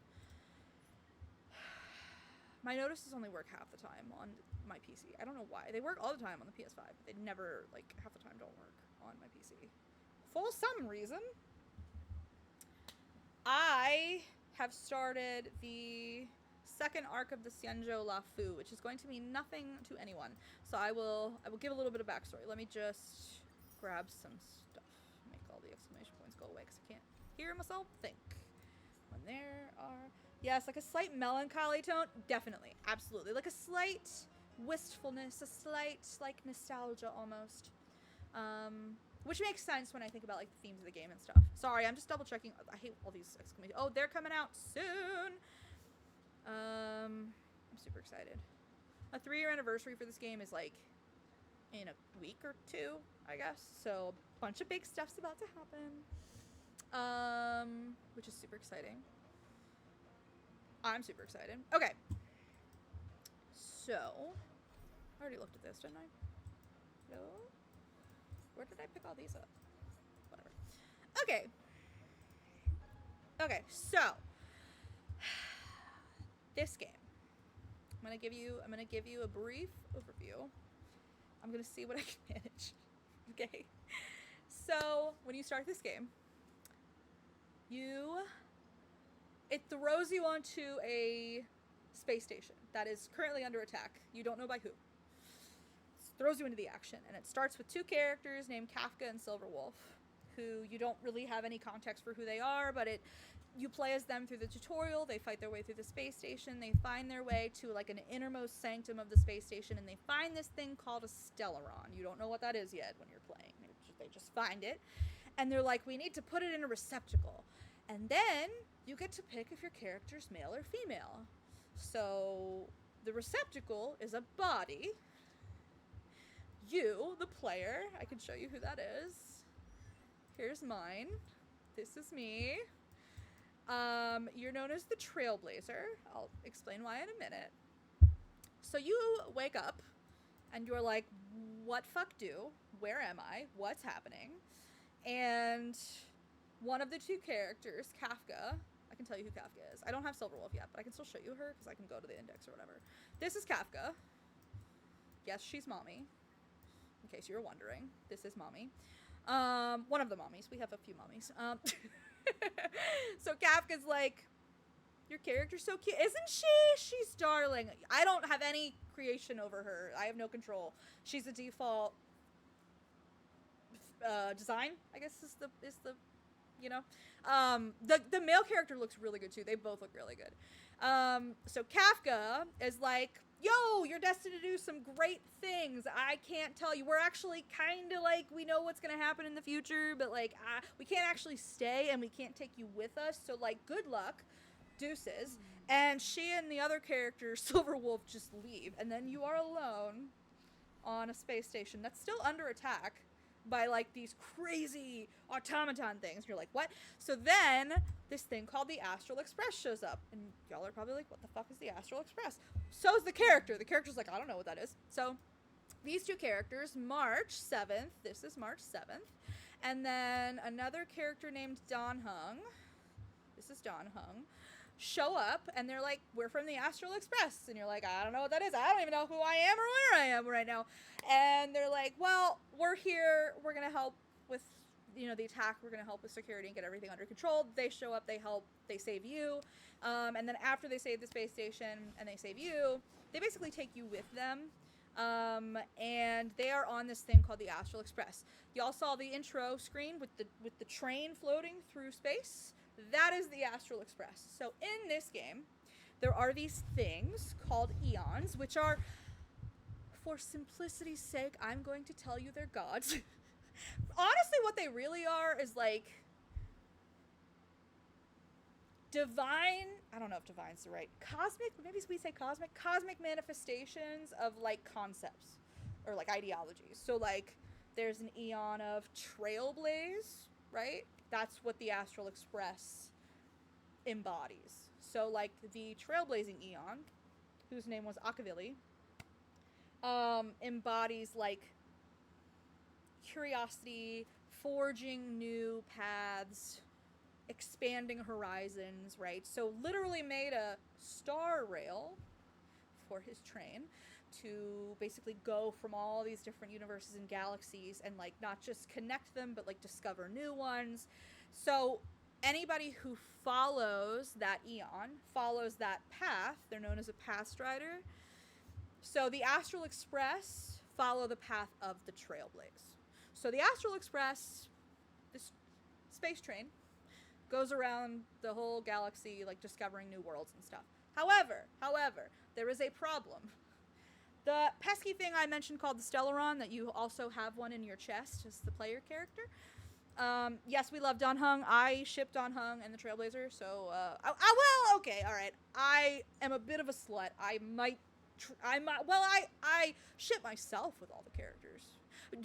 My notices only work half the time on my PC. I don't know why. They work all the time on the PS5, but they never, like, half the time don't work on my PC. For some reason, I have started the second arc of the Xianzhou La Fu, which is going to mean nothing to anyone. So I will give a little bit of backstory. Let me just grab some stuff. Make all the exclamation points go away because I can't hear myself think. When there are... Yes, like a slight melancholy tone. Definitely. Absolutely. Like a slight wistfulness, a slight, like, nostalgia almost. Which makes sense when I think about, like, the themes of the game and stuff. Sorry, I'm just double checking. I hate all these exclamations. Oh, they're coming out soon! I'm super excited. A 3-year anniversary for this game is, like, in a week or two, I guess. So, a bunch of big stuff's about to happen. Which is super exciting. I'm super excited. Okay. So, I already looked at this, didn't I? No? Where did I pick all these up? Whatever. Okay. Okay, so this game. I'm gonna give you a brief overview. I'm gonna see what I can manage. Okay. So when you start this game, it throws you onto a space station that is currently under attack. You don't know by who. It throws you into the action, and it starts with two characters named Kafka and Silverwolf, who you don't really have any context for who they are, but you play as them through the tutorial. They fight their way through the space station. They find their way to like an innermost sanctum of the space station, and they find this thing called a Stellaron. You don't know what that is yet when you're playing. They just find it, and they're like, we need to put it in a receptacle. And then you get to pick if your character's male or female. So the receptacle is a body. You, the player, I can show you who that is. Here's mine. This is me. You're known as the Trailblazer. I'll explain why in a minute. So you wake up and you're like, what fuck do? Where am I? What's happening? And one of the two characters, Kafka, I can tell you who Kafka is. I don't have Silverwolf yet, but I can still show you her because I can go to the index or whatever. This is Kafka. Yes, she's mommy. In case you were wondering, this is mommy. One of the mommies. We have a few mommies. So Kafka's like, your character's so cute. Isn't she? She's darling. I don't have any creation over her. I have no control. She's a default design, I guess is the you know. The male character looks really good too. They both look really good. So Kafka is like, yo, you're destined to do some great things. I can't tell you. We're actually kind of like, we know what's going to happen in the future, but like, we can't actually stay and we can't take you with us. So like, good luck, deuces. And she and the other character, Silverwolf, just leave. And then you are alone on a space station that's still under attack by like these crazy automaton things. You're like, what? So then this thing called the Astral Express shows up, and y'all are probably like, what the fuck is the Astral Express? So's the character. The character's like, I don't know what that is. So these two characters, March 7th, this is March 7th, and then another character named Don Hung, this is Dan Hung, show up, and they're like, we're from the Astral Express. And you're like, I don't know what that is. I don't even know who I am or where I am right now. And they're like, well, we're here. We're going to help with, you know, the attack. We're going to help with security and get everything under control. They show up. They help. They save you. And then after they save the space station and they save you, they basically take you with them. And they are on this thing called the Astral Express. Y'all saw the intro screen with the train floating through space. That is the Astral Express. So in this game, there are these things called eons, which are, for simplicity's sake, I'm going to tell you they're gods. Honestly, what they really are is like divine, I don't know if divine's the right, cosmic, maybe we say cosmic manifestations of like concepts or like ideologies. So like there's an eon of trailblaze, right? That's what the Astral Express embodies. So like the trailblazing eon, whose name was Akavili, embodies like curiosity, forging new paths, expanding horizons, right? So literally made a star rail for his train to basically go from all these different universes and galaxies and like not just connect them but like discover new ones. So anybody who follows that eon, follows that path, they're known as a path strider. So the Astral Express follow the path of the trailblaze. So the Astral Express, this space train, goes around the whole galaxy, like discovering new worlds and stuff. However, there is a problem. The pesky thing I mentioned called the Stellaron, that you also have one in your chest as the player character. Yes, we love Dan Hung. I ship Dan Hung and the Trailblazer, so, well, okay, alright. I am a bit of a slut. I ship myself with all the characters.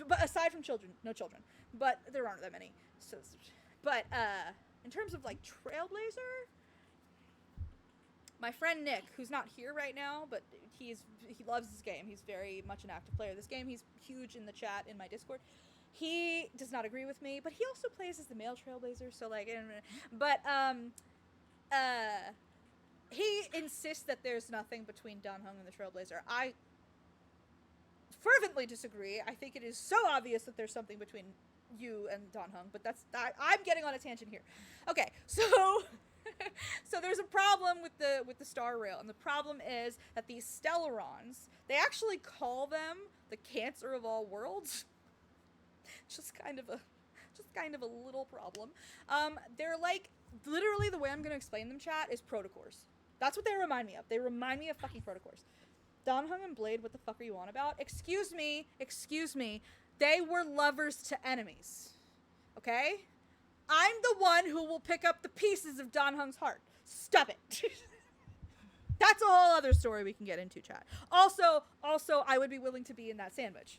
But aside from children, no children. But there aren't that many. So, but, in terms of, like, Trailblazer, my friend Nick, who's not here right now, but he loves this game. He's very much an active player of this game. He's huge in the chat in my Discord. He does not agree with me, but he also plays as the male Trailblazer, so, like, but, he insists that there's nothing between Dan Hung and the Trailblazer. I fervently disagree. I think it is so obvious that there's something between you and Dan Hung, but I'm getting on a tangent here. Okay, so so there's a problem with the star rail, and the problem is that these Stellarons, they actually call them the cancer of all worlds. just kind of a little problem. They're like, literally the way I'm gonna explain them, chat, is protocors. That's what they remind me of. They remind me of fucking protocors. Dan Hung and Blade, what the fuck are you on about? Excuse me. They were lovers to enemies. Okay? I'm the one who will pick up the pieces of Dan Hung's heart. Stop it. That's a whole other story we can get into, chat. Also, I would be willing to be in that sandwich.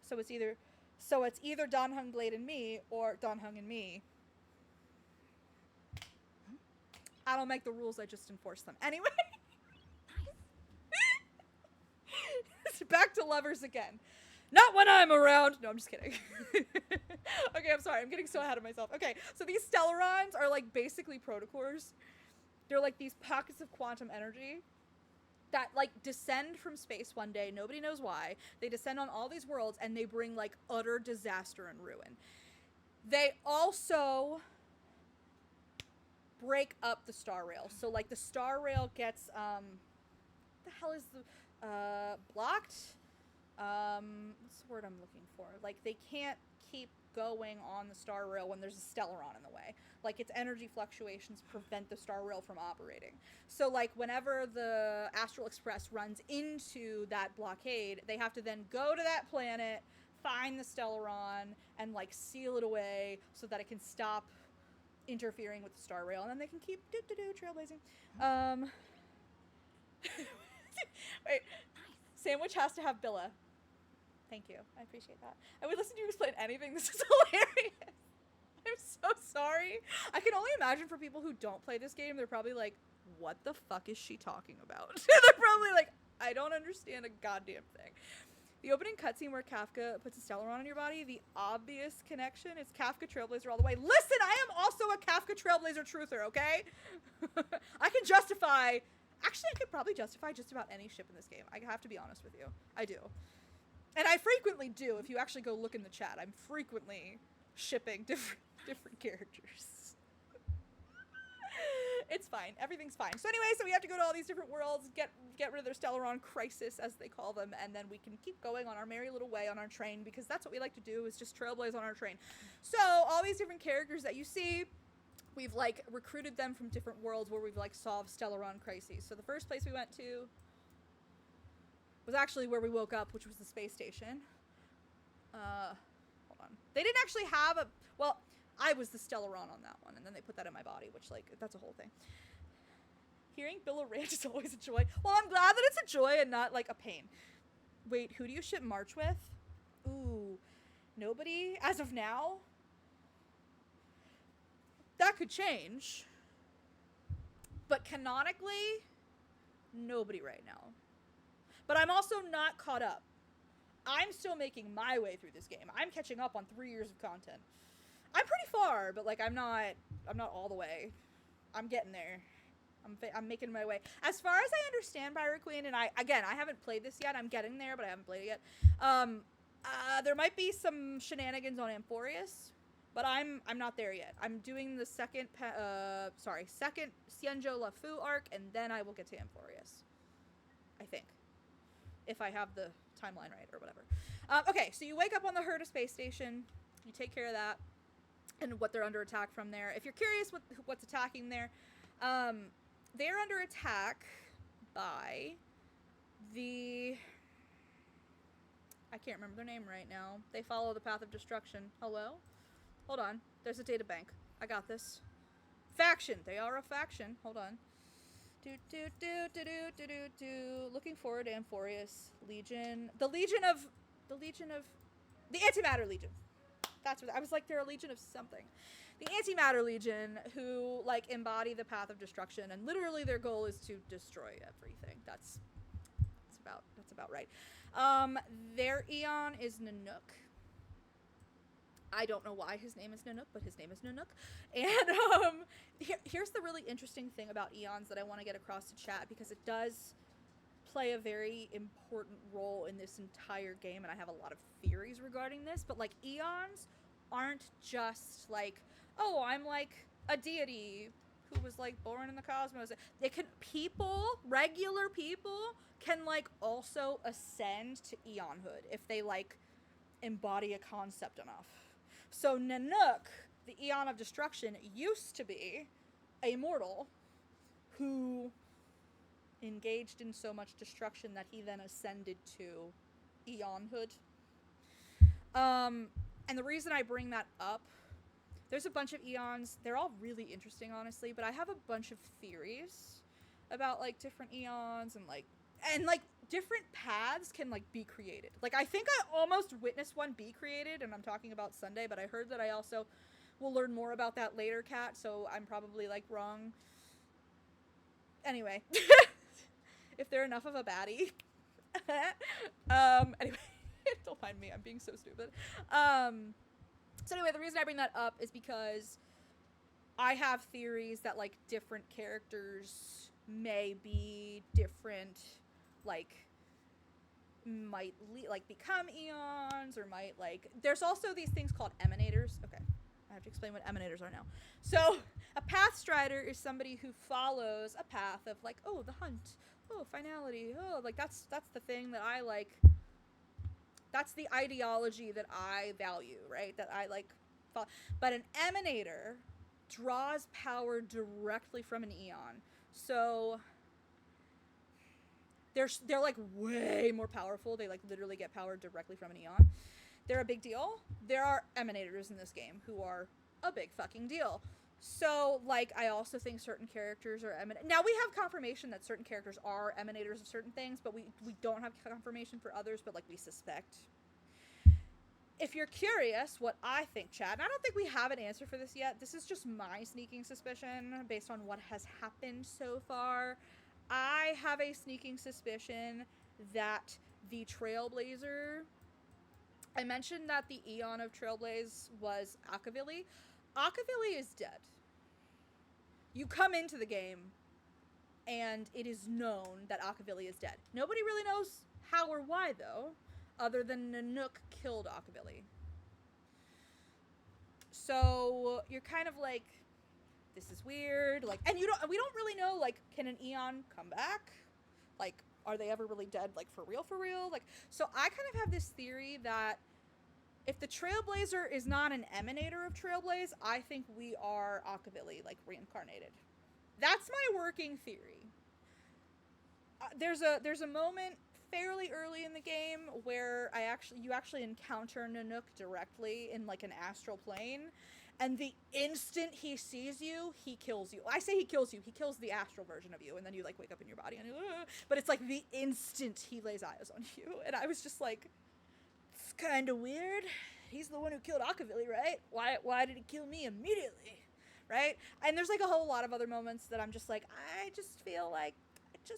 So it's either Dan Hung, Blade, and me, or Dan Hung and me. I don't make the rules, I just enforce them. Anyway. Back to lovers again. Not when I'm around. No, I'm just kidding. Okay, I'm sorry. I'm getting so ahead of myself. Okay, so these Stellarons are like basically protocors. They're like these pockets of quantum energy that like descend from space one day. Nobody knows why. They descend on all these worlds and they bring like utter disaster and ruin. They also break up the star rail. So like the star rail gets the hell is the blocked? What's the word I'm looking for? Like, they can't keep going on the star rail when there's a Stellaron in the way. Like, its energy fluctuations prevent the star rail from operating. So, like, whenever the Astral Express runs into that blockade, they have to then go to that planet, find the Stellaron, and, like, seal it away so that it can stop interfering with the star rail, and then they can keep trailblazing. Wait, sandwich has to have Billa. Thank you, I appreciate that. I would listen to you explain anything. This is hilarious. I'm so sorry. I can only imagine for people who don't play this game, they're probably like, what the fuck is she talking about? They're probably like, I don't understand a goddamn thing. The opening cutscene where Kafka puts a Stellaron on your body, the obvious connection is Kafka Trailblazer all the way. Listen, I am also a Kafka Trailblazer truther, okay? I can justify... Actually, I could probably justify just about any ship in this game. I have to be honest with you. I do. And I frequently do. If you actually go look in the chat, I'm frequently shipping different characters. It's fine. Everything's fine. So anyway, so we have to go to all these different worlds, get rid of their Stellaron crisis, as they call them, and then we can keep going on our merry little way on our train, because that's what we like to do, is just trailblaze on our train. So all these different characters that you see, we've like recruited them from different worlds where we've like solved Stellaron crises. So the first place we went to was actually where we woke up, which was the space station. Hold on. They didn't actually have a... Well, I was the Stellaron on that one, and then they put that in my body, which, like, that's a whole thing. Hearing Bill rant is always a joy. Well, I'm glad that it's a joy and not, like, a pain. Wait, who do you ship March with? Ooh, nobody? As of now? That could change. But canonically, nobody right now. But I'm also not caught up. I'm still making my way through this game. I'm catching up on 3 years of content. I'm pretty far, but like I'm not all the way. I'm getting there. I'm making my way. As far as I understand, Pirate Queen, and I haven't played this yet. I'm getting there, but I haven't played it yet. There might be some shenanigans on Amphorius, but I'm not there yet. I'm doing the second Xianzhou Lafu arc, and then I will get to Amphorius. I think, if I have the timeline right or whatever. Okay, so you wake up on the Herta space station. You take care of that. And what they're under attack from there. If you're curious what's attacking there, they're under attack by the... I can't remember their name right now. They follow the path of destruction. Hello? Hold on. There's a data bank. I got this. Faction. They are a faction. Hold on. Looking forward to Amphorius. Legion. The Antimatter Legion. That's what I was like. They're a legion of something. The Antimatter Legion, who like embody the path of destruction, and literally their goal is to destroy everything. That's about right. Their Eon is Nanook. I don't know why his name is Nanook, but his name is Nanook. And here's the really interesting thing about Eons that I want to get across to chat, because it does play a very important role in this entire game, and I have a lot of theories regarding this. But like, Eons aren't just like, oh, I'm like a deity who was like born in the cosmos. They can, regular people can like also ascend to Eonhood if they like embody a concept enough. So Nanook, the Eon of Destruction, used to be a mortal who engaged in so much destruction that he then ascended to Eonhood. And the reason I bring that up, there's a bunch of Eons. They're all really interesting, honestly, but I have a bunch of theories about like different Eons and like different paths can like be created. Like, I think I almost witnessed one be created, and I'm talking about Sunday, but I heard that I also will learn more about that later, Kat, so I'm probably like wrong. Anyway. If they're enough of a baddie. Anyway, don't mind me, I'm being so stupid. So anyway, the reason I bring that up is because I have theories that like different characters may be different, like might become Eons, or might like, there's also these things called emanators. Okay, I have to explain what emanators are now. So a path strider is somebody who follows a path of like, oh, the hunt, oh, finality, oh, like that's the thing that I like. That's the ideology that I value, right? That I like follow. But an emanator draws power directly from an Eon. So they're like way more powerful. They like literally get power directly from an Eon. They're a big deal. There are emanators in this game who are a big fucking deal. So, like, I also think certain characters are now we have confirmation that certain characters are emanators of certain things, but we don't have confirmation for others, but, like, we suspect. If you're curious what I think, chat, and I don't think we have an answer for this yet. This is just my sneaking suspicion based on what has happened so far. I have a sneaking suspicion that the Trailblazer. I mentioned that the Eon of Trailblaze was Akavili. Akavili is dead. You come into the game, and it is known that Akavili is dead. Nobody really knows how or why, though, other than Nanook killed Akavili. So you're kind of like, this is weird. Like, and we don't really know, like, can an Eon come back? Like, are they ever really dead, like, for real? Like, so I kind of have this theory that if the Trailblazer is not an emanator of Trailblaze, I think we are Akavili, like, reincarnated. That's my working theory. There's a moment fairly early in the game where you actually encounter Nanook directly in, like, an astral plane, and the instant he sees you, he kills you. I say he kills you. He kills the astral version of you, and then you, like, wake up in your body, and but it's, like, the instant he lays eyes on you, and I was just like, it's kind of weird. He's the one who killed Akavili, right? Why did he kill me immediately, right? And there's, like, a whole lot of other moments that I'm just like, I just feel like so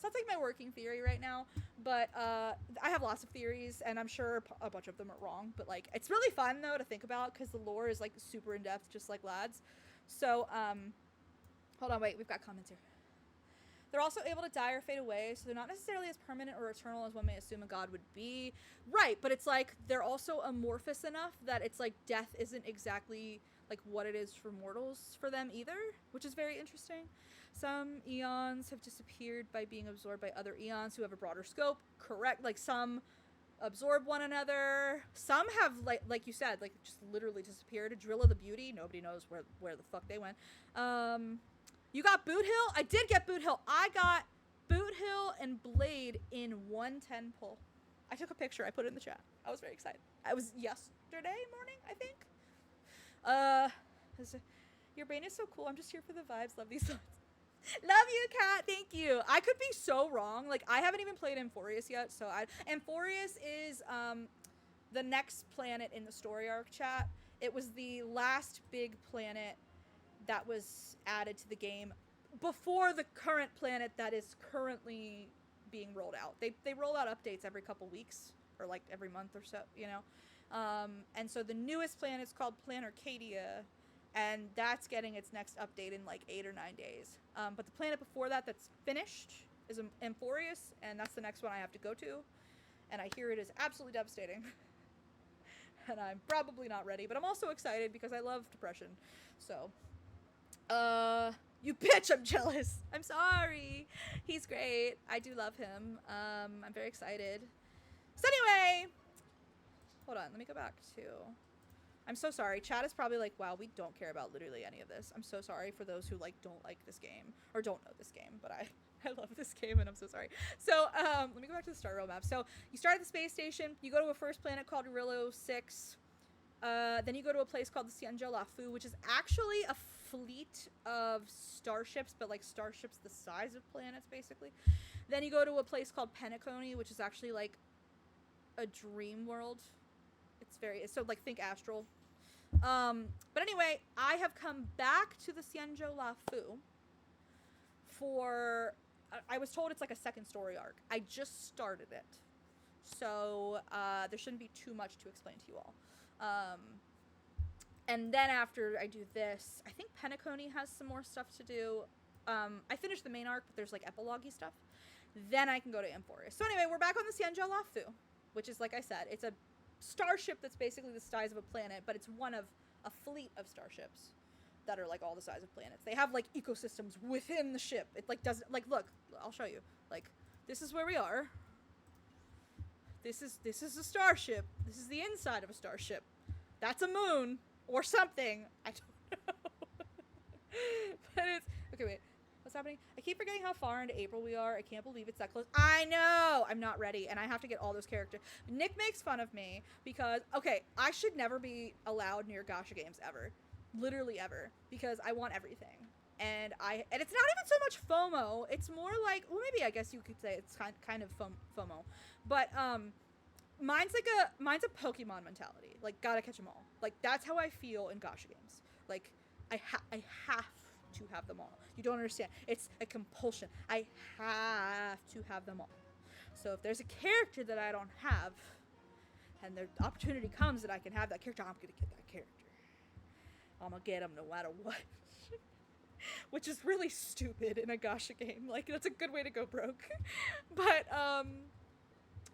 that's, like, my working theory right now, but I have lots of theories, and I'm sure a bunch of them are wrong, but, like, it's really fun, though, to think about, because the lore is, like, super in-depth, just like Lads. So, hold on, wait, we've got comments here. They're also able to die or fade away, so they're not necessarily as permanent or eternal as one may assume a god would be. Right, but it's, like, they're also amorphous enough that it's, like, death isn't exactly, like, what it is for mortals for them either, which is very interesting. Some eons have disappeared by being absorbed by other eons who have a broader scope. Correct. Like, some absorb one another. Some have, like you said, like, just literally disappeared. Drilla the Beauty. Nobody knows where the fuck they went. You got Boot Hill? I did get Boot Hill. I got Boot Hill and Blade in 110 pull. I took a picture. I put it in the chat. I was very excited. It was yesterday morning, I think. Your brain is so cool. I'm just here for the vibes. Love these songs. Love you, Kat. Thank you. I could be so wrong. Like, I haven't even played Amphorius yet, so Amphorius is the next planet in the story arc chat. It was the last big planet that was added to the game before the current planet that is currently being rolled out. They roll out updates every couple weeks, or like every month or so, you know. And so the newest planet is called Planet Arcadia, and that's getting its next update in like 8 or 9 days. But the planet before that that's finished is Amphorius, and that's the next one I have to go to. And I hear it is absolutely devastating. And I'm probably not ready, but I'm also excited because I love depression. So, you bitch, I'm jealous. I'm sorry. He's great. I do love him. I'm very excited. So anyway, hold on, let me go back to... I'm so sorry. Chat is probably like, wow, we don't care about literally any of this. I'm so sorry for those who like don't like this game or don't know this game, but I love this game and I'm so sorry. So let me go back to the Star Rail map. So you start at the space station, you go to a first planet called Rillo 6, then you go to a place called the CINEMAAAAA, which is actually a fleet of starships, but like starships the size of planets basically. Then you go to a place called Penacony, which is actually like a dream world. It's so like think astral. But anyway, I have come back to the CINEMAAAAA for, I was told it's like a second story arc. I just started it. So, there shouldn't be too much to explain to you all. And then after I do this, I think Penacony has some more stuff to do. I finished the main arc, but there's like epilogue-y stuff. Then I can go to Amphorius. So anyway, we're back on the CINEMAAAAA, which is, like I said, it's a starship that's basically the size of a planet, but it's one of a fleet of starships that are like all the size of planets. They have like ecosystems within the ship. It like doesn't, like, look, I'll show you. Like, this is where we are. This is a starship. This is the inside of a starship. That's a moon or something. I don't know. But it's okay. Wait. What's happening? I keep forgetting how far into April we are. I can't believe it's that close. I know! I'm not ready, and I have to get all those characters. Nick makes fun of me because, okay, I should never be allowed near Gacha games ever. Literally ever. Because I want everything. And it's not even so much FOMO. It's more like, well, maybe I guess you could say it's kind of FOMO. But, mine's a Pokemon mentality. Like, gotta catch them all. Like, that's how I feel in Gacha games. Like, I have to have them all. You don't understand. It's a compulsion. I have to have them all. So if there's a character that I don't have, and the opportunity comes that I can have that character, I'm gonna get that character. I'm gonna get him no matter what. Which is really stupid in a gacha game. Like, that's a good way to go broke. But,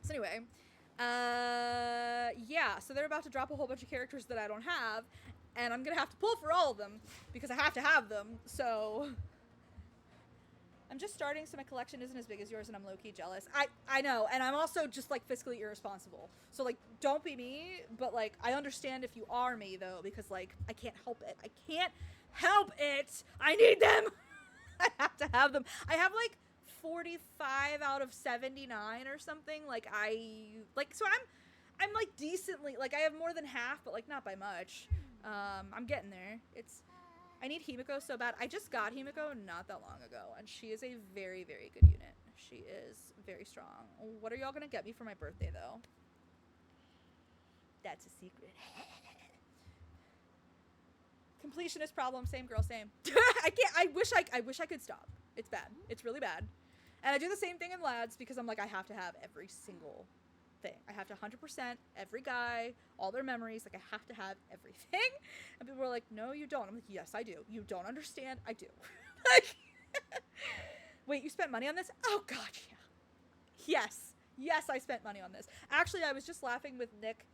so anyway, yeah, so they're about to drop a whole bunch of characters that I don't have, and I'm gonna have to pull for all of them, because I have to have them, so... I'm just starting, so my collection isn't as big as yours, and I'm low-key jealous. I know, and I'm also just, like, fiscally irresponsible. So, like, don't be me, but, like, I understand if you are me, though, because, like, I can't help it. I can't help it! I need them! I have to have them. I have, like, 45 out of 79 or something. Like, so I'm, like, decently, like, I have more than half, but, like, not by much. I'm getting there. I need Himiko so bad. I just got Himiko not that long ago, and she is a very, very good unit. She is very strong. What are y'all gonna get me for my birthday, though? That's a secret. Completionist problem. Same girl, same. I can't. I wish I could stop. It's bad. It's really bad. And I do the same thing in lads because I'm like, I have to have every single thing. I have to 100% every guy, all their memories. Like, I have to have everything. And people are like, no, you don't. I'm like, yes, I do. You don't understand. I do. Like, wait, you spent money on this? Oh, God, yeah. Yes, I spent money on this. Actually, I was just laughing with Nick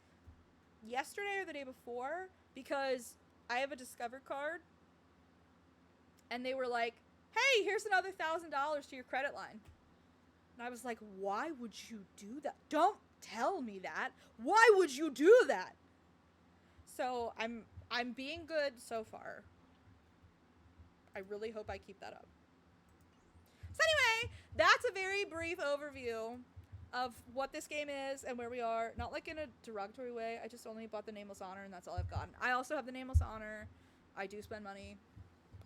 yesterday or the day before because I have a Discover card. And they were like, hey, here's another $1,000 to your credit line. And I was like, why would you do that? Don't tell me that. Why would you do that? So I'm being good so far. I really hope I keep that up. So anyway, that's a very brief overview of what this game is and where we are. Not like in a derogatory way. I just only bought the Nameless Honor and that's all I've gotten. I also have the Nameless Honor. I do spend money.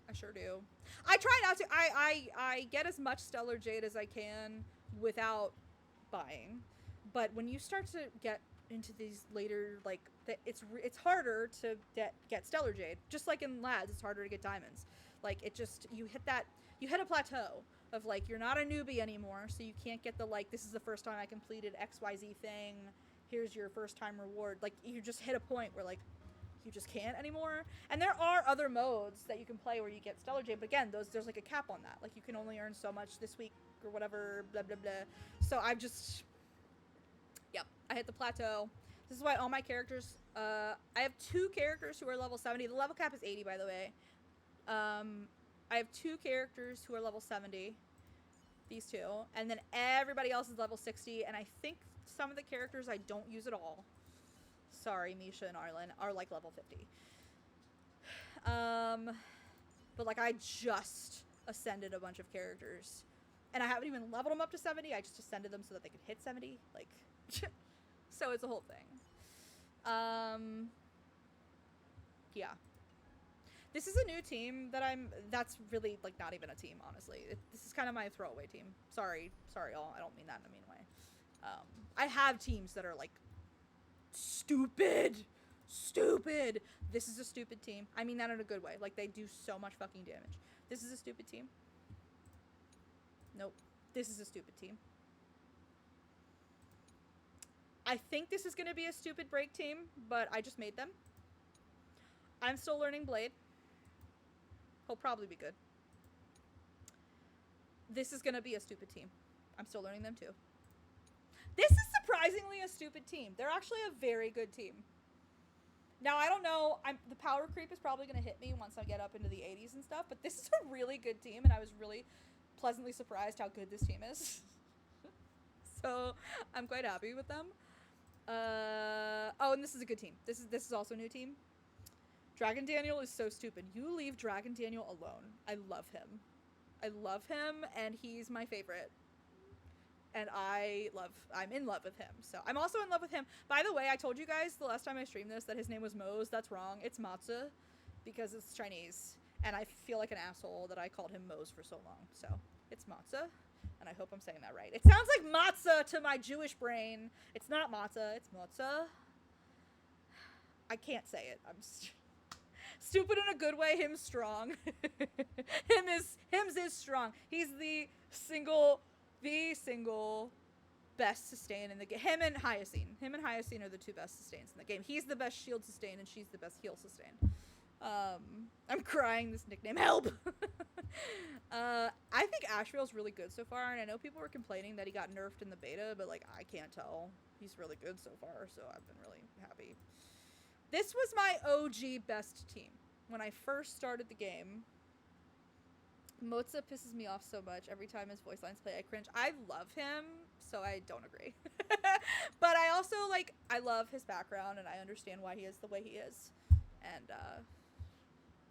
I sure do. I try not to. I get as much Stellar Jade as I can without buying. But when you start to get into these later, like, it's harder to get Stellar Jade. Just like in lads, it's harder to get diamonds. Like, it just, you hit a plateau of, like, you're not a newbie anymore, so you can't get the, like, this is the first time I completed XYZ thing, here's your first time reward. Like, you just hit a point where, like, you just can't anymore. And there are other modes that you can play where you get Stellar Jade, but again, there's like a cap on that. Like, you can only earn so much this week or whatever, blah, blah, blah. So I've just, yep, I hit the plateau. This is why all my characters, I have 2 characters who are level 70. The level cap is 80, by the way. I have 2 characters who are level 70. These 2. And then everybody else is level 60. And I think some of the characters I don't use at all. Sorry, Misha and Arlen are like level 50. But like I just ascended a bunch of characters. And I haven't even leveled them up to 70. I just ascended them so that they could hit 70. Like, so it's a whole thing. Yeah. This is a new team that's really like not even a team, honestly. This is kind of my throwaway team. Sorry y'all. I don't mean that in a mean way. I have teams that are like stupid. This is a stupid team. I mean that in a good way. Like, they do so much fucking damage. This is a stupid team. Nope. This is a stupid team. I think this is going to be a stupid break team, but I just made them. I'm still learning Blade. He'll probably be good. This is going to be a stupid team. I'm still learning them too. This is surprisingly a stupid team. They're actually a very good team. Now, I don't know. The power creep is probably going to hit me once I get up into the 80s and stuff, but this is a really good team, and I was really pleasantly surprised how good this team is. So, I'm quite happy with them. Oh, and this is a good team. This is also a new team. Dragon Daniel is so stupid. You leave Dragon Daniel alone. I love him. And he's my favorite. And I'm in love with him. So I'm also in love with him. By the way, I told you guys the last time I streamed this that his name was Mose. That's wrong. It's Matsu because it's Chinese. And I feel like an asshole that I called him Mose for so long. So it's Matsu. And I hope I'm saying that right. It sounds like matzah to my Jewish brain. It's not matzah. It's matzah. I can't say it. I'm stupid in a good way. Him's strong. Hims is strong. He's the single best sustain in the game. Him and Hyacine are the two best sustains in the game. He's the best shield sustain, and she's the best heal sustain. I'm crying. This nickname, help. I think Ashriel's really good so far, and I know people were complaining that he got nerfed in the beta, but like I can't tell. He's really good so far, so I've been really happy. This was my OG best team when I first started the game. Moza pisses me off so much. Every time his voice lines play, I cringe. I love him, so I don't agree. But I also, like, I love his background, and I understand why he is the way he is. And,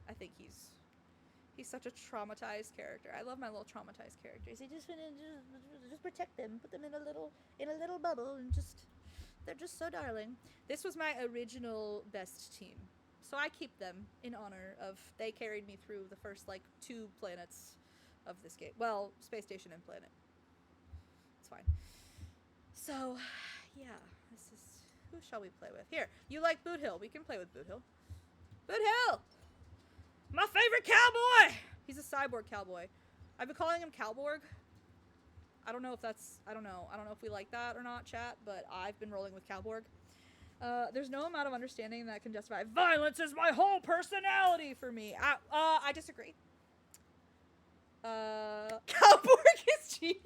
I think he's such a traumatized character. I love my little traumatized characters. I just want to just protect them, put them in a little bubble, and they're just so darling. This was my original best team. So I keep them in honor of, they carried me through the first, like, 2 planets of this game. Well, space station and planet. It's fine. So, yeah, this is, who shall we play with? Here, you like Boot Hill. We can play with Boot Hill. Boot Hill! My favorite cowboy! He's a cyborg cowboy. I've been calling him Cowborg. I don't know if that's, I don't know if we like that or not, chat, but I've been rolling with Cowborg. There's no amount of understanding that can justify violence is my whole personality for me. I disagree. Cowborg is genius.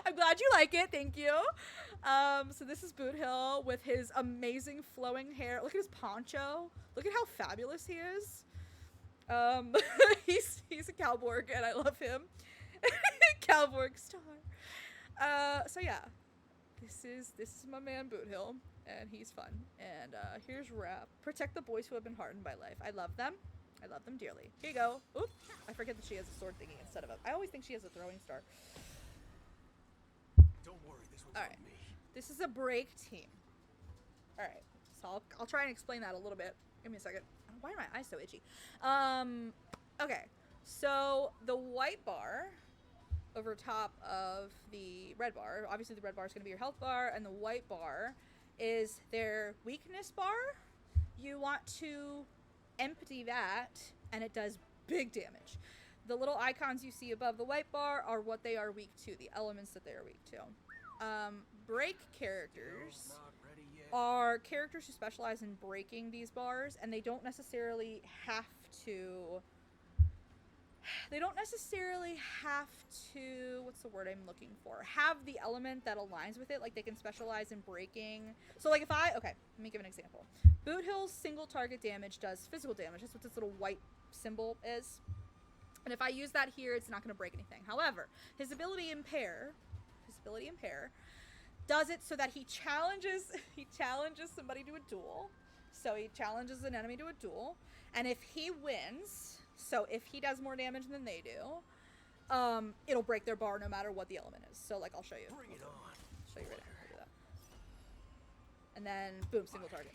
I'm glad you like it. Thank you. So this is Boot Hill with his amazing flowing hair. Look at his poncho. Look at how fabulous he is. He's a Cowborg and I love him. Cowborg star. So yeah, this is my man Boot Hill. And he's fun. And here's Rap. Protect the boys who have been hardened by life. I love them. I love them dearly. Here you go. Oop. I forget that she has a sword thingy instead of a... I always think she has a throwing star. Don't worry, this one's All right. on me. This is a break team. All right. So I'll try and explain that a little bit. Give me a second. Why are my eyes so itchy? Okay. So the white bar over top of the red bar. Obviously the red bar is going to be your health bar, and the white bar is their weakness bar. You want to empty that, and it does big damage. The little icons you see above the white bar are what they are weak to, the elements that they are weak to. Break characters are characters who specialize in breaking these bars, and they don't necessarily have to... what's the word I'm looking for? Have the element that aligns with it. Like, they can specialize in breaking. So, like, okay, let me give an example. Boot Hill's single target damage does physical damage. That's what this little white symbol is. And if I use that here, it's not going to break anything. However, his ability Impair does it so that he challenges somebody to a duel. So he challenges an enemy to a duel. And if he wins... So if he does more damage than they do, it'll break their bar no matter what the element is. So, like, I'll show you. Bring it on. Show you right now. I'll do that. And then, boom, single target.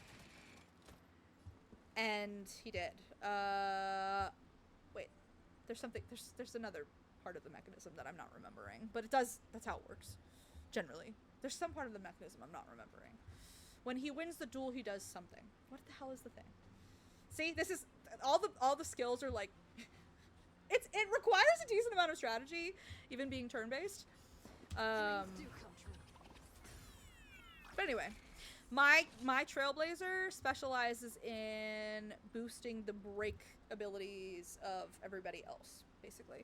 And he did. Wait. There's another part of the mechanism that I'm not remembering. But it does, that's how it works. Generally. There's some part of the mechanism I'm not remembering. When he wins the duel, he does something. What the hell is the thing? See, this is all the skills are like it requires a decent amount of strategy, even being turn-based. But anyway, my Trailblazer specializes in boosting the break abilities of everybody else, basically.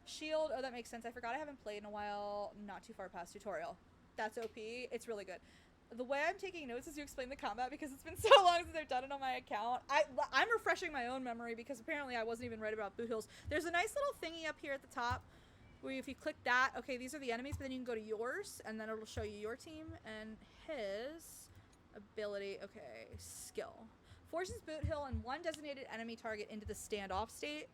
Shield, oh, that makes sense. I forgot I haven't played in a while. Not too far past tutorial. That's OP. It's really good. The way I'm taking notes is you explain the combat because it's been so long since I've done it on my account. I'm refreshing my own memory because apparently I wasn't even right about Boot Hills. There's a nice little thingy up here at the top where if you click that, okay, these are the enemies, but then you can go to yours and then it'll show you your team and his ability. Okay, skill. Forces Boot Hill and one designated enemy target into the standoff state.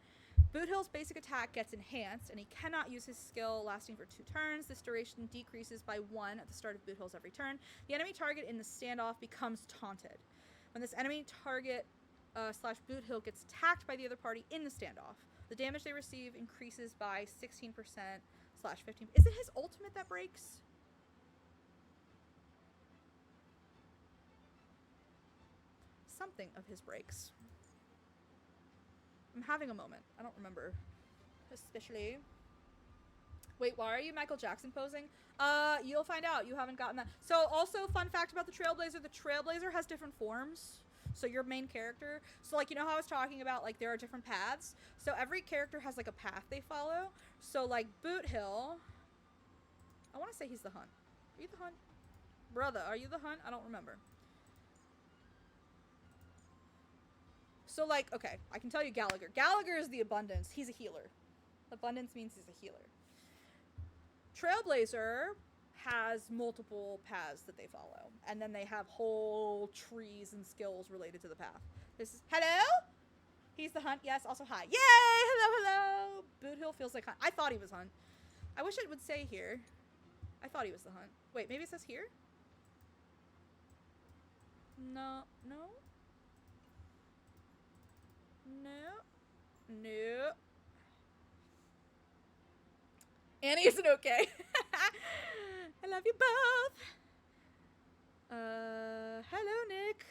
Boot Hill's basic attack gets enhanced, and he cannot use his skill lasting for 2 turns. This duration decreases by 1 at the start of Boot Hill's every turn. The enemy target in the standoff becomes taunted. When this enemy target slash Boot Hill gets attacked by the other party in the standoff, the damage they receive increases by 16% slash 15%. Is it his ultimate that breaks? Something of his breaks. I'm having a moment. I don't remember. Especially. Wait, why are you Michael Jackson posing? You'll find out. You haven't gotten that. So also, fun fact about the Trailblazer has different forms. So your main character, so like, you know how I was talking about, like, there are different paths? So every character has like a path they follow. So like Boot Hill, I want to say he's the Hunt. Are you the Hunt? Brother, are you the Hunt? I don't remember. So like, okay, I can tell you Gallagher. Gallagher is the Abundance. He's a healer. Abundance means he's a healer. Trailblazer has multiple paths that they follow, and then they have whole trees and skills related to the path. This is hello. He's the Hunt. Yes. Also hi. Yay! Hello, hello. Boot Hill feels like Hunt. I thought he was Hunt. I wish it would say here. I thought he was the Hunt. Wait, maybe it says here. No. No. No. No. Annie isn't okay. I love you both. Hello, Nick.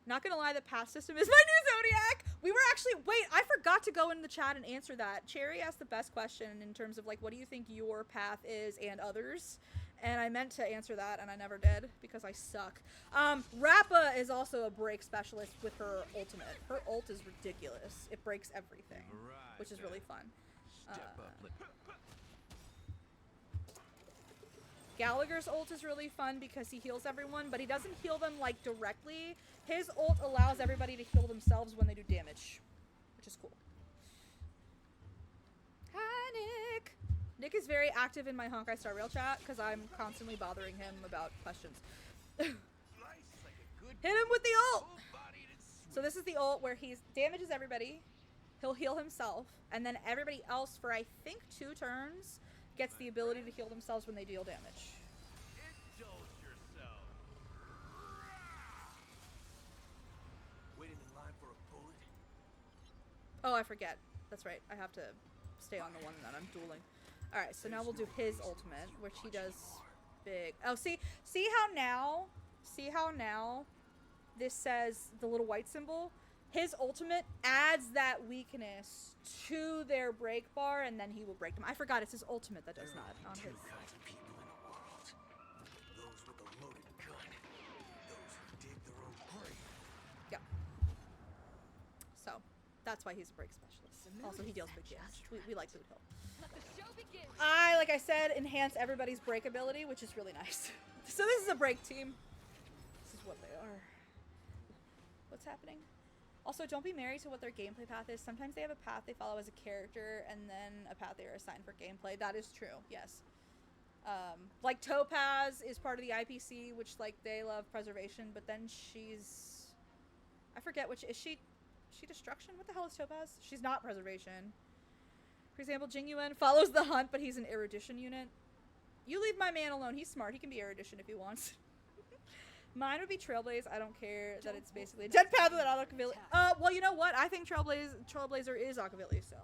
Not gonna lie, the path system is my new Zodiac. We were actually, wait, I forgot to go in the chat and answer that. Cherry asked the best question in terms of like, what do you think your path is and others? And I meant to answer that and I never did because I suck. Rappa is also a break specialist with her ultimate. Her ult is ridiculous. It breaks everything, which is really fun. Gallagher's ult is really fun because he heals everyone, but he doesn't heal them like directly. His ult allows everybody to heal themselves when they do damage, which is cool. Hi, Nick. Nick is very active in my Honkai Star Rail chat because I'm constantly bothering him about questions. Hit him with the ult! So this is the ult where he damages everybody. He'll heal himself, and then everybody else for I think 2 turns gets the ability to heal themselves when they deal damage. Indulge yourself. Waiting in line for a bullet. Oh, I forget. That's right. I have to stay on the one that I'm dueling. Alright, so now we'll do his ultimate, which he does big. Oh, see how now this says the little white symbol? His ultimate adds that weakness to their break bar, and then he will break them. I forgot it's his ultimate that does not on his. Kinds of people in the world. Those with a loaded gun. Those who dig their own grave. Yeah. So, that's why he's a break specialist. Also, he deals big damage. We like Boot Hill. Like I said, enhance everybody's break ability, which is really nice. So this is a break team. This is what they are. What's happening? Also, don't be married to what their gameplay path is. Sometimes they have a path they follow as a character, and then a path they are assigned for gameplay. That is true, yes. Like Topaz is part of the IPC, which like they love preservation, but then she's, I forget which is she destruction? What the hell is Topaz? She's not preservation. For example, Jingyuan follows the Hunt, but he's an erudition unit. You leave my man alone. He's smart. He can be erudition if he wants. Mine would be Trailblaze. I don't care that it's basically a dead path with Akavili. Well, you know what? I think Trailblazer is Akavili, so.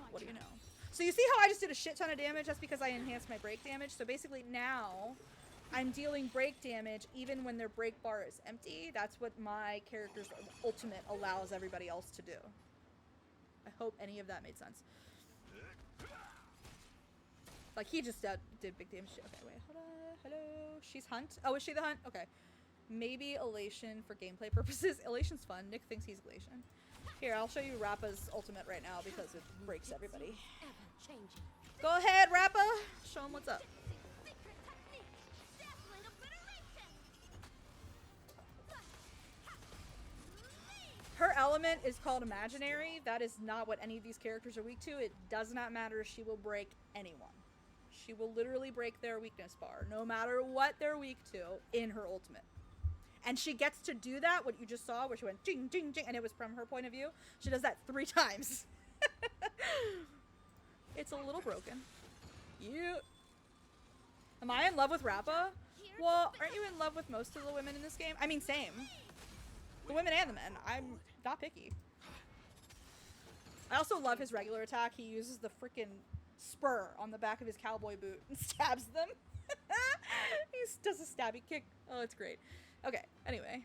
What do you know? So you see how I just did a shit ton of damage? That's because I enhanced my break damage. So basically now, I'm dealing break damage even when their break bar is empty. That's what my character's ultimate allows everybody else to do. I hope any of that made sense. Like, he just did big damage. Okay, wait, hold on. Hello. She's Hunt. Oh, is she the Hunt? Okay. Maybe Elation for gameplay purposes. Elation's fun. Nick thinks he's Elation. Here, I'll show you Rappa's ultimate right now because it breaks everybody. Go ahead, Rappa. Show him what's up. Her element is called Imaginary. That is not what any of these characters are weak to. It does not matter. She will break anyone. She will literally break their weakness bar, no matter what they're weak to, in her ultimate. And she gets to do that, what you just saw, where she went jing, jing, jing, and it was from her point of view. She does that 3 times. It's a little broken. You. Am I in love with Rappa? Well, aren't you in love with most of the women in this game? I mean, same. The women and the men. I'm not picky. I also love his regular attack. He uses the freaking spur on the back of his cowboy boot and stabs them. He does a stabby kick. Oh, it's great. Okay, anyway.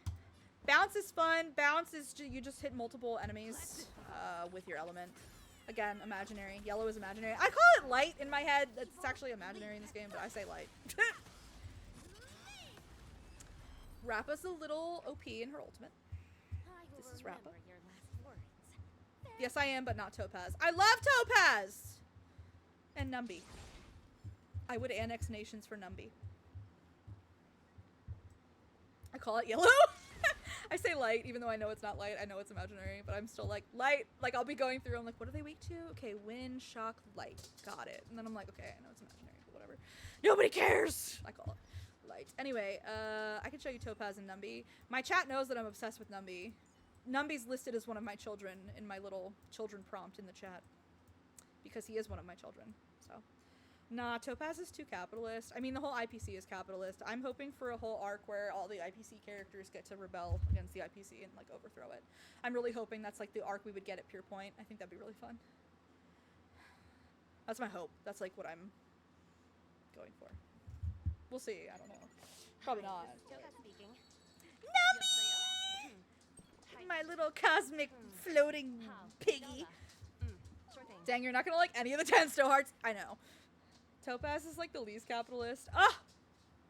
Bounce is fun. Bounce is you just hit multiple enemies with your element. Again, imaginary. Yellow is imaginary. I call it light in my head. It's actually imaginary in this game, but I say light. Rappa's a little OP in her ultimate. This is Rappa. Yes, I am, but not Topaz. I love Topaz! And Numby. I would annex nations for Numby. I call it yellow. I say light, even though I know it's not light. I know it's imaginary, but I'm still like, light. Like, I'll be going through, I'm like, what are they weak to? Okay, wind, shock, light. Got it. And then I'm like, okay, I know it's imaginary, but whatever. Nobody cares! I call it light. Anyway, I can show you Topaz and Numby. My chat knows that I'm obsessed with Numby. Numby's listed as one of my children in my little children prompt in the chat. Because he is one of my children, so. Nah, Topaz is too capitalist. I mean, the whole IPC is capitalist. I'm hoping for a whole arc where all the IPC characters get to rebel against the IPC and, like, overthrow it. I'm really hoping that's, like, the arc we would get at Pure Point. I think that'd be really fun. That's my hope. That's, like, what I'm going for. We'll see. I don't know. Probably not. Numby! My little cosmic floating piggy. Dang, you're not gonna like any of the 10 Stow Hearts. I know. Topaz is like the least capitalist. Ah!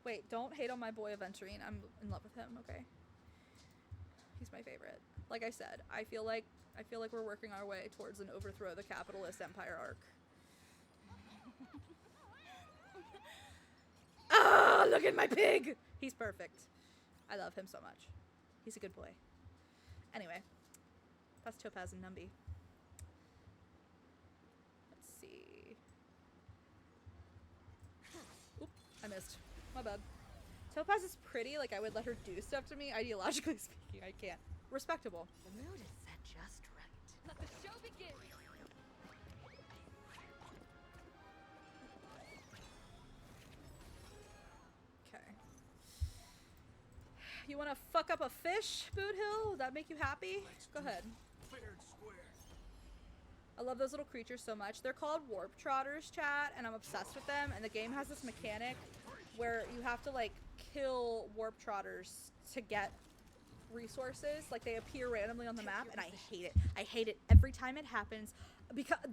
Wait, don't hate on my boy Aventurine. I'm in love with him, okay? He's my favorite. Like I said, I feel like we're working our way towards an overthrow the capitalist empire arc. Ah, look at my pig! He's perfect. I love him so much. He's a good boy. Anyway, that's Topaz and Numby. Let's see. Oop, I missed. My bad. Topaz is pretty, like I would let her do stuff to me. Ideologically speaking, I can't. Respectable. The mood is set just right. Let the show begin. Okay. You want to fuck up a fish, Boot Hill? Would that make you happy? Go ahead. Fair and square. I love those little creatures so much. They're called warp trotters, chat, and I'm obsessed with them. And the game has this mechanic where you have to like kill warp trotters to get resources. Like they appear randomly on the map, and I hate it. I hate it every time it happens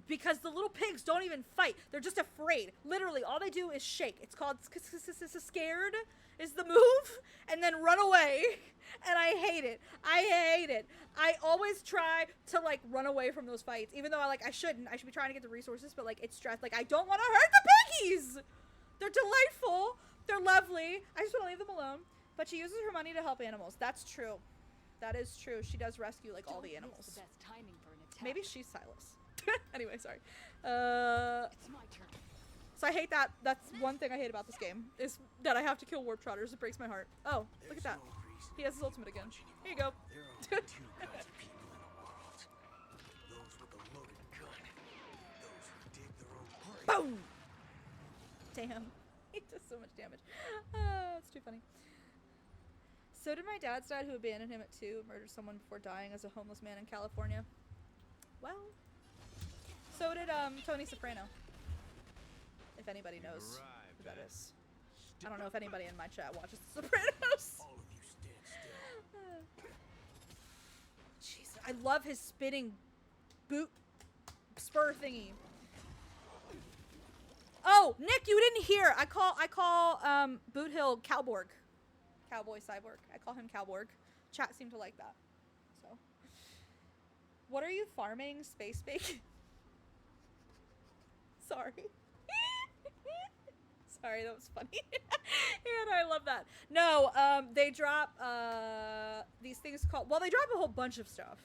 because the little pigs don't even fight. They're just afraid. Literally, all they do is shake. It's called scared is the move, and then run away. And I hate it. I hate it. I always try to like run away from those fights, even though I shouldn't. I should be trying to get the resources, but like it's stressed. Like I don't want to hurt the piggies. They're delightful. They're lovely. I just want to leave them alone. But she uses her money to help animals. That's true. That is true. She does rescue like all the animals. The best timing for an attack. Maybe she's Silas. Anyway, sorry. It's my turn. So I hate that. That's one thing I hate about this game is that I have to kill warp trotters. It breaks my heart. Oh, look at that. He has his ultimate again. Here you go. There are only two kinds of people in the world. Those with a loaded gun. Those who dig their own grave. Boom! Damn. He does so much damage. Oh, it's too funny. So did my dad's dad, who abandoned him at 2, murder someone before dying as a homeless man in California. Well, so did Tony Soprano. If anybody knows who that is. I don't know if anybody in my chat watches The Sopranos. All of you stand still. Jeez, I love his spinning boot spur thingy. Oh, Nick, you didn't hear. I call Boot Hill Cowborg. Cowboy Cyborg. I call him Cowborg. Chat seemed to like that. So, what are you farming? Space bacon? Sorry. Sorry, that was funny. And I love that. No, they drop these things called, well, they drop a whole bunch of stuff.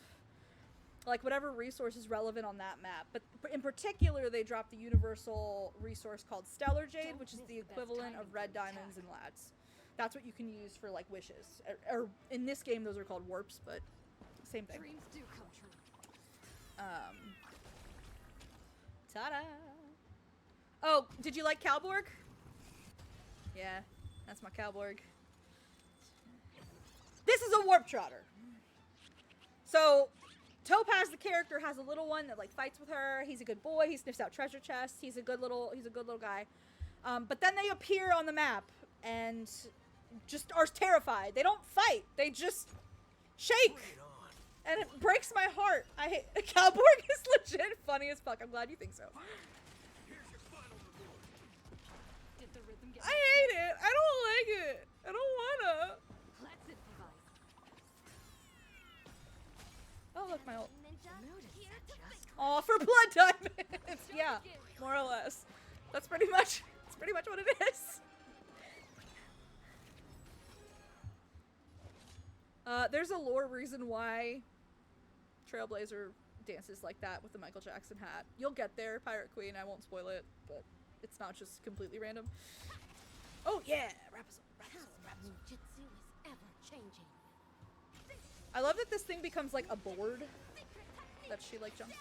Like whatever resource is relevant on that map. But in particular, they drop the universal resource called Stellar Jade, which is the equivalent of red diamonds and lads. That's what you can use for like wishes. Or in this game, those are called warps, but same thing. Dreams do come true. Ta-da! Oh, did you like Cowborg? Yeah, that's my Cowborg. This is a warp trotter. So, Topaz, the character, has a little one that like fights with her. He's a good boy. He sniffs out treasure chests. He's a good little guy. But then they appear on the map and just are terrified. They don't fight. They just shake. Bring it on. And it breaks my heart. I hate Cowborg is legit funny as fuck. I'm glad you think so. Did the rhythm get I hate it. I don't like it. I don't wanna. Let's improvise. Oh look, my old. Notice that just Oh, for blood diamonds. Yeah, more or less. That's pretty much what it is. There's a lore reason why Trailblazer dances like that with the Michael Jackson hat. You'll get there, Pirate Queen. I won't spoil it, but it's not just completely random. Oh yeah, Rapunzel. Jitsu is ever changing. I love that this thing becomes like a board that she like jumps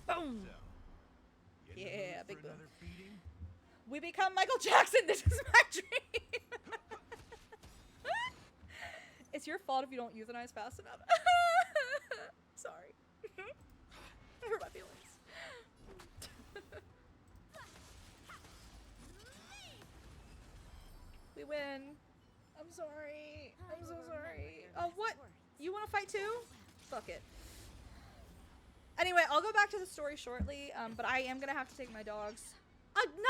on. Boom! Yeah, big boom. We become Michael Jackson. This is my dream. It's your fault if you don't euthanize fast enough. Sorry. Hurt my feelings. We win. I'm sorry. I'm so sorry. Oh, what? You want to fight too? Fuck it. Anyway, I'll go back to the story shortly, but I am gonna have to take my dogs. Another one?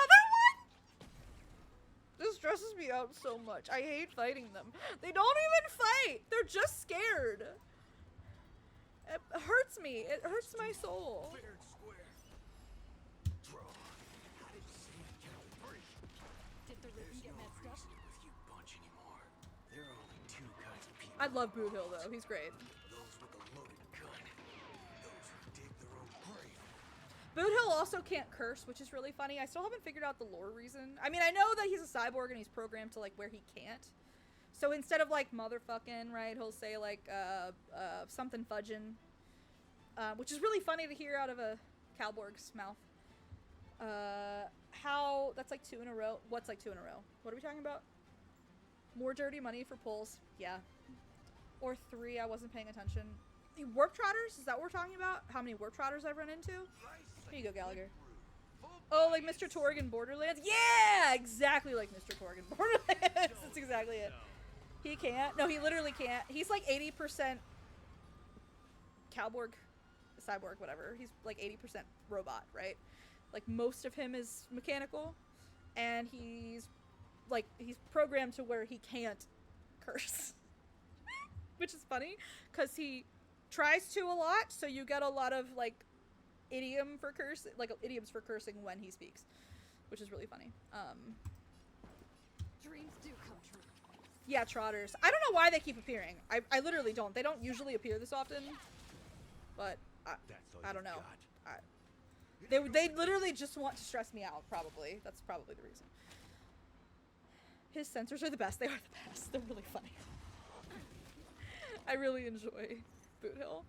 This stresses me out so much. I hate fighting them. They don't even fight. They're just scared. It hurts me. It hurts my soul. Fair and square. Draw. I didn't see it count three. Did the rhythm There's get no messed up? reason with you bunch anymore. There are only two kinds of people. I love Boot Hill though. He's great. Those with a loaded gun. Those who dig their own grave. Boot Hill also can't curse, which is really funny. I still haven't figured out the lore reason. I mean, I know that he's a cyborg and he's programmed to like where he can't. So instead of like motherfucking, right, he'll say like something fudgin', which is really funny to hear out of a Cowborg's mouth. How that's like 2 in a row. What's like 2 in a row? What are we talking about? More dirty money for pulls. Yeah. Or 3. I wasn't paying attention. Warp Trotters? Is that what we're talking about? How many Warp Trotters I've run into? Here you go, Gallagher. Oh, like Mr. Torg in Borderlands? Yeah! Exactly like Mr. Torg in Borderlands. That's exactly it. He can't. No, he literally can't. He's like 80% Cowborg, cyborg, whatever. He's like 80% robot, right? Like most of him is mechanical. And he's programmed to where he can't curse. Which is funny, because he tries to a lot, so you get a lot of like idioms for cursing when he speaks, which is really funny. Dreams do come true. Yeah, Trotters. I don't know why they keep appearing. I literally don't. They don't usually appear this often, but I don't know. They literally just want to stress me out. Probably that's probably the reason. His sensors are the best. They are the best. They're really funny. I really enjoy Boot Hill.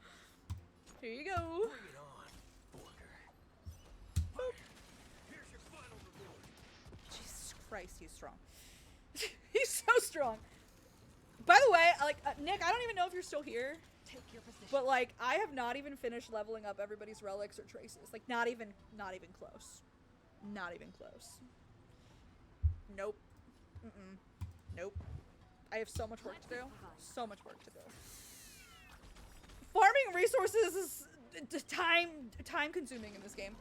Here you go. Bring it on, booger. Boop. Here's your final reward. Jesus Christ, he's strong. He's so strong. By the way, like Nick, I don't even know if you're still here, Take your position. but like I have not even finished leveling up everybody's relics or traces. Like not even close. Not even close. Nope. Nope. I have so much work to do. So much work to do. Farming resources is time consuming in this game.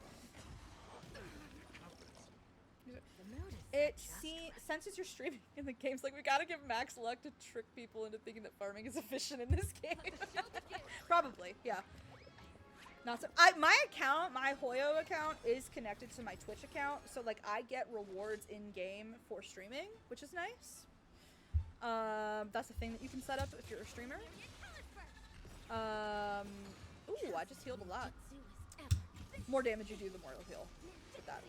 The mood is It just senses you're streaming in the games. Like we gotta give Max luck to trick people into thinking that farming is efficient in this game. Probably, yeah. Not so. My account, my Hoyo account, is connected to my Twitch account, so like I get rewards in game for streaming, which is nice. That's a thing that you can set up if you're a streamer. Ooh, I just healed a lot. Jitsu is ever. More damage you do, the more you'll heal. With that.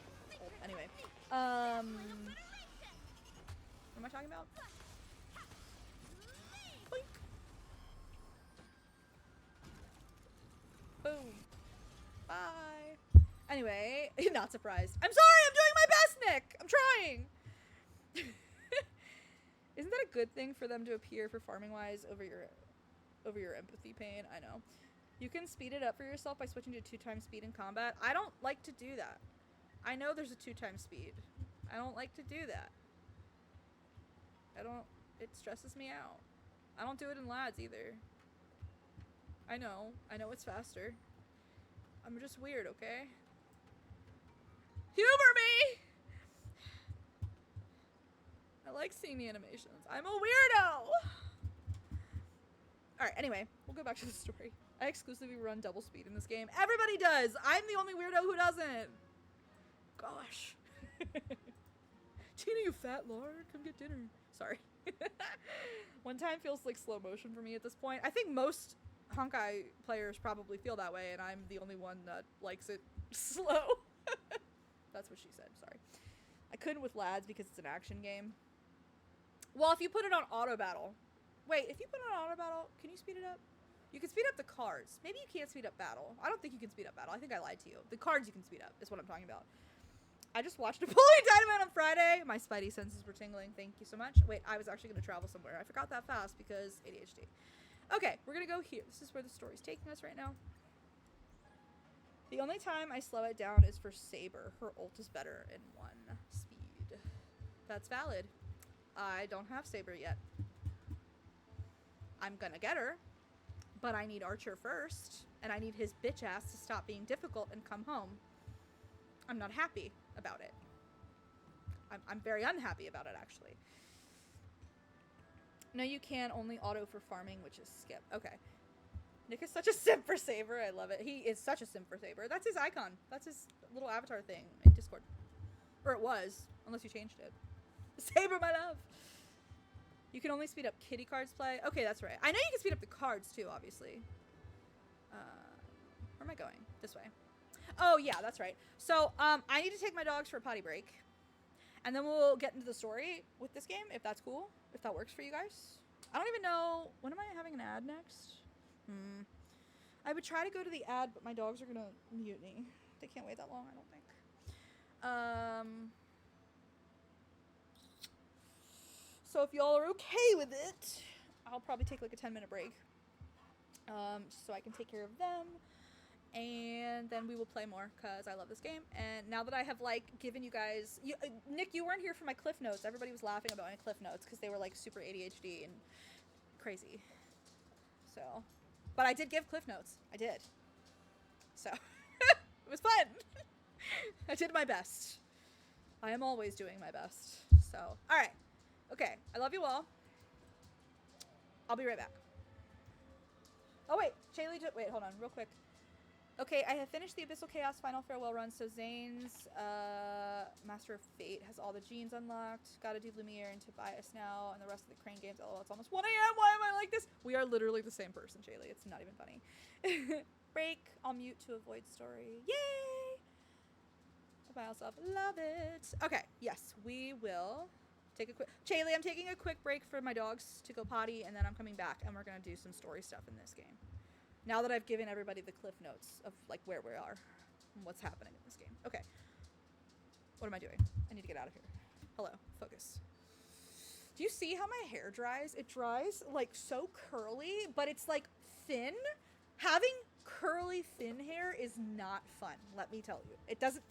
Anyway, what am I talking about? Boink. Boom. Bye. Anyway, not surprised. I'm sorry, I'm doing my best, Nick! I'm trying! Isn't that a good thing for them to appear for farming wise over your empathy pain? I know. You can speed it up for yourself by switching to 2x speed in combat. I don't like to do that. I know there's a 2x speed. I don't like to do that. It stresses me out. I don't do it in lads either. I know it's faster. I'm just weird, okay? Humor me! I like seeing the animations. I'm a weirdo! Alright, anyway, we'll go back to the story. I exclusively run double speed in this game. Everybody does! I'm the only weirdo who doesn't! Gosh. Tina, you fat lard, come get dinner. Sorry. One time feels like slow motion for me at this point. I think most honkai players probably feel that way, and I'm the only one that likes it slow. That's what she said, sorry. I couldn't with lads because it's an action game. Well, if you put it on auto battle. Wait, if you put it on auto battle, can you speed it up? You can speed up the cards. Maybe you can't speed up battle. I don't think you can speed up battle. I think I lied to you. The cards you can speed up is what I'm talking about. I just watched Napoleon Dynamite on Friday. My spidey senses were tingling. Thank you so much. Wait, I was actually going to travel somewhere. I forgot that fast because ADHD. Okay, we're going to go here. This is where the story's taking us right now. The only time I slow it down is for Saber. Her ult is better in 1 speed. That's valid. I don't have Saber yet. I'm gonna get her, but I need Archer first, and I need his bitch ass to stop being difficult and come home. I'm not happy about it. I'm very unhappy about it, actually. No, you can only auto for farming, which is skip. Okay. Nick is such a simp for Saber. I love it. He is such a simp for Saber. That's his icon. That's his little avatar thing in Discord. Or it was, unless you changed it. Saber, my love. You can only speed up kitty cards play. Okay, that's right. I know you can speed up the cards too, obviously. Where am I going? This way. Oh, yeah, that's right. So, I need to take my dogs for a potty break. And then we'll get into the story with this game, if that's cool. If that works for you guys. I don't even know. When am I having an ad next? I would try to go to the ad, but my dogs are gonna mutiny. They can't wait that long, I don't think. So if y'all are okay with it, I'll probably take like a 10-minute break. So I can take care of them. And then we will play more because I love this game. And now that I have like given you guys, Nick, you weren't here for my cliff notes. Everybody was laughing about my cliff notes because they were like super ADHD and crazy. So, but I did give cliff notes. I did. So it was fun. I did my best. I am always doing my best. So, all right. Okay. I love you all. I'll be right back. Oh, wait. Shaylee, wait, hold on real quick. Okay, I have finished the Abyssal Chaos Final Farewell run, so Zane's Master of Fate has all the genes unlocked. Gotta do Lumiere and Tobias now, and the rest of the Crane games. Oh, it's almost 1 a.m. Why am I like this? We are literally the same person, Shaylee. It's not even funny. Break. I'll mute to avoid story. Yay! By myself. Love it. Okay, yes, we will take a quick... Shaylee, I'm taking a quick break for my dogs to go potty, and then I'm coming back, and we're gonna do some story stuff in this game. Now that I've given everybody the cliff notes of like where we are and what's happening in this game. Okay. What am I doing? I need to get out of here. Hello. Focus. Do you see how my hair dries? It dries like so curly, but it's like thin. Having curly thin hair is not fun. Let me tell you. It doesn't,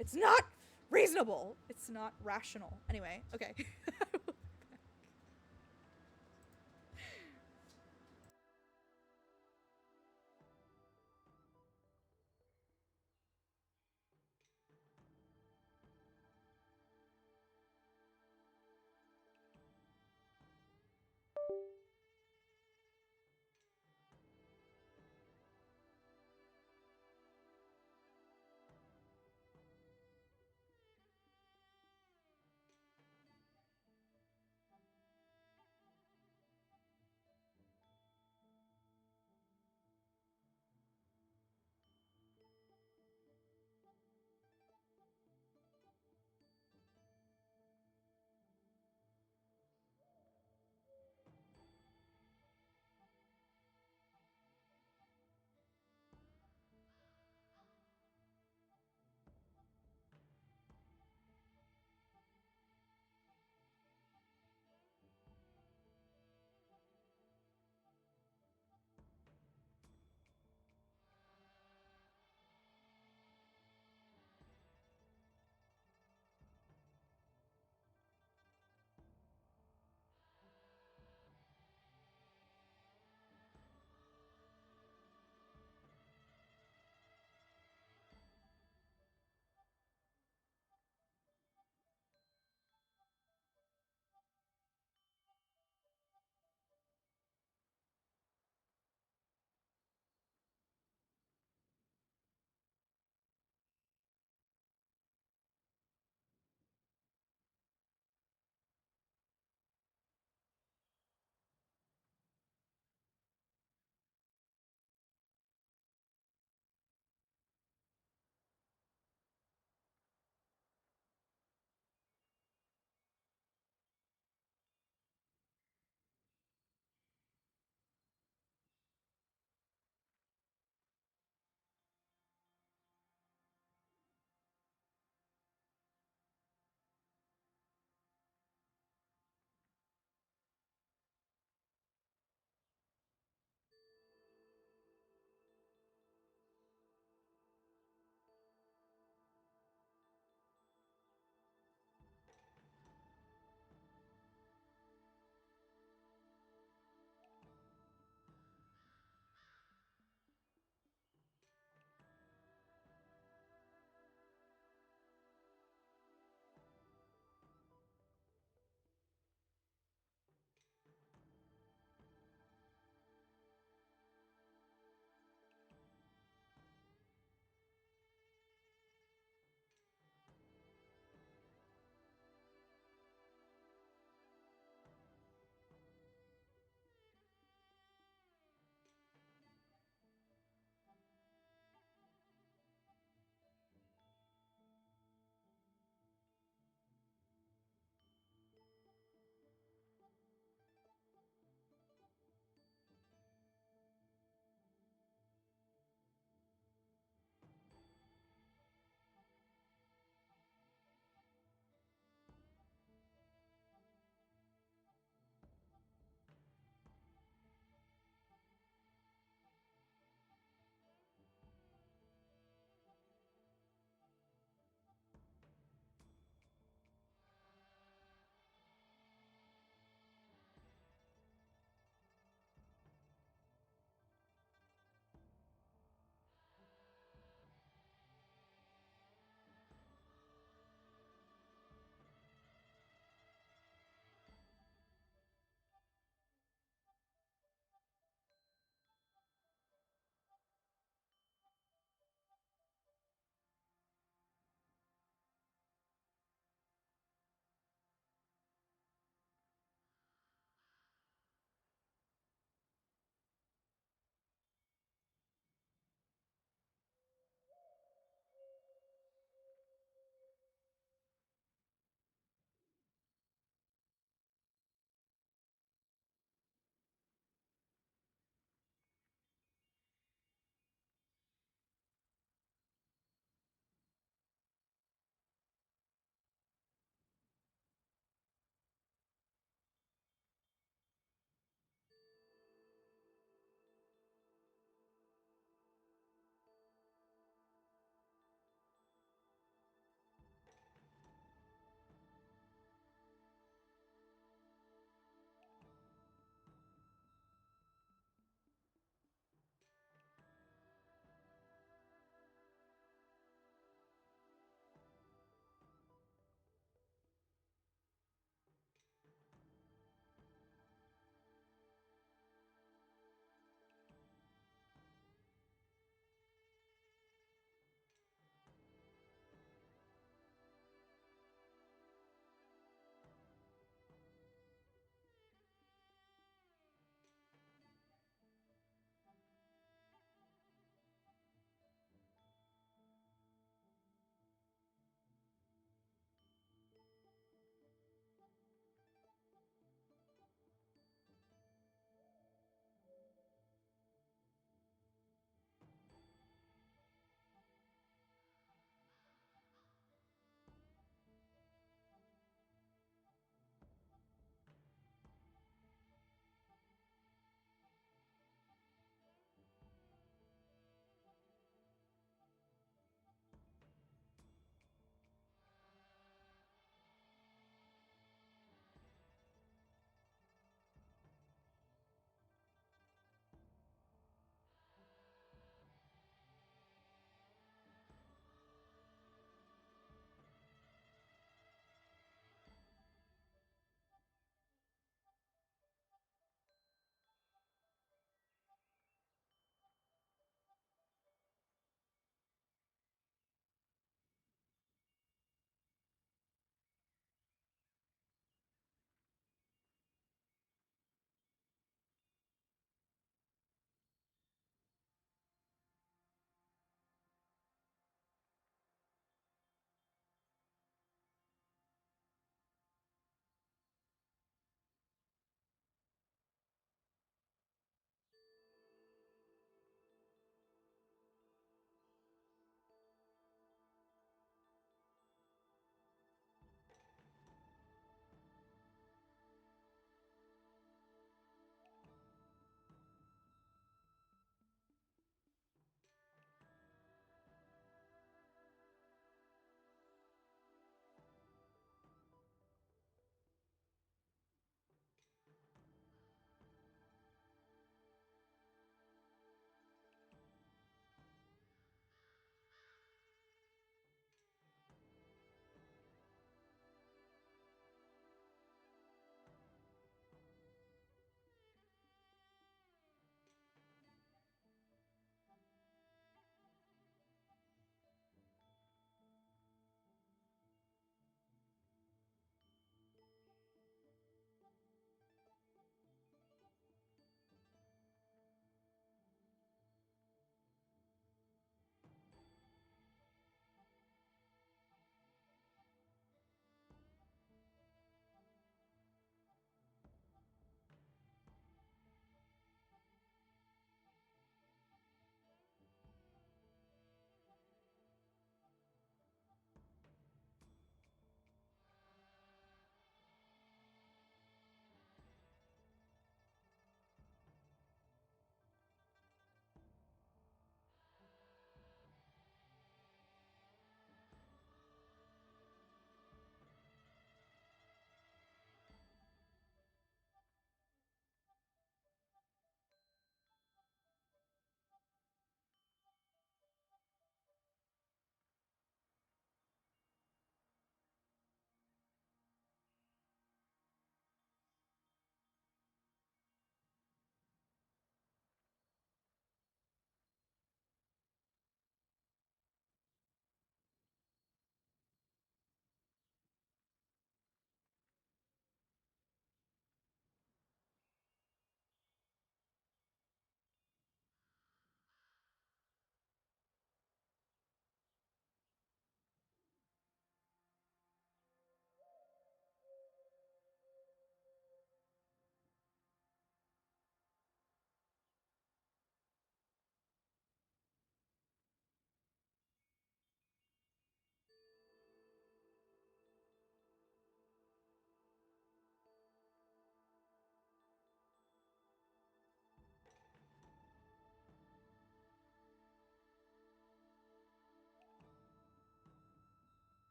it's not reasonable. It's not rational. Anyway. Okay.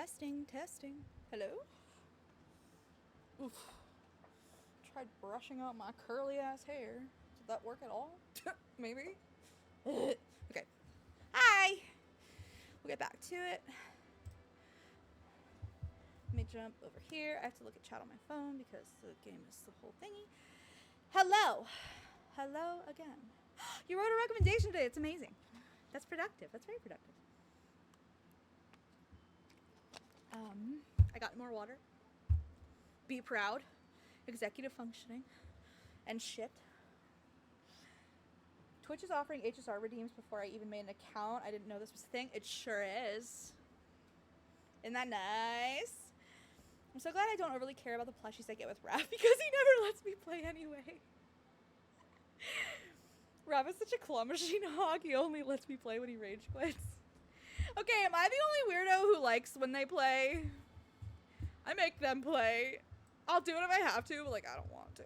Testing, testing. Hello? Oof. Tried brushing out my curly ass hair. Did that work at all? Maybe? Okay. Hi! We'll get back to it. Let me jump over here. I have to look at chat on my phone because the game is the whole thingy. Hello! Hello again. You wrote a recommendation today. It's amazing. That's productive. That's very productive. I got more water. Be proud. Executive functioning. And shit. Twitch is offering HSR redeems before I even made an account. I didn't know this was a thing. It sure is. Isn't that nice? I'm so glad I don't overly care about the plushies I get with Raph because he never lets me play anyway. Raph is such a claw machine hog. He only lets me play when he rage quits. Okay, am I the only weirdo who likes when they play? I make them play. I'll do it if I have to, but like I don't want to.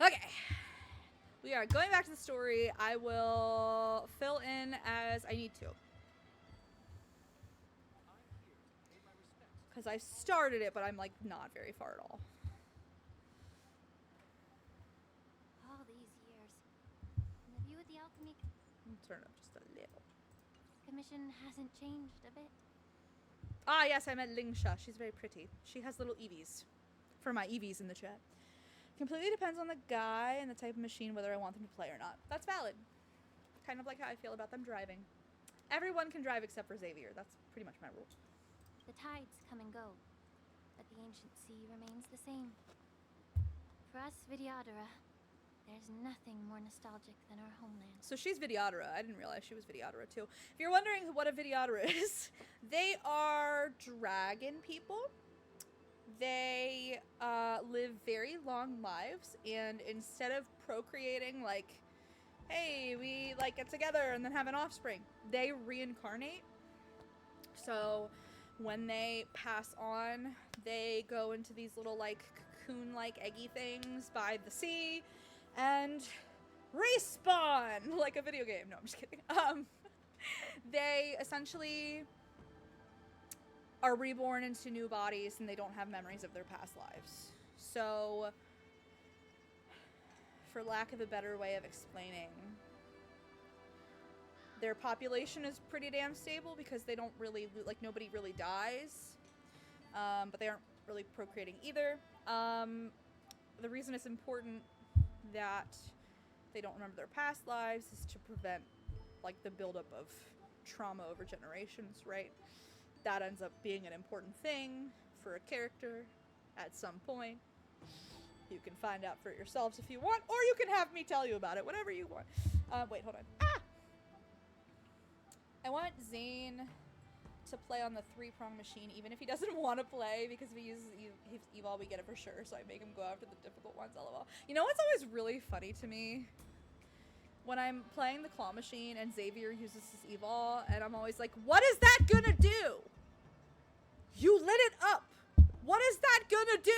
Okay. We are going back to the story. I will fill in as I need to. Because I started it, but I'm like not very far at all. All these years. And the view of the alchemy Turn it up just a little. commission hasn't changed a bit. Ah, yes, I met Lingsha. She's very pretty. She has little EVs. For my EVs in the chat. Completely depends on the guy and the type of machine whether I want them to play or not. That's valid. Kind of like how I feel about them driving. Everyone can drive except for Xavier. That's pretty much my rule. The tides come and go, but the ancient sea remains the same. For us Vidyadhara, there's nothing more nostalgic than our homeland. So she's Vidyadhara. I didn't realize she was Vidyadhara too. If you're wondering what a Vidyadhara is, they are dragon people. They live very long lives, and instead of procreating like, hey, we like get together and then have an offspring, they reincarnate. So when they pass on, they go into these little like cocoon-like eggy things by the sea and respawn like a video game. No, I'm just kidding. They essentially are reborn into new bodies and they don't have memories of their past lives. So, for lack of a better way of explaining, their population is pretty damn stable because they don't really, like, nobody really dies. But they aren't really procreating either. The reason it's important that they don't remember their past lives is to prevent, like, the buildup of trauma over generations, right? That ends up being an important thing for a character at some point. You can find out for it yourselves if you want, or you can have me tell you about it, whatever you want. Wait, hold on. Ah! I want Zane to play on the 3-prong machine, even if he doesn't want to play, because if he uses Evol, we get it for sure, so I make him go after the difficult ones, lol. You know what's always really funny to me? When I'm playing the claw machine and Xavier uses his Evol, and I'm always like, what is that gonna do? You lit it up! What is that gonna do?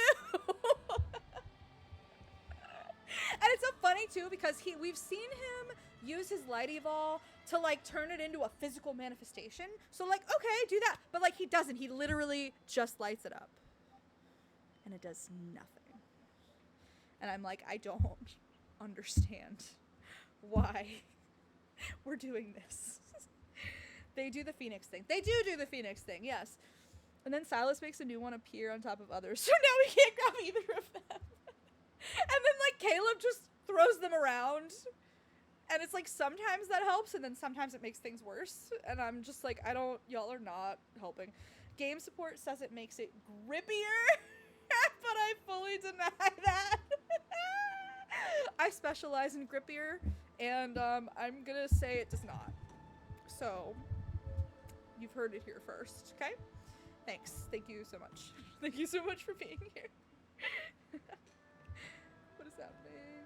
And it's so funny too because we've seen him use his light Evol to like turn it into a physical manifestation. So like, okay, do that. But like he doesn't. He literally just lights it up. And it does nothing. And I'm like, I don't understand why we're doing this. They do the Phoenix thing. They do the Phoenix thing, yes. And then Sylus makes a new one appear on top of others. So now we can't grab either of them. And then like Caleb just throws them around. And it's like sometimes that helps and then sometimes it makes things worse. And I'm just like, y'all are not helping. Game support says it makes it grippier. But I fully deny that. I specialize in grippier. And I'm gonna say it does not. So, you've heard it here first, okay? Thanks. Thank you so much. Thank you so much for being here. What is happening?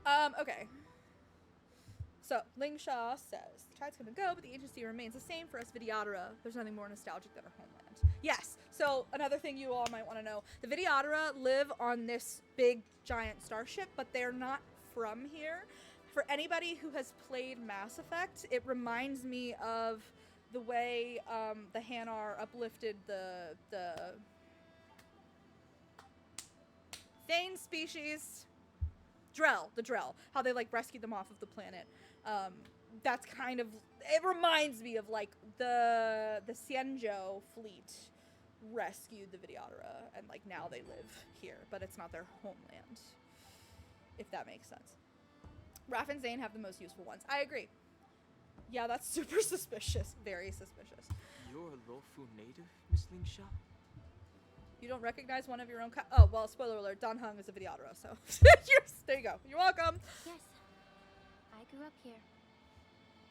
No. Okay. So, Lingsha says, the tide's come and go, but the agency remains the same for us Vidyadhara. There's nothing more nostalgic than our homeland. Yes. So, another thing you all might want to know. The Vidyadhara live on this big, giant starship, but they're not from here. for anybody who has played Mass Effect, it reminds me of the way the Hanar uplifted the Thane species, the Drell, how they like rescued them off of the planet. That's kind of, it reminds me of like the Xianzhou fleet rescued the Vidyadhara, and like now they live here, but it's not their homeland, if that makes sense. Raph and Zane have the most useful ones. I agree. Yeah, that's super suspicious. Very suspicious. You're a Lofu native, Miss Lingsha? You don't recognize one of your own oh, well, spoiler alert, Dan Heng is a Vidyadhara, so there you go. You're welcome. Yes, I grew up here,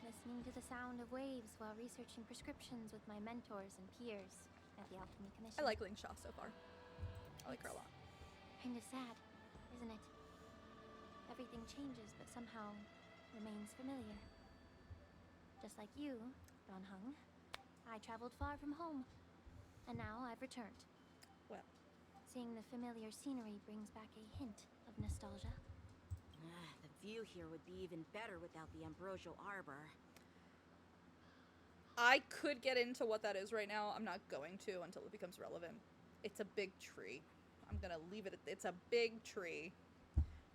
listening to the sound of waves while researching prescriptions with my mentors and peers at the Alchemy Commission. I like Ling Sha so far. I like her a lot. Kinda sad, isn't it? Everything changes, but somehow remains familiar. Just like you, Dan Heng, I traveled far from home, and now I've returned. Well, seeing the familiar scenery brings back a hint of nostalgia. The view here would be even better without the ambrosial arbor. I could get into what that is right now. I'm not going to until it becomes relevant. It's a big tree. I'm gonna leave it at, it's a big tree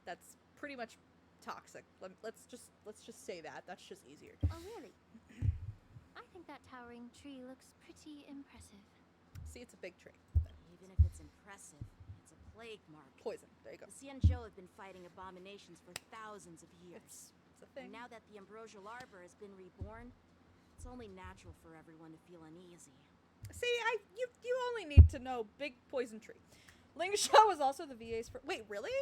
that's pretty much toxic. Let's just say that. That's just easier. Oh, really? I think that towering tree looks pretty impressive. See, it's a big tree. Even if it's impressive, it's a plague mark. Poison. There you go. The Xianzhou have been fighting abominations for thousands of years. It's a thing. And now that the ambrosial arbor has been reborn, it's only natural for everyone to feel uneasy. See, you only need to know big poison tree. Ling Sha was also the VA's for. Wait, really?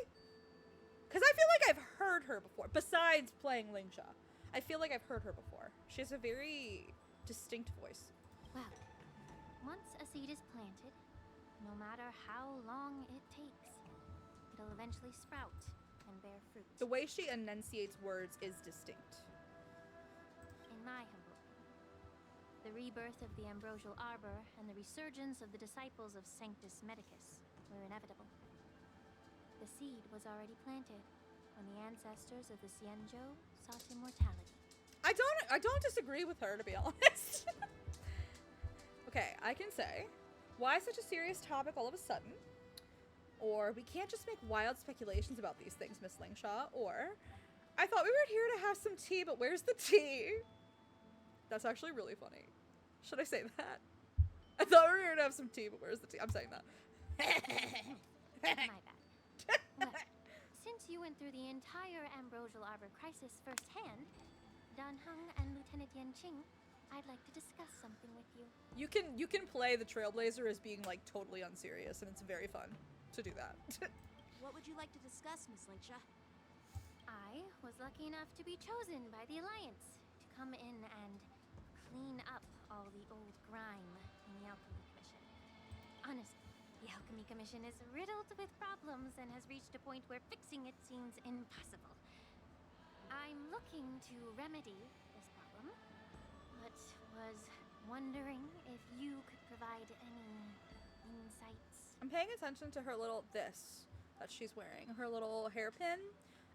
Because I feel like I've heard her before. Besides playing Ling Sha, I feel like I've heard her before. She has a very distinct voice. Well, once a seed is planted, no matter how long it takes, it'll eventually sprout and bear fruit. The way she enunciates words is distinct. In my humble opinion, the rebirth of the ambrosial arbor and the resurgence of the disciples of Sanctus Medicus were inevitable. The seed was already planted when the ancestors of the Xianzhou sought immortality. I don't disagree with her, to be honest. Okay, I can say, why such a serious topic all of a sudden? Or we can't just make wild speculations about these things, Miss Lingshaw. Or I thought we were here to have some tea, but where's the tea? That's actually really funny. Should I say that? I thought we were here to have some tea, but where's the tea? I'm saying that. My bad. Well, since you went through the entire ambrosial arbor crisis firsthand, Dan Heng and Lieutenant Yan Qing, I'd like to discuss something with you. You can play the Trailblazer as being like totally unserious, and it's very fun to do that. What would you like to discuss, Miss Lingsha? I was lucky enough to be chosen by the Alliance to come in and clean up all the old grime in the Alchemy Commission. Honestly, the Alchemy Commission is riddled with problems and has reached a point where fixing it seems impossible. I'm looking to remedy this problem, but was wondering if you could provide any insights. I'm paying attention to her little this that she's wearing, her little hairpin.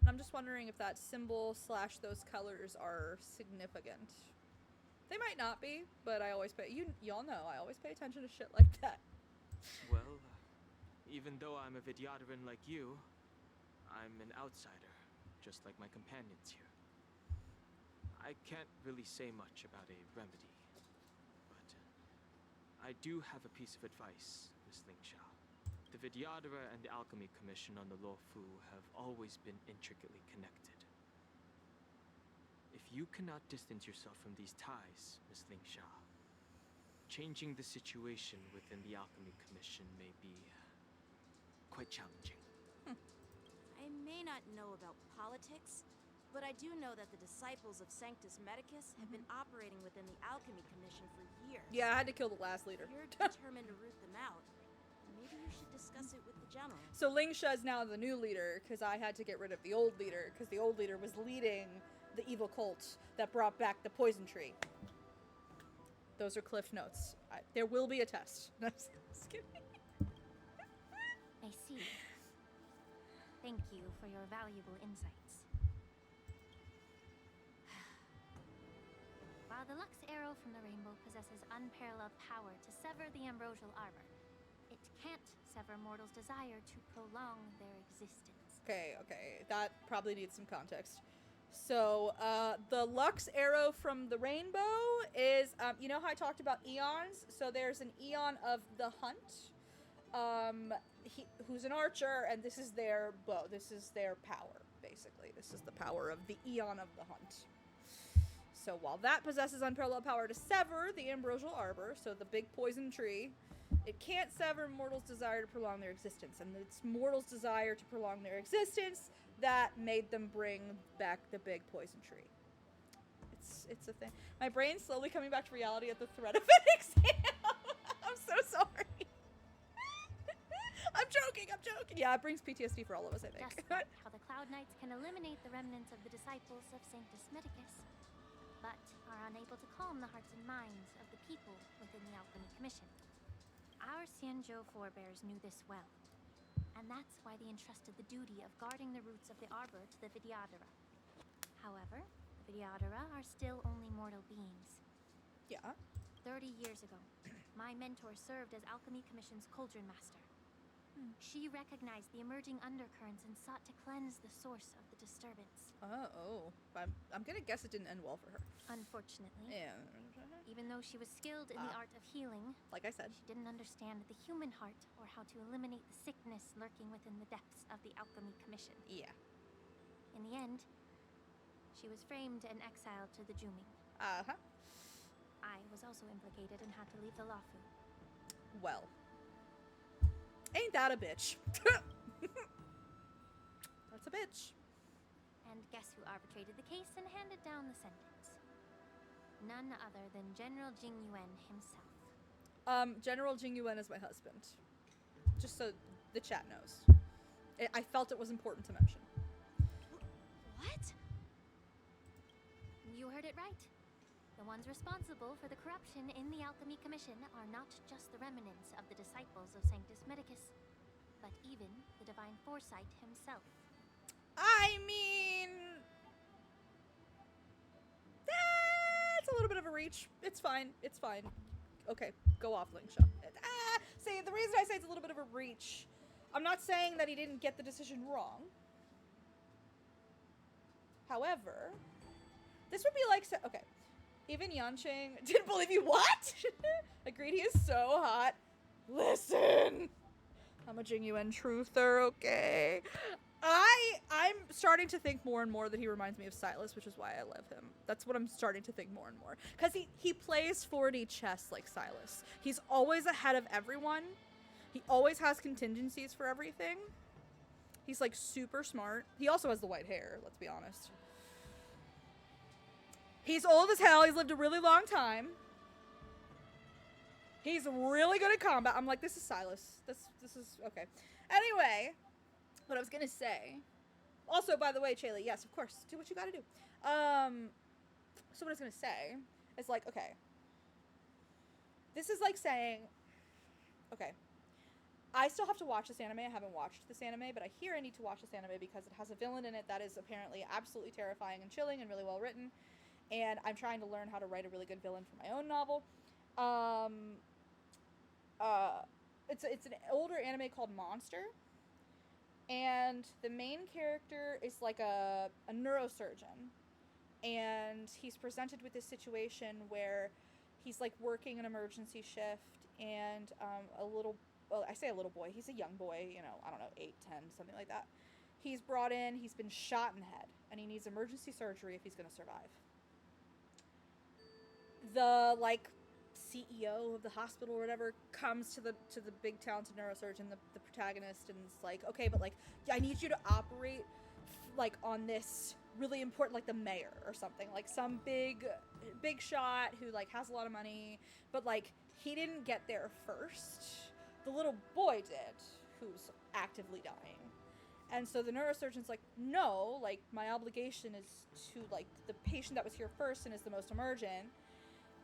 And I'm just wondering if that symbol / those colors are significant. They might not be, but I always pay. Y'all know I always pay attention to shit like that. Well, even though I'm a Vidyadharan like you, I'm an outsider, just like my companions here. I can't really say much about a remedy, but I do have a piece of advice, Miss Lingsha. The Vidyadhara and the Alchemy Commission on the Luofu have always been intricately connected. If you cannot distance yourself from these ties, Miss Lingsha, changing the situation within the Alchemy Commission may be quite challenging. I may not know about politics, but I do know that the disciples of Sanctus Medicus have been operating within the Alchemy Commission for years. Yeah, I had to kill the last leader. You're determined to root them out. Maybe you should discuss it with the general. So Lingsha is now the new leader because I had to get rid of the old leader because the old leader was leading the evil cult that brought back the poison tree. Those are Cliff notes. There will be a test. No, just kidding. I see. Thank you for your valuable insights. While the Lux arrow from the rainbow possesses unparalleled power to sever the ambrosial arbor, it can't sever mortals' desire to prolong their existence. Okay, that probably needs some context. So, the Lux arrow from the rainbow is, you know how I talked about eons? So there's an eon of the hunt, who's an archer, and this is their bow. This is their power, basically. This is the power of the eon of the hunt. So while that possesses unparalleled power to sever the ambrosial arbor, so the big poison tree, it can't sever mortals' desire to prolong their existence. And it's mortals' desire to prolong their existence that made them bring back the big poison tree. It's a thing. My brain's slowly coming back to reality at the threat of an exam. I'm so sorry. I'm joking. Yeah, it brings PTSD for all of us, I think. Just like how the Cloud Knights can eliminate the remnants of the disciples of Sanctus Medicus, but are unable to calm the hearts and minds of the people within the Alchemy Commission. Our Xianzhou forebears knew this well, and that's why they entrusted the duty of guarding the roots of the arbor to the Vidyadhara. However, the Vidyadhara are still only mortal beings. Yeah. 30 years ago, my mentor served as Alchemy Commission's Cauldron Master. She recognized the emerging undercurrents and sought to cleanse the source of the disturbance. Oh. I'm gonna guess it didn't end well for her. Unfortunately, Yeah. even though she was skilled in the art of healing, Like I said. she didn't understand the human heart or how to eliminate the sickness lurking within the depths of the Alchemy Commission. Yeah. In the end, she was framed and exiled to the Juming. Uh-huh. I was also implicated and had to leave the Lafu. Well. Ain't that a bitch? That's a bitch. And guess who arbitrated the case and handed down the sentence? None other than General Jing Yuan himself. General Jing Yuan is my husband. Just so the chat knows. I felt it was important to mention. What? You heard it right. The ones responsible for the corruption in the Alchemy Commission are not just the remnants of the disciples of Sanctus Medicus, but even the Divine Foresight himself. I mean... That's a little bit of a reach. It's fine. Okay, go off, Lingsha. See, the reason I say it's a little bit of a reach, I'm not saying that he didn't get the decision wrong. However, this would be like... Okay. Even Yanqing didn't believe you. What? Agreed, he is so hot. Listen. I'm a Jing Yuan truther, okay? I'm starting to think more and more that he reminds me of Sylus, which is why I love him. That's what I'm starting to think more and more. Because he plays 4D chess like Sylus. He's always ahead of everyone. He always has contingencies for everything. He's like super smart. He also has the white hair, let's be honest. He's old as hell. He's lived a really long time. He's really good at combat. I'm like, this is Sylus. This is okay. Anyway, what I was gonna say. Also, by the way, Chayla, yes, of course, do what you gotta do. So what I was gonna say is like, okay. This is like saying, okay, I still have to watch this anime. I haven't watched this anime, but I hear I need to watch this anime because it has a villain in it that is apparently absolutely terrifying and chilling and really well written. And I'm trying to learn how to write a really good villain for my own novel. It's an older anime called Monster. And the main character is like a neurosurgeon. And he's presented with this situation where he's like working an emergency shift and I say a little boy, he's a young boy, you know, I don't know, 8, 10, something like that. He's brought in, he's been shot in the head, and he needs emergency surgery if he's going to survive. The like CEO of the hospital or whatever comes to the big talented neurosurgeon, the protagonist, and it's like, okay, but like, I need you to operate like on this really important, like the mayor or something, like some big shot who like has a lot of money, but like he didn't get there first. The little boy did, who's actively dying. And so the neurosurgeon's like, no, like my obligation is to like the patient that was here first and is the most emergent.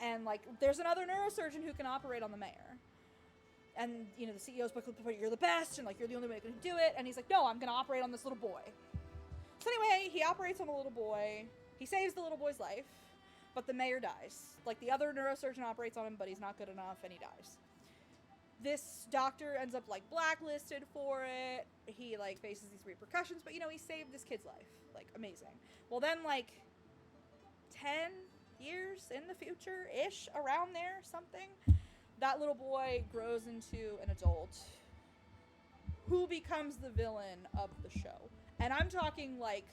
And, like, there's another neurosurgeon who can operate on the mayor. And, you know, the CEO's like, you're the best, and, like, you're the only one who can do it. And he's like, no, I'm going to operate on this little boy. So anyway, he operates on the little boy. He saves the little boy's life. but the mayor dies. Like, the other neurosurgeon operates on him, but he's not good enough, and he dies. This doctor ends up, like, blacklisted for it. He, like, faces these repercussions, but, you know, he saved this kid's life. Like, amazing. Well, then, like, 10 years in the future-ish, around there, something, that little boy grows into an adult who becomes the villain of the show. And I'm talking, like,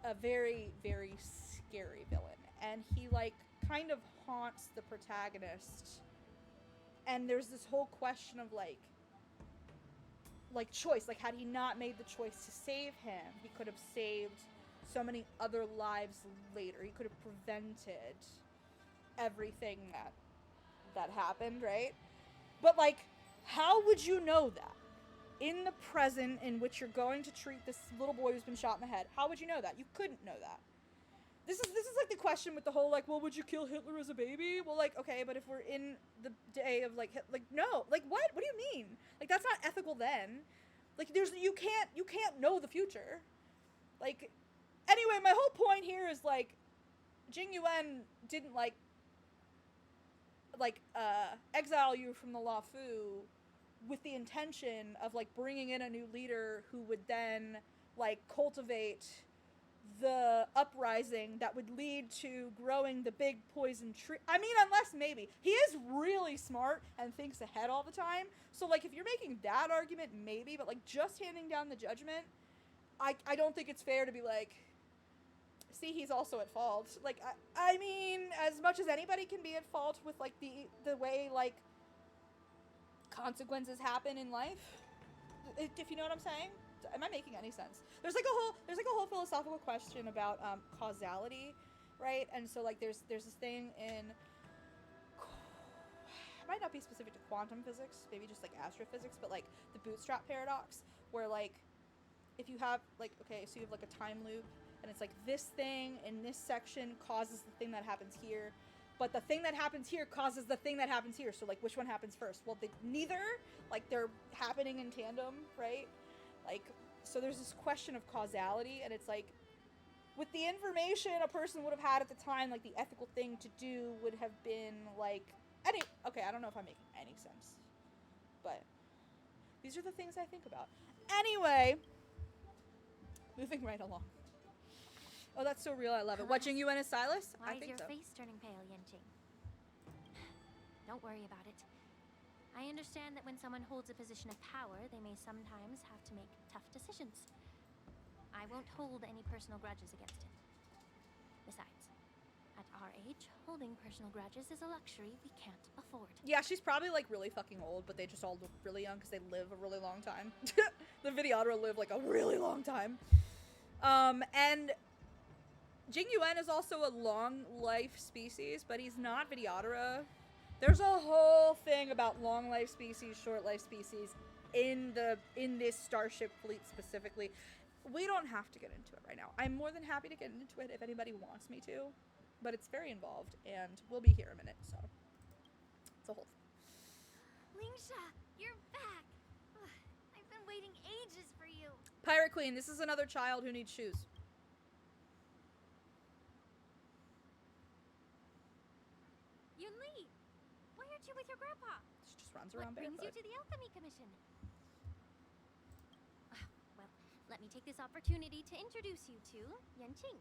a very, very scary villain. And he, like, kind of haunts the protagonist. And there's this whole question of, like, choice. Like, had he not made the choice to save him, he could have saved so many other lives later. He could have prevented everything that happened, right? But, like, how would you know that? In the present in which you're going to treat this little boy who's been shot in the head, how would you know that? You couldn't know that. This is like the question with the whole, like, well, would you kill Hitler as a baby? Well, like, okay, but if we're in the day of, like, no, like, what? What do you mean? Like, that's not ethical then. Like, you can't know the future. Like, anyway, my whole point here is, like, Jing Yuan didn't, like, exile you from the Luofu with the intention of, like, bringing in a new leader who would then, like, cultivate the uprising that would lead to growing the big poison tree. I mean, unless maybe. He is really smart and thinks ahead all the time. So, like, if you're making that argument, maybe. But, like, just handing down the judgment, I don't think it's fair to be like, see, he's also at fault. Like, I mean, as much as anybody can be at fault with, like, the way, like, consequences happen in life. If you know what I'm saying? Am I making any sense? There's like a whole philosophical question about causality, right? And so, like, there's this thing in, it might not be specific to quantum physics, maybe just like astrophysics, but like the bootstrap paradox, where, like, if you have, like, okay, so you have like a time loop, and it's like this thing in this section causes the thing that happens here, but the thing that happens here causes the thing that happens here. So, like, which one happens first? Well, neither. Like, they're happening in tandem, right? Like, so there's this question of causality, and it's like, with the information a person would have had at the time, like, the ethical thing to do would have been, like, okay, I don't know if I'm making any sense, but these are the things I think about. Anyway, moving right along. Oh, that's so real, I love it. Watching you and a Silas? Why I is think your so. face turning pale, Yanqing? Don't worry about it. I understand that when someone holds a position of power, they may sometimes have to make tough decisions. I won't hold any personal grudges against him. Besides, at our age, holding personal grudges is a luxury we can't afford. Yeah, she's probably, like, really fucking old, but they just all look really young because they live a really long time. The Vidyadhara live, like, a really long time. And Jing Yuan is also a long life species, but he's not Vidyadhara. There's a whole thing about long life species, short life species in this starship fleet specifically. We don't have to get into it right now. I'm more than happy to get into it if anybody wants me to, but it's very involved, and we'll be here a minute, so it's a whole thing. Lingsha, you're back. Ugh, I've been waiting ages for you. Pirate Queen, this is another child who needs shoes. Yunli, why aren't you with your grandpa? She just runs around What brings you barefoot. to the Alchemy Commission? Well, let me take this opportunity to introduce you to Yanqing.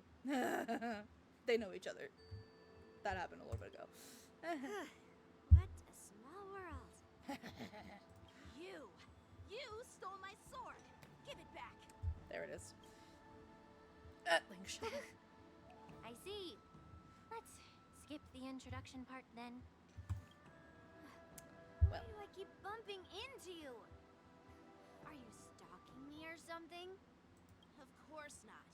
They know each other. That happened a little bit ago. What a small world. You stole my sword. Give it back. There it is. Lingsha. I see. Let's skip the introduction part then. Well. Why do I keep bumping into you? Are you stalking me or something? Of course not.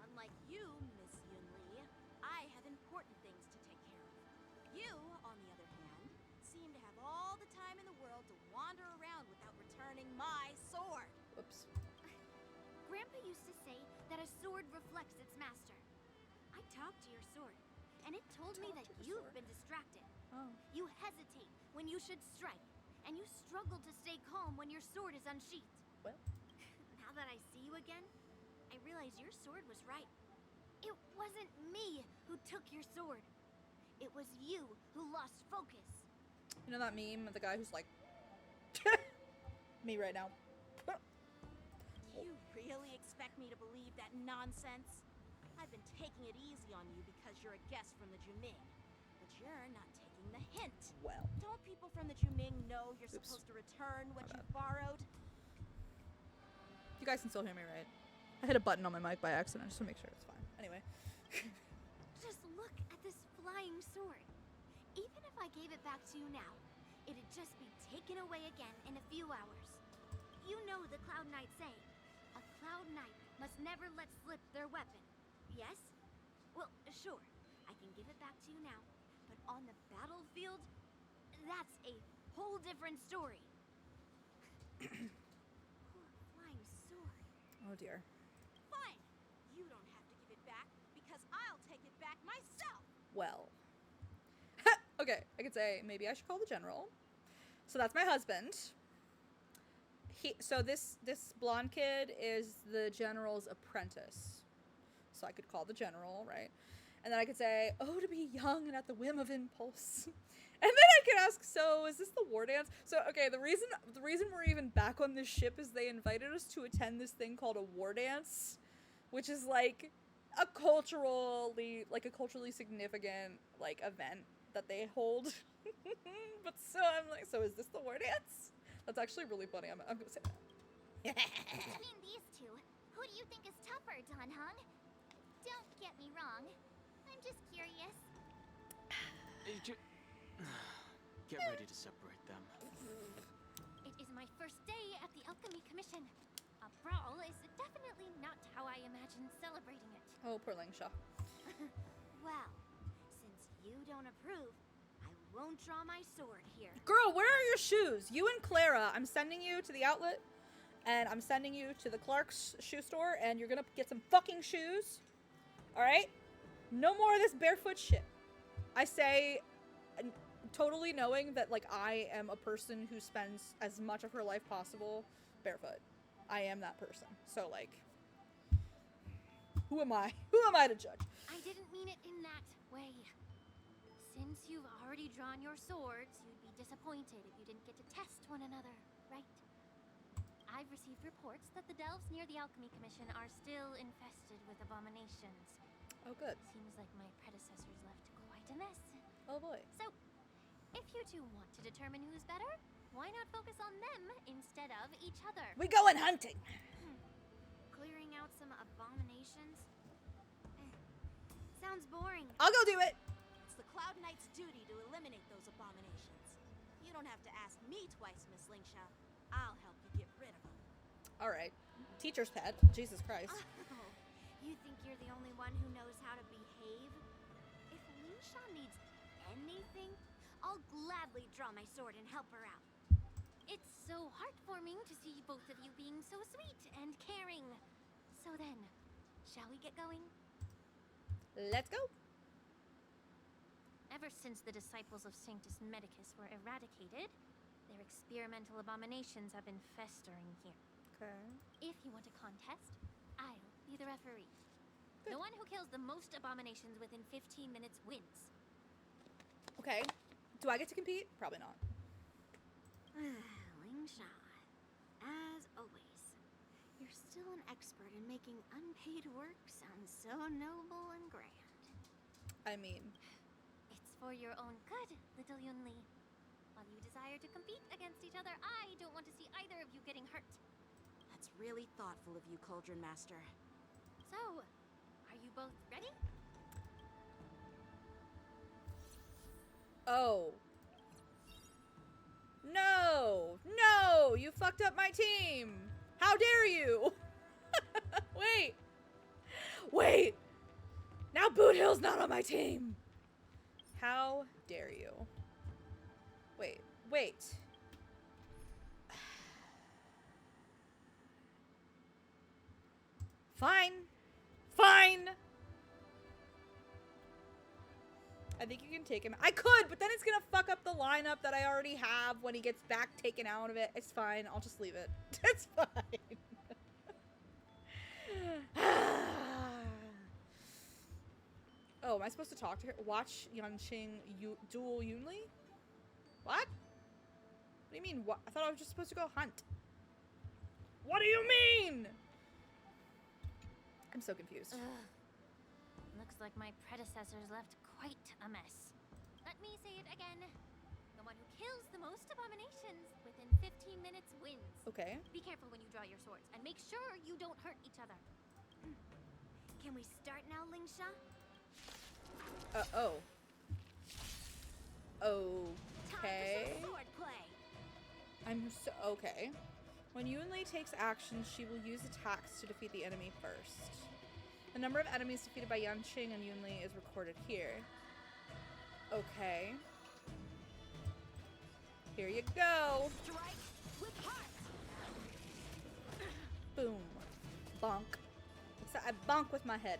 Unlike you, Miss Yunli, I have important things to take care of. You, on the other hand, seem to have all the time in the world to wander around without returning my sword. Whoops. Grandpa used to say that a sword reflects its master. I talked to your sword, and it told me that Talked to the you've sword? been distracted. Oh. You hesitate when you should strike, and you struggle to stay calm when your sword is unsheathed. Well. Now that I see you again, I realize your sword was right. It wasn't me who took your sword. It was you who lost focus. You know that meme of the guy who's like, me right now. You really expect me to believe that nonsense? I've been taking it easy on you because you're a guest from the Juming. But you're not taking the hint. Well. Don't people from the Juming know you're Oops. supposed to return what My you've borrowed? You guys can still hear me, right? I hit a button on my mic by accident just to make sure it's fine. Anyway. Just look at this flying sword. Even if I gave it back to you now, it'd just be taken away again in a few hours. You know the Cloud Knight saying, a Cloud Knight must never let slip their weapon. Yes? Well, sure, I can give it back to you now, but on the battlefield, that's a whole different story. Poor flying sword. Oh dear. Fine. You don't have to give it back because I'll take it back myself. Well. Okay, I could say maybe I should call the general. So that's my husband. So this blonde kid is the general's apprentice. So I could call the general, right? And then I could say, oh, to be young and at the whim of impulse. And then I could ask, so is this the war dance? So, okay, the reason we're even back on this ship is they invited us to attend this thing called a war dance, which is like a culturally significant like event that they hold. But so I'm like, so is this the war dance? That's actually really funny. I'm gonna say that. Between these two, who do you think is tougher, Dan Hung? Don't get me wrong. I'm just curious. Get ready to separate them. It is my first day at the Alchemy Commission. A brawl is definitely not how I imagined celebrating it. Oh, poor Langshaw. Well, since you don't approve, I won't draw my sword here. Girl, where are your shoes? You and Clara, I'm sending you to the outlet, and I'm sending you to the Clark's shoe store, and you're gonna get some fucking shoes. Alright? No more of this barefoot shit. I say, totally knowing that, like, I am a person who spends as much of her life possible barefoot. I am that person. So, like, who am I? Who am I to judge? I didn't mean it in that way. Since you've already drawn your swords, you'd be disappointed if you didn't get to test one another, right? I've received reports that the delves near the Alchemy Commission are still infested with abominations. Oh, good. Seems like my predecessors left quite a mess. Oh, boy. So, if you two want to determine who's better, why not focus on them instead of each other? We going hunting. Clearing out some abominations? Sounds boring. I'll go do it. It's the Cloud Knight's duty to eliminate those abominations. You don't have to ask me twice, Miss Lingsha. I'll help you get rid of them. All right. Teacher's pet. Jesus Christ. Oh, you think you're the only one who knows how to behave? If Lingsha needs anything, I'll gladly draw my sword and help her out. It's so heartwarming to see both of you being so sweet and caring. So then, shall we get going? Let's go. Ever since the disciples of Sanctus Medicus were eradicated, their experimental abominations have been festering here. Okay. If you want a contest, I'll be the referee. Good. The one who kills the most abominations within 15 minutes wins. Okay. Do I get to compete? Probably not. Lingsha, as always, you're still an expert in making unpaid work sound so noble and grand. I mean, It's for your own good, little Yunli. While you desire to compete against each other, I don't want to see either of you getting hurt. That's really thoughtful of you, Cauldron Master. So, are you both ready? oh. No! No! You fucked up my team! How dare you! Wait! Wait! Now Boot Hill's not on my team! How dare you? Wait. Wait. Fine. Fine! I think you can take him. I could, but then it's gonna fuck up the lineup that I already have when he gets back taken out of it. It's fine. I'll just leave it. It's fine. Oh, am I supposed to talk to her? Watch Yanqing duel Yunli? What? What do you mean? What? I thought I was just supposed to go hunt. What do you mean? I'm so confused. Ugh. Looks like my predecessors left quite a mess. Let me say it again. The one who kills the most abominations within 15 minutes wins. Okay. Be careful when you draw your swords, and make sure you don't hurt each other. Can we start now, Lingsha? Oh. Time Okay. for some sword play. I'm so okay. When Yunli takes action, she will use attacks to defeat the enemy first. The number of enemies defeated by Yanqing and Yunli is recorded here. Okay. Here you go. Strike with heart. Boom. Bonk. Except I bonk with my head.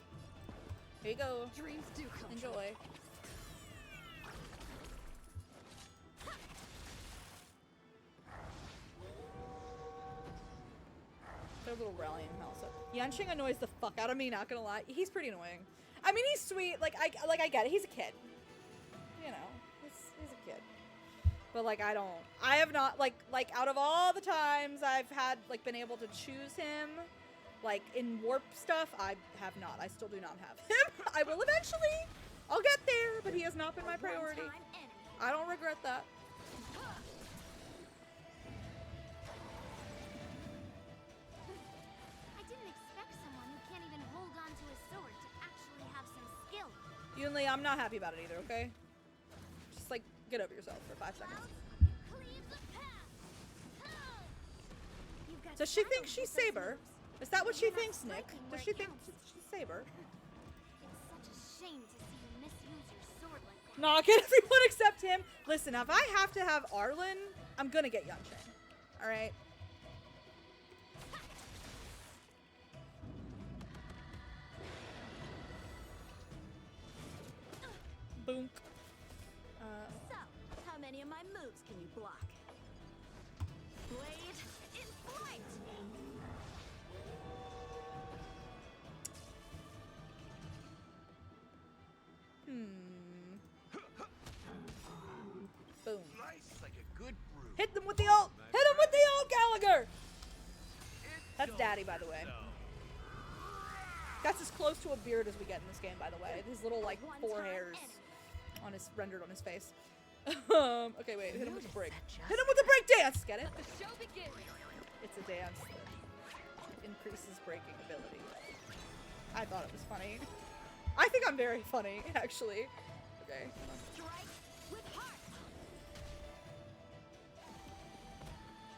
Here you go. Dreams do come true. Enjoy. Their little rallying house. Yanqing annoys the fuck out of me, not gonna lie. He's pretty annoying. I mean, he's sweet. Like I get it. He's a kid. You know, he's a kid. But like, I have not like out of all the times I've had like been able to choose him, like in warp stuff, I have not. I still do not have him. I will eventually. I'll get there, but he has not been my priority. One-time enemy. I don't regret that. I didn't expect someone who can't even hold on to his sword to actually have some skill. Yunli, I'm not happy about it either, okay? Just like, get over yourself for 5 seconds. Cleave the path. You've got Does she think shadows she's with those Saber? moves. Is that what she You're not thinks, Nick? striking Does where she it think counts. she's Saber? It's such a shame to see you misuse your sword like that. Nah, get everyone except him. Listen, if I have to have Arlen, I'm gonna get Yanqing. Alright? Boonk. So, how many of my moves can you block? Blade in flight. Boom. Nice, like a good brew. Hit them with the ult! Hit him with the ult, Gallagher! That's Daddy, by the way. That's as close to a beard as we get in this game, by the way. His little, like, 4 hairs on his rendered on his face. Okay, wait. Hit him with the break. Hit him with the break dance! Get it? The show begins. It's a dance that increases breaking ability. I thought it was funny. I think I'm very funny, actually. Okay. Strike with heart.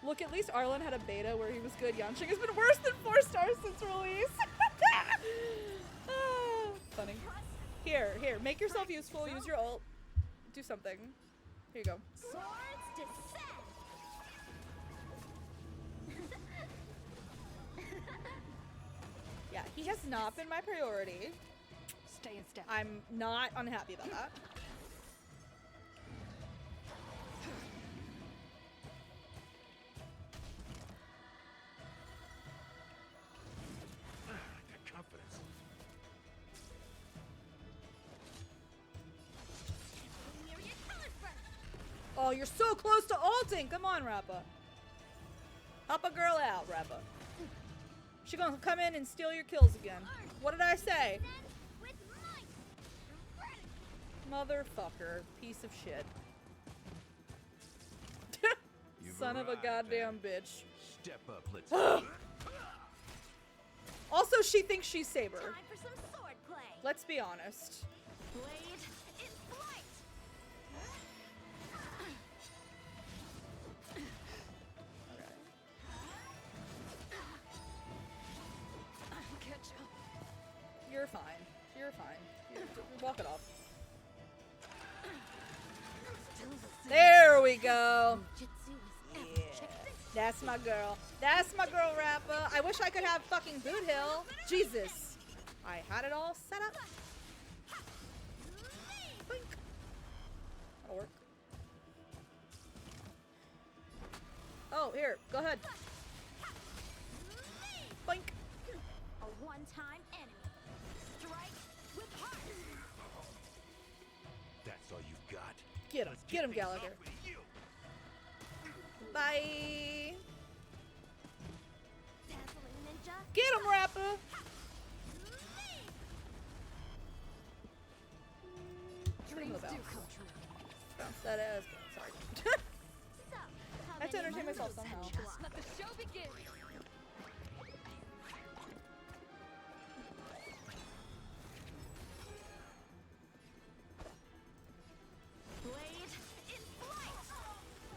Look, at least Arlen had a beta where he was good. Yanqing has been worse than 4 stars since release. Ah, funny. Here, make yourself useful. Use your ult. Do something. Here you go. Swords descend. Yeah, he has not been my priority. Stay in step. I'm not unhappy about that. Got confidence. Myriad color burst. Oh, you're so close to ulting. Come on, Rappa. Help a girl out, Rappa. She gonna come in and steal your kills again. What did I say? With might. Motherfucker. Piece of shit. You've Son of a arrived, goddamn man. bitch. Step up, let's Also, she thinks she's Saber. Time for some sword play. Let's be honest. Blade in flight. Catch up. You're fine. You're fine. Walk it off. There we go. Jitsu is Yeah. That's my girl. That's my girl, Rappa. I wish I could have fucking Boot Hill. Jesus. I had it all set up. Boink. That'll work. Oh, here. Go ahead. Boink. A one-time enemy. Strike with heart. Get him. Let's Get him, things Gallagher. off with you. Bye. Dazzling ninja. Get him, Rapper. Shoot him in the bounce. Bounce that ass. Sorry. So, I have to entertain myself somehow. Let the show begin. Blade in flight.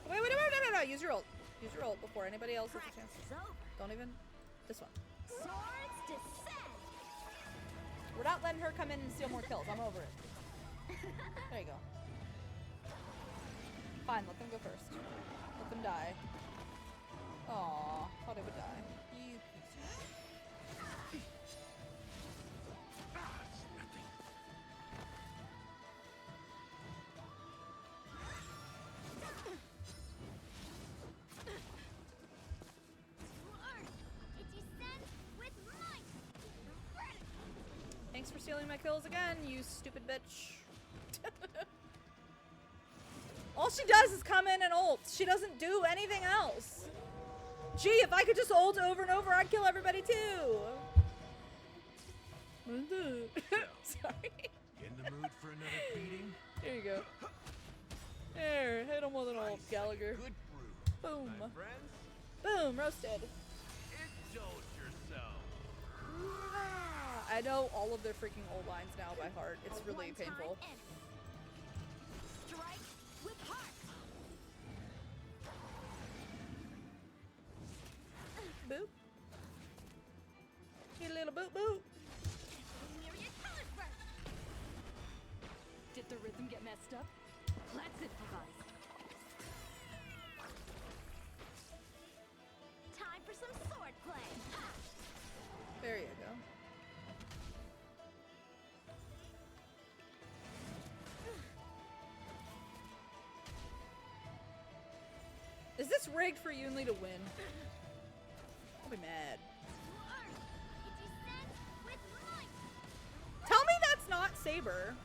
Wait, no. Use your ult. Use your ult before anybody else has a chance. Practice over. Don't even. This one. Swords descend. We're not letting her come in and steal more kills. I'm over it. There you go. Fine, let them go first. Let them die. Aww, thought I would die. You piece It descends with might. Thanks for stealing my kills again, you stupid bitch. All she does is come in and ult. She doesn't do anything else. Gee, if I could just ult over and over, I'd kill everybody too. Sorry. In the mood for another beating? There you go. There, hit him with an ult, Gallagher. Good brew. Boom. My friends, Boom, roasted. indulge yourself. I know all of their freaking old lines now by heart. It's really painful. Strike with heart. Boop. You little boop boop. Myriad colors burst. Did the rhythm get messed up? Let's improvise. Time for some sword play. Ha! There you go. Is this rigged for Yunli to win? I'll be mad. It descends with might. Tell me that's not Saber.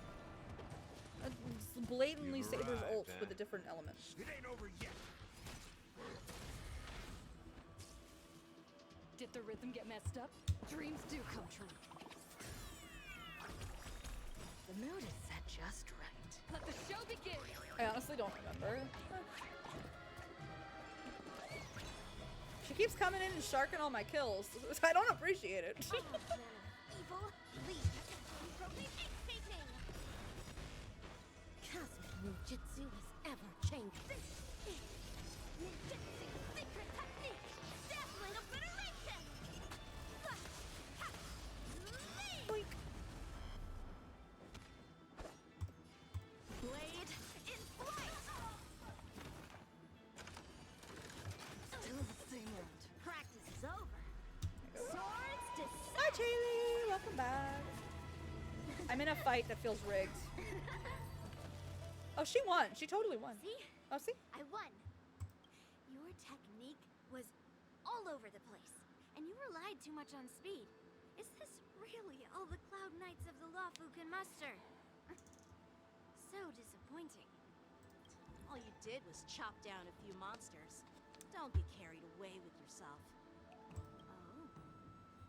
That's blatantly You've Saber's arrived, ult with huh? a different element. It ain't over yet. Did the rhythm get messed up? Dreams do come true. The mood is set just right. Let the show begin. I honestly don't remember. She keeps coming in and sharking all my kills. I don't appreciate it. Evil lead from the ink-painting. Cosmic ninjutsu is ever changing. Ninjutsu secret technique. Dazzling obliteration. Boink. Blade in flight. Still the same round. Practice is over. Swords descend. Hi, Chaylee. Welcome back. I'm in a fight that feels rigged. Oh, she won. She totally won. See? Oh, see? I won. Your technique was all over the place, and you relied too much on speed. Is this really all the Cloud Knights of the Lawfu can muster? So disappointing. All you did was chop down a few monsters. Don't get carried away with yourself. Oh.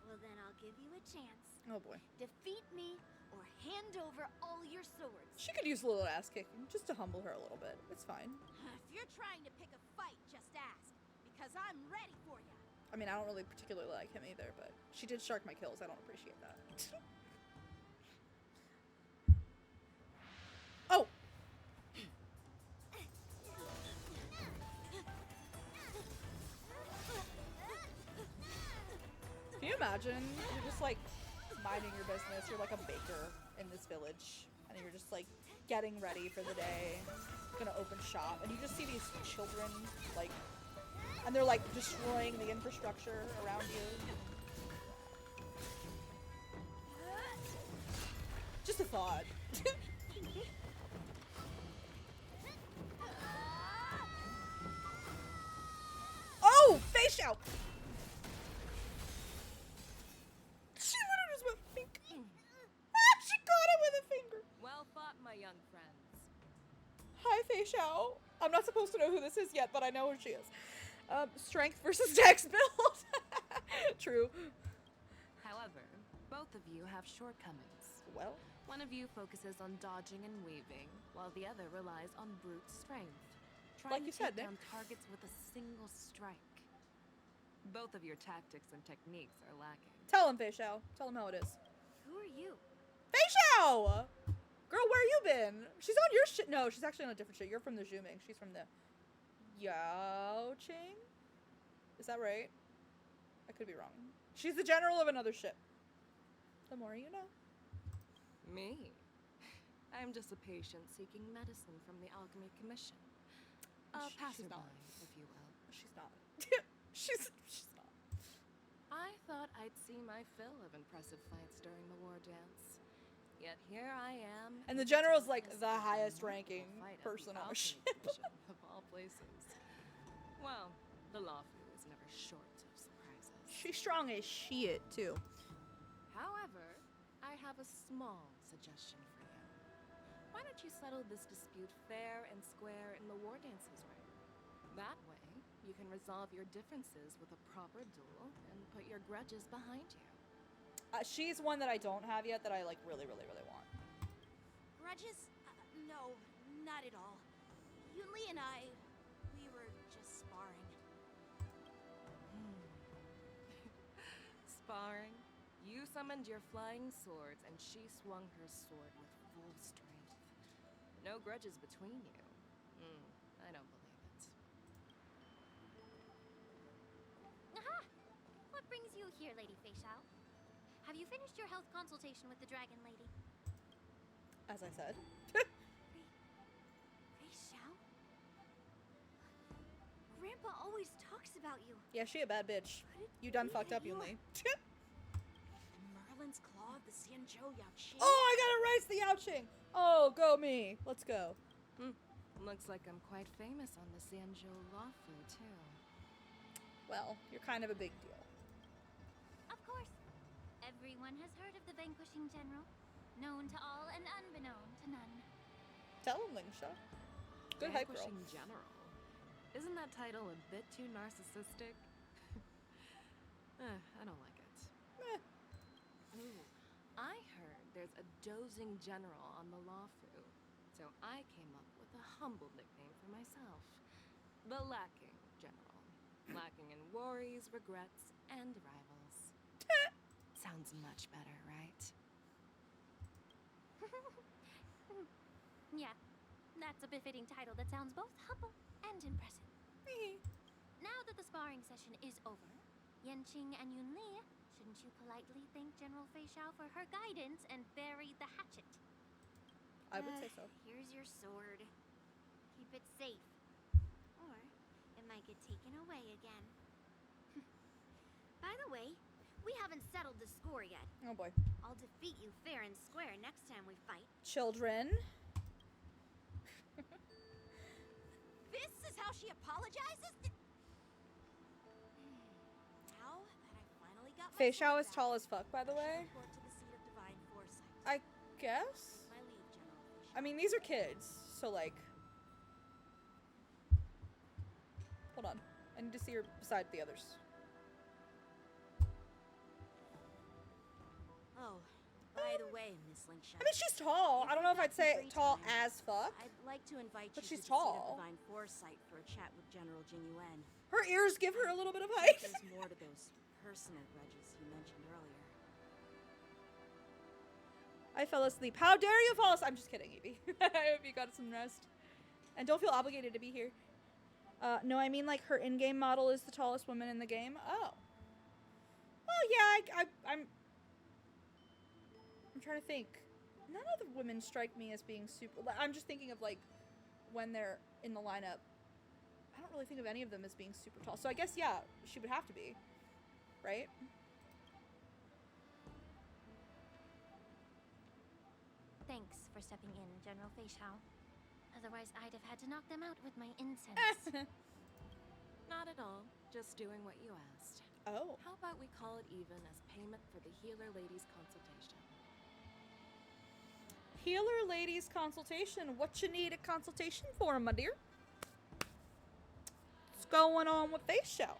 Well, then I'll give you a chance. Oh boy. Defeat me or hand over all your swords. She could use a little ass kicking just to humble her a little bit. It's fine. If you're trying to pick a fight, just ask. Because I'm ready for you. I mean, I don't really particularly like him either, but she did shark my kills. I don't appreciate that. Oh! Can you imagine? You're just like minding your business. You're like a baker in this village, and you're just like getting ready for the day, gonna open shop, and you just see these children like, and they're like destroying the infrastructure around you. Just a thought. Oh, face out! She literally just went finger. Ah, she caught it with a finger. Well fought, my young friends. Hi, Fei Xiao. I'm not supposed to know who this is yet, but I know who she is. Strength versus dex build. True. However, both of you have shortcomings. Well, one of you focuses on dodging and weaving, while the other relies on brute strength. Trying Like you to said, take Nick. down targets with a single strike. Both of your tactics and techniques are lacking. Tell him, Fei Xiao. Tell him how it is. Who are you? Fei Xiao! Girl, where you been? She's on your shit. No, she's actually on a different shit. You're from the Zhuming. She's from the Yao Qing? Is that right? I could be wrong. She's the general of another ship. The more you know. Me? I'm just a patient seeking medicine from the Alchemy Commission. A She's passerby, not. if you will. She's not. she's not. I thought I'd see my fill of impressive fights during the war dance. Yet here I am. And the general's like witness the a highest remarkable ranking fight at person the on the Alchemy ship. Commission, of all places. Well, the Lawfu is never short of surprises. She's strong as shit, too. However, I have a small suggestion for you. Why don't you settle this dispute fair and square in the war dances ring? That way, you can resolve your differences with a proper duel and put your grudges behind you. She's one that I don't have yet that I like really, really, really want. Grudges? No, not at all. Yunli and I, we were just sparring. Sparring? You summoned your flying swords and she swung her sword with full strength. No grudges between you. I don't believe it. Aha! What brings you here, Lady Fei Xiao? Have you finished your health consultation with the Dragon Lady? As I said. Fei Xiao? Grandpa always talks about you. Yeah, she a bad bitch. You done fucked up, Yunli. Merlin's Claw of the Xianzhou Yaoqing. Oh, I gotta raise the Yao Qing. Oh, go me. Let's go. Looks like I'm quite famous on the Xianzhou Lawfu, too. Well, you're kind of a big deal. Of course. Everyone has heard of the Vanquishing General. Known to all and unbeknown to none. Tell him, Lingsha. Good hype, girl. Vanquishing General. Isn't that title a bit too narcissistic? I don't like it. Ooh, I heard there's a dozing general on the Lawfu, so I came up with a humble nickname for myself. The Lacking General. Lacking in worries, regrets, and rivals. Sounds much better, right? Yeah, that's a befitting title that sounds both humble and impressive. Now that the sparring session is over, Yanqing and Yunli, shouldn't you politely thank General Fei Xiao for her guidance and bury the hatchet? I would say so. Here's your sword. Keep it safe. Or it might get taken away again. By the way, we haven't settled the score yet. Oh boy. I'll defeat you fair and square next time we fight. Children. This is how she apologizes? Now that I finally got Fei my Xiao sword is back, tall as fuck, by the way. report to the seat of divine foresight. I guess. My leave, General Fei Xiao. I mean, these are kids, so like. Hold on. I need to see her beside the others. Oh, by the way, Miss Lingsha. I mean, she's tall. I don't know if I'd say tall as fuck. I'd like to invite But you she's to the seat tall. of divine foresight for a chat with General Jin Yuan. Her ears give her a little bit of height. There's more to those personal grudges you mentioned earlier. I fell asleep. How dare you fall asleep? I'm just kidding, Evie. I hope you got some rest. And don't feel obligated to be here. No, I mean like her in-game model is the tallest woman in the game. Oh. Well, yeah, I'm trying to think. None of the women strike me as being super. I'm just thinking of like when they're in the lineup. I don't really think of any of them as being super tall. So I guess, yeah, she would have to be. Right? Thanks for stepping in, General Fei Xiao. Otherwise, I'd have had to knock them out with my incense. Not at all. Just doing what you asked. Oh. How about we call it even as payment for the healer lady's consultation? Healer ladies consultation. What you need a consultation for, my dear? What's going on with Facial?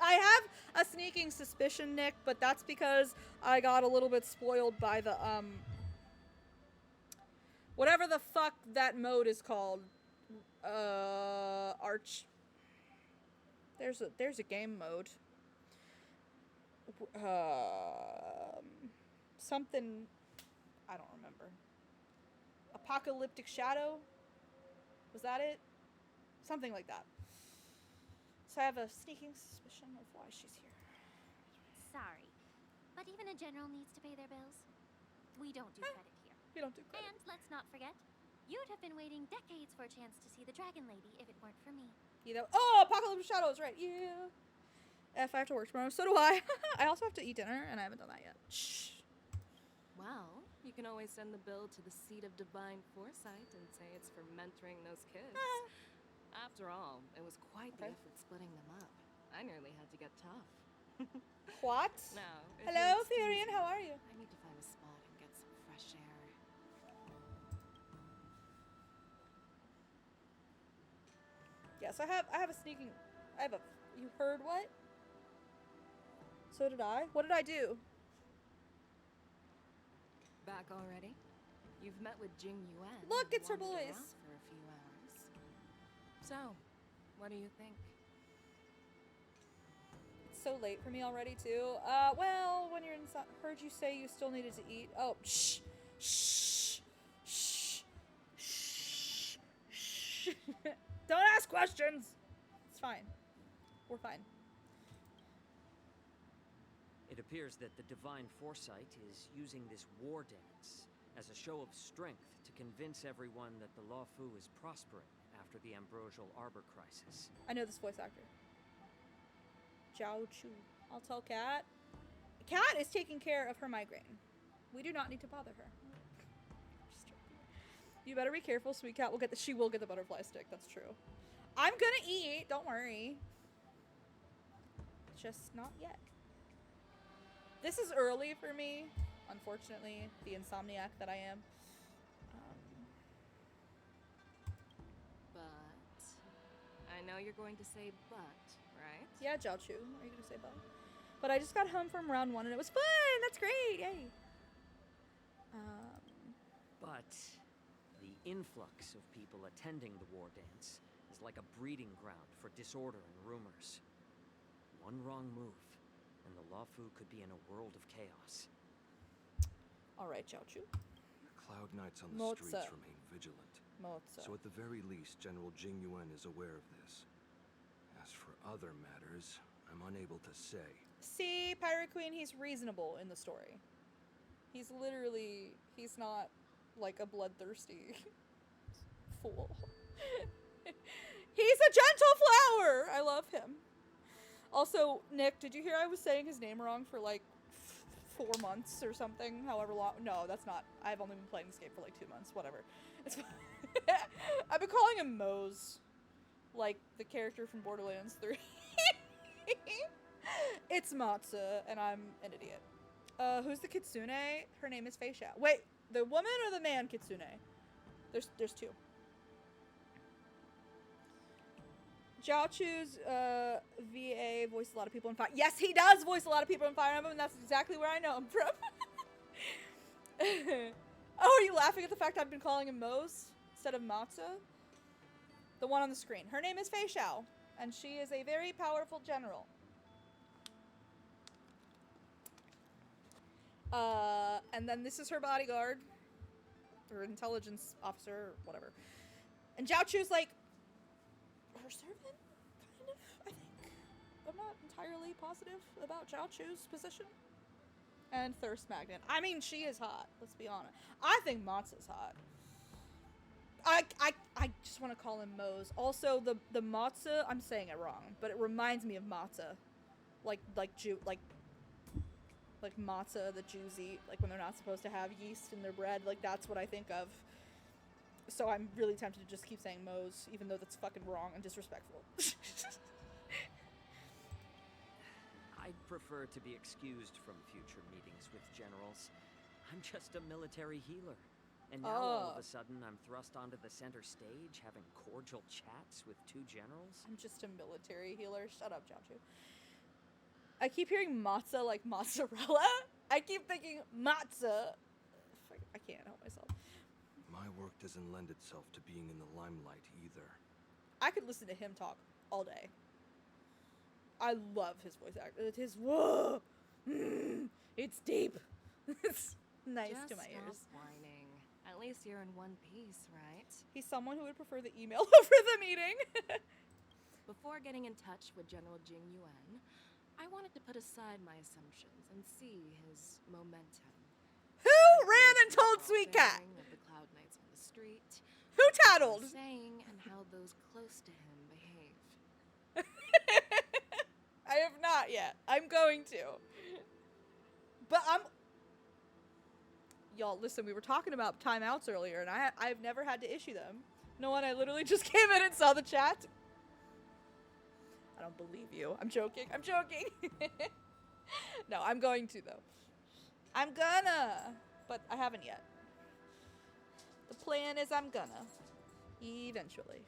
I have a sneaking suspicion, Nick, but that's because I got a little bit spoiled by the, whatever the fuck that mode is called. Arch. There's a game mode. Something, I don't remember. Apocalyptic Shadow? Was that it? Something like that. So I have a sneaking suspicion of why she's here. Sorry, but even a general needs to pay their bills. We don't do credit here. We don't do credit. And let's not forget, you'd have been waiting decades for a chance to see the Dragon Lady if it weren't for me. You know, oh, Apocalyptic Shadow is right. Yeah. If I have to work tomorrow, so do I. I also have to eat dinner, and I haven't done that yet. Shh. Well, you can always send the bill to the seat of divine foresight and say it's for mentoring those kids. After all, it was quite the effort splitting them up. I nearly had to get tough. What? Now, if Hello, you'll excuse Furion. me, How are you? I need to find a spot and get some fresh air. Yes, I have a sneaking. You heard what? So did I. What did I do? Back already? You've met with Jing Yuan. Look, and it's her wandered boys. around for a few hours. So, what do you think? It's so late for me already, too. Well, when you're inside, heard you say you still needed to eat. Oh, shh, shh, shh, shh, shh. Don't ask questions. It's fine. We're fine. It appears that the Divine Foresight is using this war dance as a show of strength to convince everyone that the Luofu is prospering after the Ambrosial Arbor crisis. I know this voice actor. Zhao Chu. I'll tell Kat. Kat is taking care of her migraine. We do not need to bother her. You better be careful, sweet cat. She will get the butterfly stick. That's true. I'm gonna eat. Don't worry. Just not yet. This is early for me, unfortunately. The insomniac that I am. But I know you're going to say but, right? Yeah, Zhao Chu. Are you gonna say but? But I just got home from round 1 and it was fun. That's great. Yay. But the influx of people attending the war dance is like a breeding ground for disorder and rumors. One wrong move, and the Luofu could be in a world of chaos. All right, Zhao Chu. Cloud Knights on the Moza. streets remain vigilant. Moza. So at the very least, General Jing Yuan is aware of this. As for other matters, I'm unable to say. See, Pirate Queen, he's reasonable in the story. He's not like a bloodthirsty fool. He's a gentle flower! I love him. Also, Nick, did you hear I was saying his name wrong for like 4 months or something? However long. No, that's not. I've only been playing this game for like 2 months. Whatever. It's fine. I've been calling him Mose. Like the character from Borderlands 3. It's Matsu, and I'm an idiot. Who's the Kitsune? Her name is Feisha. Wait, the woman or the man Kitsune? There's two. Zhao Chu's VA voiced a lot of people in Fire. Yes, he does voice a lot of people in Fire Emblem, and that's exactly where I know him from. Oh, are you laughing at the fact I've been calling him Mose instead of Matsu? The one on the screen. Her name is Fei Xiao, and she is a very powerful general. And then this is her bodyguard, or intelligence officer, or whatever. And Zhao Chu's like her servant, kind of, I think. I'm not entirely positive about Zhao Chu's position. And Thirst Magnet. I mean, she is hot, let's be honest. I think Matsu's hot. I just want to call him Mose. Also, the Matsu, I'm saying it wrong, but it reminds me of matzah. Like matzah the Jews eat, like when they're not supposed to have yeast in their bread. Like, that's what I think of. So I'm really tempted to just keep saying Mose, even though that's fucking wrong and disrespectful. I'd prefer to be excused from future meetings with generals. I'm just a military healer. And now all of Oh. a sudden I'm thrust onto the center stage having cordial chats with two generals? I'm just a military healer. Shut up, Jiaochu. I keep hearing matzo like mozzarella. I keep thinking matzo. I can't help myself. My work doesn't lend itself to being in the limelight either. I could listen to him talk all day. I love his voice actor. His whoa, it's deep. It's nice Just to my stop ears. whining. At least you're in one piece, right? He's someone who would prefer the email over the meeting. Before getting in touch with General Jing Yuan, I wanted to put aside my assumptions and see his momentum. Who ran and told Sweet Cat? Of the Cloud Knights on the street. Who tattled? Saying and how those close to him behave. I have not yet. I'm going to. But Y'all, listen, we were talking about timeouts earlier, and I've never had to issue them. No one, I literally just came in and saw the chat. I don't believe you. I'm joking. I'm joking. No, I'm going to, though. I'm gonna. But I haven't yet. The plan is I'm gonna. Eventually.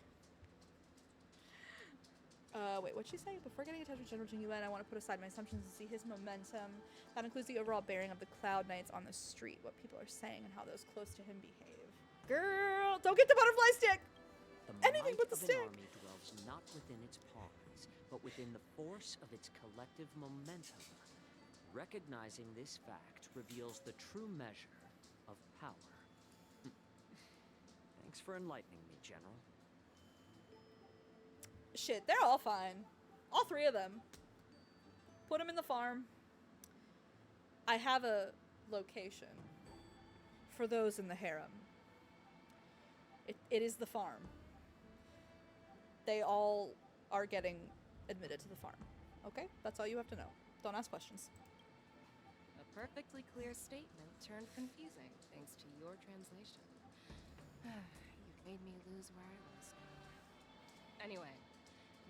Wait, what'd she say? Before getting in touch with General Jing Yuan, I want to put aside my assumptions and see his momentum. That includes the overall bearing of the Cloud Knights on the street, what people are saying, and how those close to him behave. Girl, don't get the butterfly stick! Anything but the stick! An army dwells not within its pawns, but within the force of its collective momentum. Recognizing this fact reveals the true measure of power. Thanks for enlightening me, General. Shit, they're all fine. All three of them. Put them in the farm. I have a location for those in the harem. It is the farm. They all are getting admitted to the farm. Okay? That's all you have to know. Don't ask questions. A perfectly clear statement turned confusing thanks to your translation. You've made me lose where I was now. Anyway,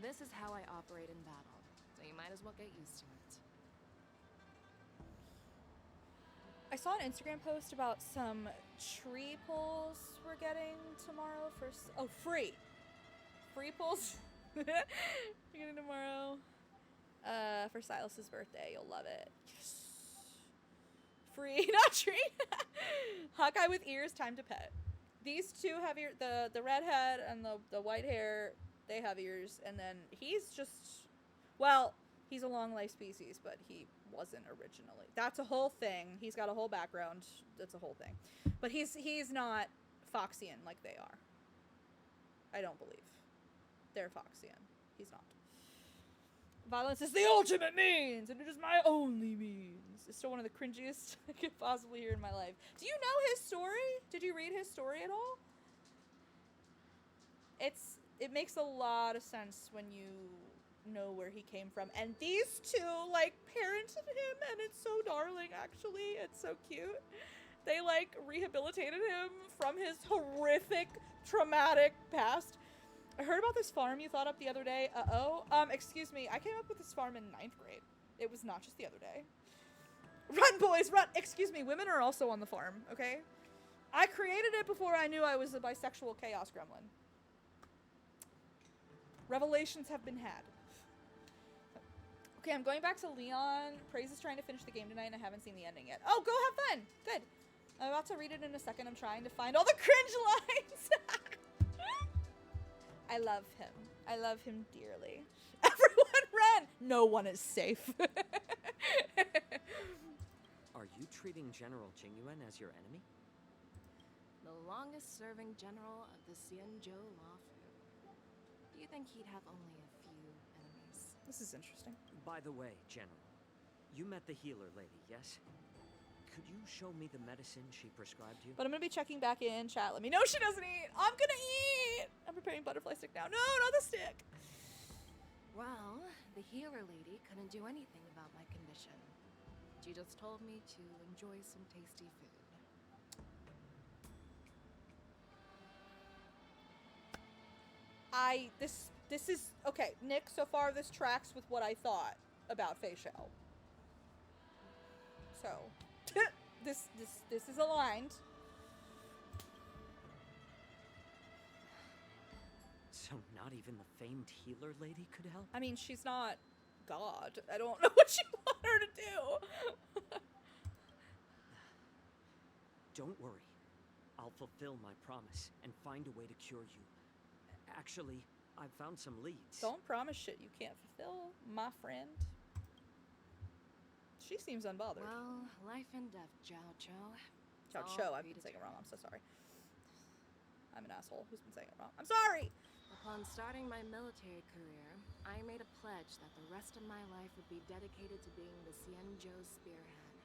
this is how I operate in battle, so you might as well get used to it. I saw an Instagram post about some tree pulls we're getting tomorrow for free. Free pulls you're getting tomorrow. For Silas's birthday. You'll love it. Yes. Free, not tree. Hawkeye with ears, time to pet. These two have ear. The redhead and the white hair, they have ears, and then he's just, well, he's a long life species, but he wasn't originally. That's a whole thing. He's got a whole background. That's a whole thing. But he's not Foxian like they are. I don't believe. They're Foxian. He's not. Violence is the ultimate means, and it is my only means. It's still one of the cringiest I could possibly hear in my life. Do you know his story? Did you read his story at all? It makes a lot of sense when you know where he came from. And these two, like, parented him, and it's so darling, actually. It's so cute. They, like, rehabilitated him from his horrific, traumatic past. I heard about this farm you thought up the other day. Excuse me. I came up with this farm in 9th grade. It was not just the other day. Run, boys, run! Excuse me, women are also on the farm, okay? I created it before I knew I was a bisexual chaos gremlin. Revelations have been had. Okay, I'm going back to Leon. Praise is trying to finish the game tonight, and I haven't seen the ending yet. Oh, go have fun! Good. I'm about to read it in a second. I'm trying to find all the cringe lines! I love him. I love him dearly. Everyone run! No one is safe. Are you treating General Jingyuan as your enemy? The longest serving general of the Xianzhou Law Fu. Do you think he'd have only a few enemies? This is interesting. By the way, General, you met the healer lady, yes? Could you show me the medicine she prescribed you? But I'm gonna be checking back in chat. Let me know she doesn't eat. I'm gonna eat! I'm preparing butterfly stick now. No, not the stick! Well, the healer lady couldn't do anything about my condition. She just told me to enjoy some tasty food. This is, okay, Nick, so far this tracks with what I thought about Fei Shao. So, this is aligned. So not even the famed healer lady could help? I mean, she's not God. I don't know what you want her to do. Don't worry. I'll fulfill my promise and find a way to cure you. Actually, I've found some leads. Don't promise shit you can't fulfill, my friend. She seems unbothered. Well, life and death, Jiao Cho. Jiao Cho, I've been saying it wrong. I'm so sorry. I'm an asshole who's been saying it wrong. I'm sorry! Upon starting my military career, I made a pledge that the rest of my life would be dedicated to being the Xianzhou spearhead,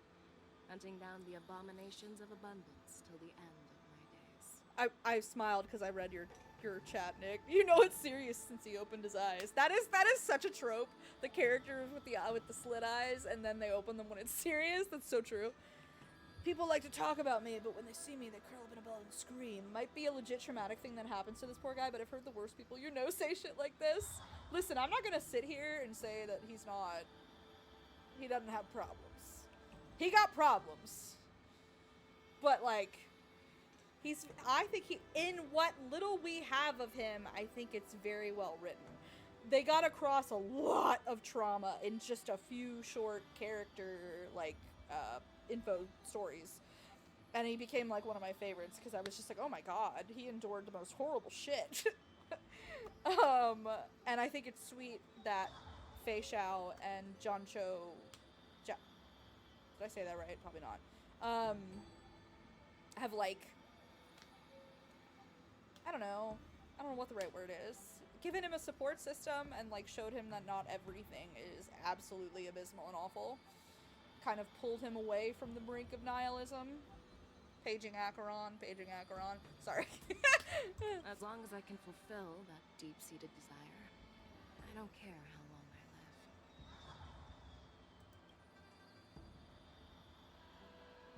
hunting down the abominations of abundance till the end of my days. I smiled because I read your chat, Nick. You know it's serious since he opened his eyes. That is such a trope. The characters with the slit eyes and then they open them when it's serious. That's so true. People like to talk about me, but when they see me, they curl up in a ball and scream. Might be a legit traumatic thing that happens to this poor guy, but I've heard the worst people you know say shit like this. Listen, I'm not gonna sit here and say that he doesn't have problems. He got problems. But, like, I think in what little we have of him, I think it's very well written. They got across a lot of trauma in just a few short character, like, info stories. And he became, like, one of my favorites, because I was just like, oh my god, he endured the most horrible shit. And I think it's sweet that Fei Xiao and John Cho... did I say that right? Probably not. Have, like... I don't know what the right word is. Given him a support system and, like, showed him that not everything is absolutely abysmal and awful. Kind of pulled him away from the brink of nihilism. Paging Acheron. Sorry. As long as I can fulfill that deep-seated desire, I don't care how long I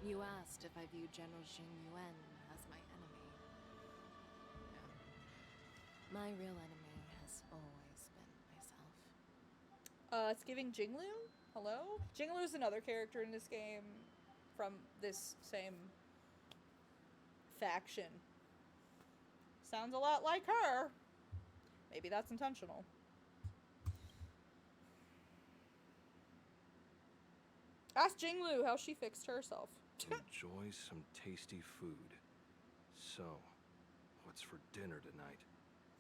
live. You asked if I view General Xing Yuan as my enemy. No. My real enemy has always been myself. It's giving Jinglu? Hello? Jinglu's another character in this game from this same faction. Sounds a lot like her. Maybe that's intentional. Ask Jinglu how she fixed herself. Enjoy some tasty food. So, what's for dinner tonight?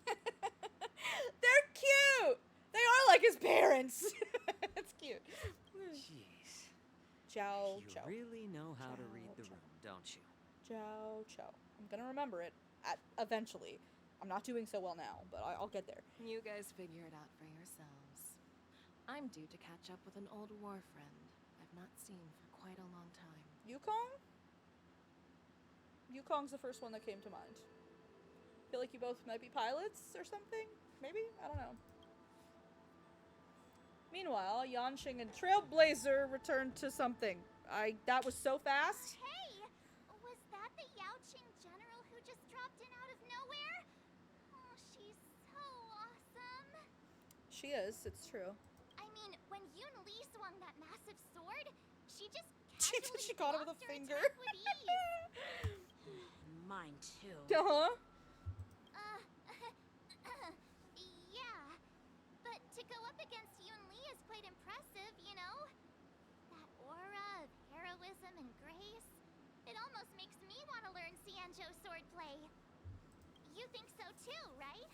They're cute! They are like his parents! It's cute. Jeez. Jiao Cho. You really know how to read the room, don't you? Jiao Cho. I'm gonna remember it eventually. I'm not doing so well now, but I'll get there. You guys figure it out for yourselves. I'm due to catch up with an old war friend I've not seen for quite a long time. Yukong? Yukong's the first one that came to mind. Feel like you both might be pilots or something? Maybe? I don't know. Meanwhile, Yanqing and Trailblazer returned to something. That was so fast. Hey! Was that the Yaoqing general who just dropped in out of nowhere? Oh, she's so awesome. She is, it's true. I mean, when Yun Li swung that massive sword, she just She caught it with a finger. with ease. Mine too. Uh-huh. Yeah. But to go up against Yun Li is quite impressive, you know? That aura of heroism and grace. It almost makes me want to learn Xianzhou swordplay. You think so too, right?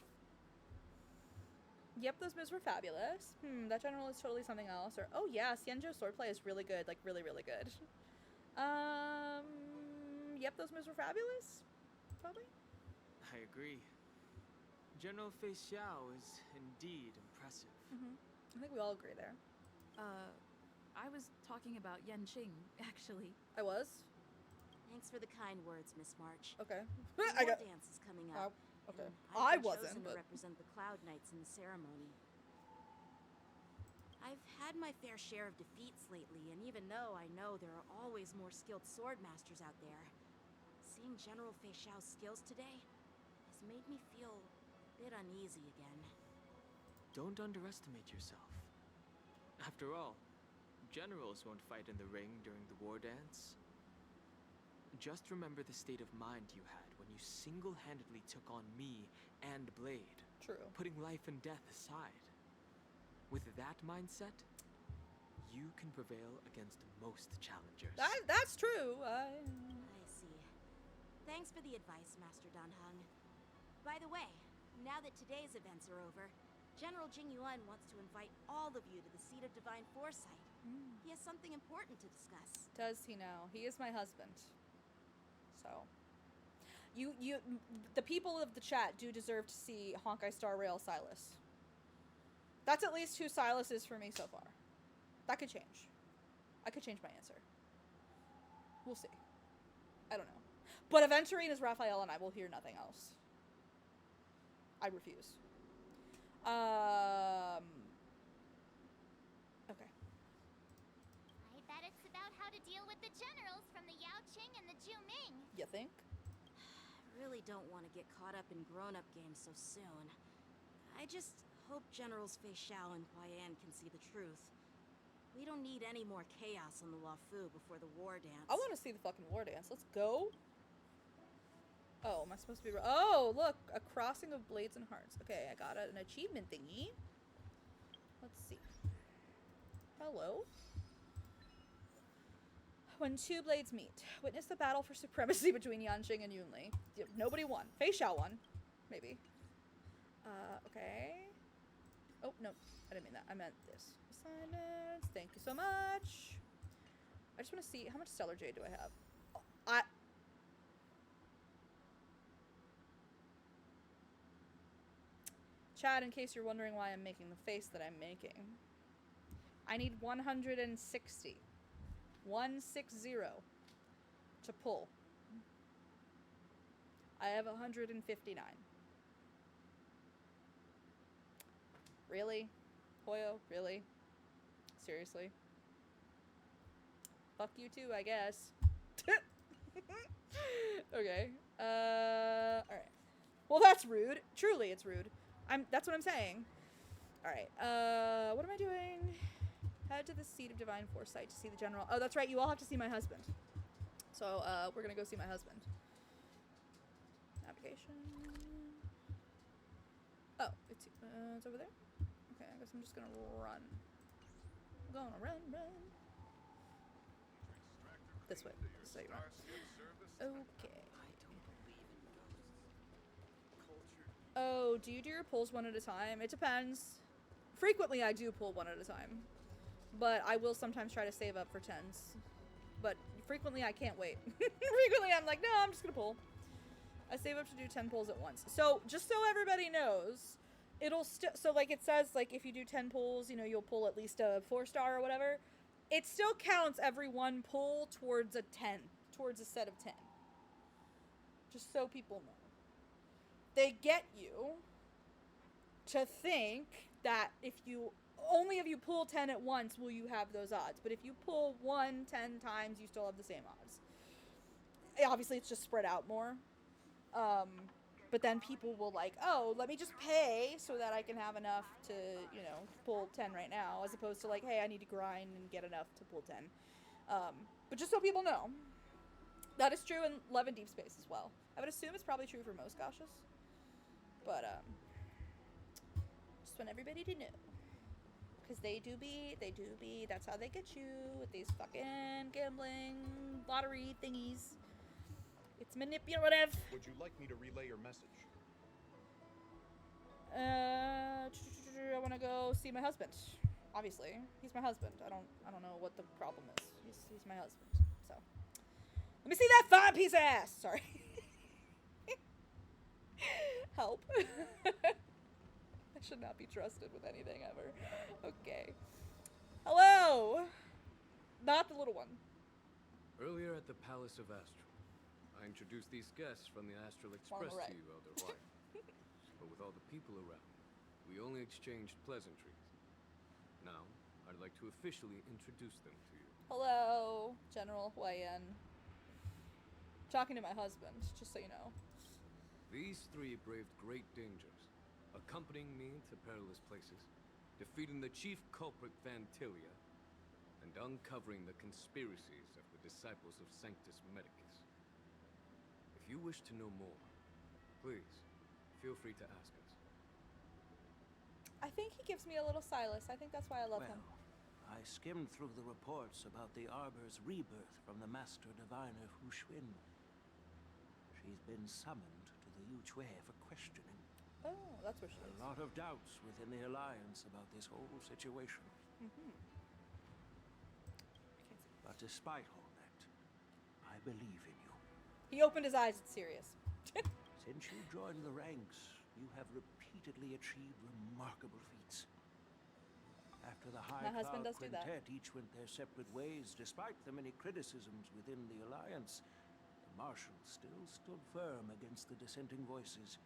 Yep, those moves were fabulous. That general is totally something else. Or, oh yeah, Xianzhou swordplay is really good. Like, really, really good. Yep, those moves were fabulous. Probably. I agree. General Fei Xiao is indeed impressive. I think we all agree there. I was talking about Yanqing, actually. I was? Thanks for the kind words, Miss March. Okay. The I war got... dance is coming up. Okay. and I I've been wasn't, chosen but... to represent the Cloud Knights in the ceremony. I've had my fair share of defeats lately, and even though I know there are always more skilled sword masters out there, seeing General Fei Xiao's skills today has made me feel a bit uneasy again. Don't underestimate yourself. After all, generals won't fight in the ring during the war dance. Just remember the state of mind you had when you single-handedly took on me and Blade. True. Putting life and death aside. With that mindset, you can prevail against most challengers. That's true. I see. Thanks for the advice, Master Danheng. By the way, now that today's events are over, General Jingyuan wants to invite all of you to the Seat of Divine Foresight. He has something important to discuss. Does he now? He is my husband. So, the people of the chat do deserve to see Honkai Star Rail Sylus. That's at least who Sylus is for me so far. That could change. I could change my answer. We'll see. I don't know. But if entering as Raphael and I will hear nothing else. I refuse. Okay. I bet it's about how to deal with the generals from the Yaoqing and the Juming. You think? Really don't want to get caught up in grown-up games so soon. I just hope Generals Fei Xiao and Huaiyan can see the truth. We don't need any more chaos on the Luofu before the war dance. I want to see the fucking war dance. Let's go. Oh, am I supposed to be... Oh, look. A crossing of blades and hearts. Okay, I got an achievement thingy. Let's see. Hello. When two blades meet, witness the battle for supremacy between Yanqing and Yunli. Nobody won. Fei Xiao won. Maybe. Okay. Oh, no. I didn't mean that. I meant this. Assignments. Thank you so much. I just want to see... How much Stellar Jade do I have? Oh, Chad, in case you're wondering why I'm making the face that I'm making. I need 160. 160 to pull. I have 159. Really? Hoyo? Really? Seriously? Fuck you too, I guess. Okay. Alright. Well, that's rude. Truly, it's rude. That's what I'm saying. Alright. What am I doing? Head to the Seat of Divine Foresight to see the general. Oh, that's right. You all have to see my husband. So, we're gonna go see my husband. Navigation. Oh, it's over there? Okay, I guess I'm just gonna run. I'm gonna run. This way. This way you run. Okay. Oh, do you do your pulls one at a time? It depends. Frequently, I do pull one at a time. But I will sometimes try to save up for 10s. But frequently, I can't wait. Frequently, I'm like, no, I'm just gonna pull. I save up to do 10 pulls at once. So, just so everybody knows, it'll still... So, like, it says, like, if you do 10 pulls, you know, you'll pull at least a 4-star or whatever. It still counts every one pull towards a 10. Towards a set of 10. Just so people know. They get you to think that if you... Only if you pull 10 at once will you have those odds. But if you pull 1 10 times, you still have the same odds. Obviously, it's just spread out more. But then people will like, oh, let me just pay so that I can have enough to, you know, pull 10 right now. As opposed to like, hey, I need to grind and get enough to pull 10. But just so people know. That is true in Love and Deep Space as well. I would assume it's probably true for most gashas. But, just want everybody to know. Because they do be, that's how they get you with these fucking gambling lottery thingies. It's manipulative. Would you like me to relay your message? I want to go see my husband. Obviously, he's my husband. I don't know what the problem is. He's my husband. So, let me see that fine piece of ass. Sorry. Help. I should not be trusted with anything ever. Okay. Hello! Not the little one. Earlier at the Palace of Astral, I introduced these guests from the Astral Express to you, Elder White. But with all the people around, we only exchanged pleasantries. Now, I'd like to officially introduce them to you. Hello, General Huaiyan. Talking to my husband, just so you know. These three braved great dangers, accompanying me to perilous places, defeating the chief culprit Vantilia, and uncovering the conspiracies of the disciples of Sanctus Medicus. If you wish to know more, please, feel free to ask us. I think he gives me a little Silas. I think that's why I love him. I skimmed through the reports about the Arbor's rebirth from the Master Diviner Hu Xuan. She's been summoned to the Yuchue for questioning. Oh, that's where she is. A lot of doubts within the Alliance about this whole situation. But despite all that, I believe in you. He opened his eyes. It's serious. Since you joined the ranks, you have repeatedly achieved remarkable feats. After the High Cloud Quintet each went their separate ways, despite the many criticisms within the Alliance, the Marshal still stood firm against the dissenting voices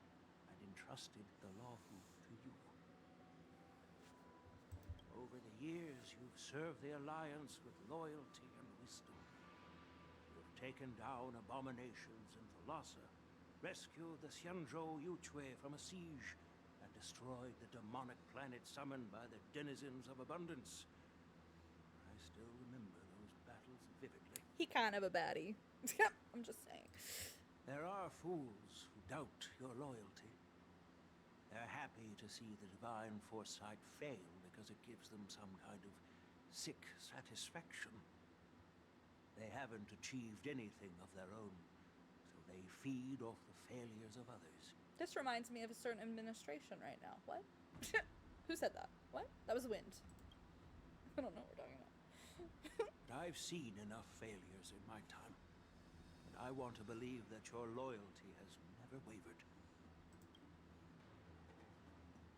and entrusted the Lawfu to you. Over the years, you've served the Alliance with loyalty and wisdom. You've taken down abominations in Thalassa, rescued the Xianzhou Yuchue from a siege, and destroyed the demonic planet summoned by the denizens of abundance. I still remember those battles vividly. He kind of a baddie. I'm just saying. There are fools who doubt your loyalty. They're happy to see the divine foresight fail because it gives them some kind of sick satisfaction. They haven't achieved anything of their own, so they feed off the failures of others. This reminds me of a certain administration right now. What? Who said that? What? That was wind. I don't know what we're talking about. But I've seen enough failures in my time, and I want to believe that your loyalty has never wavered.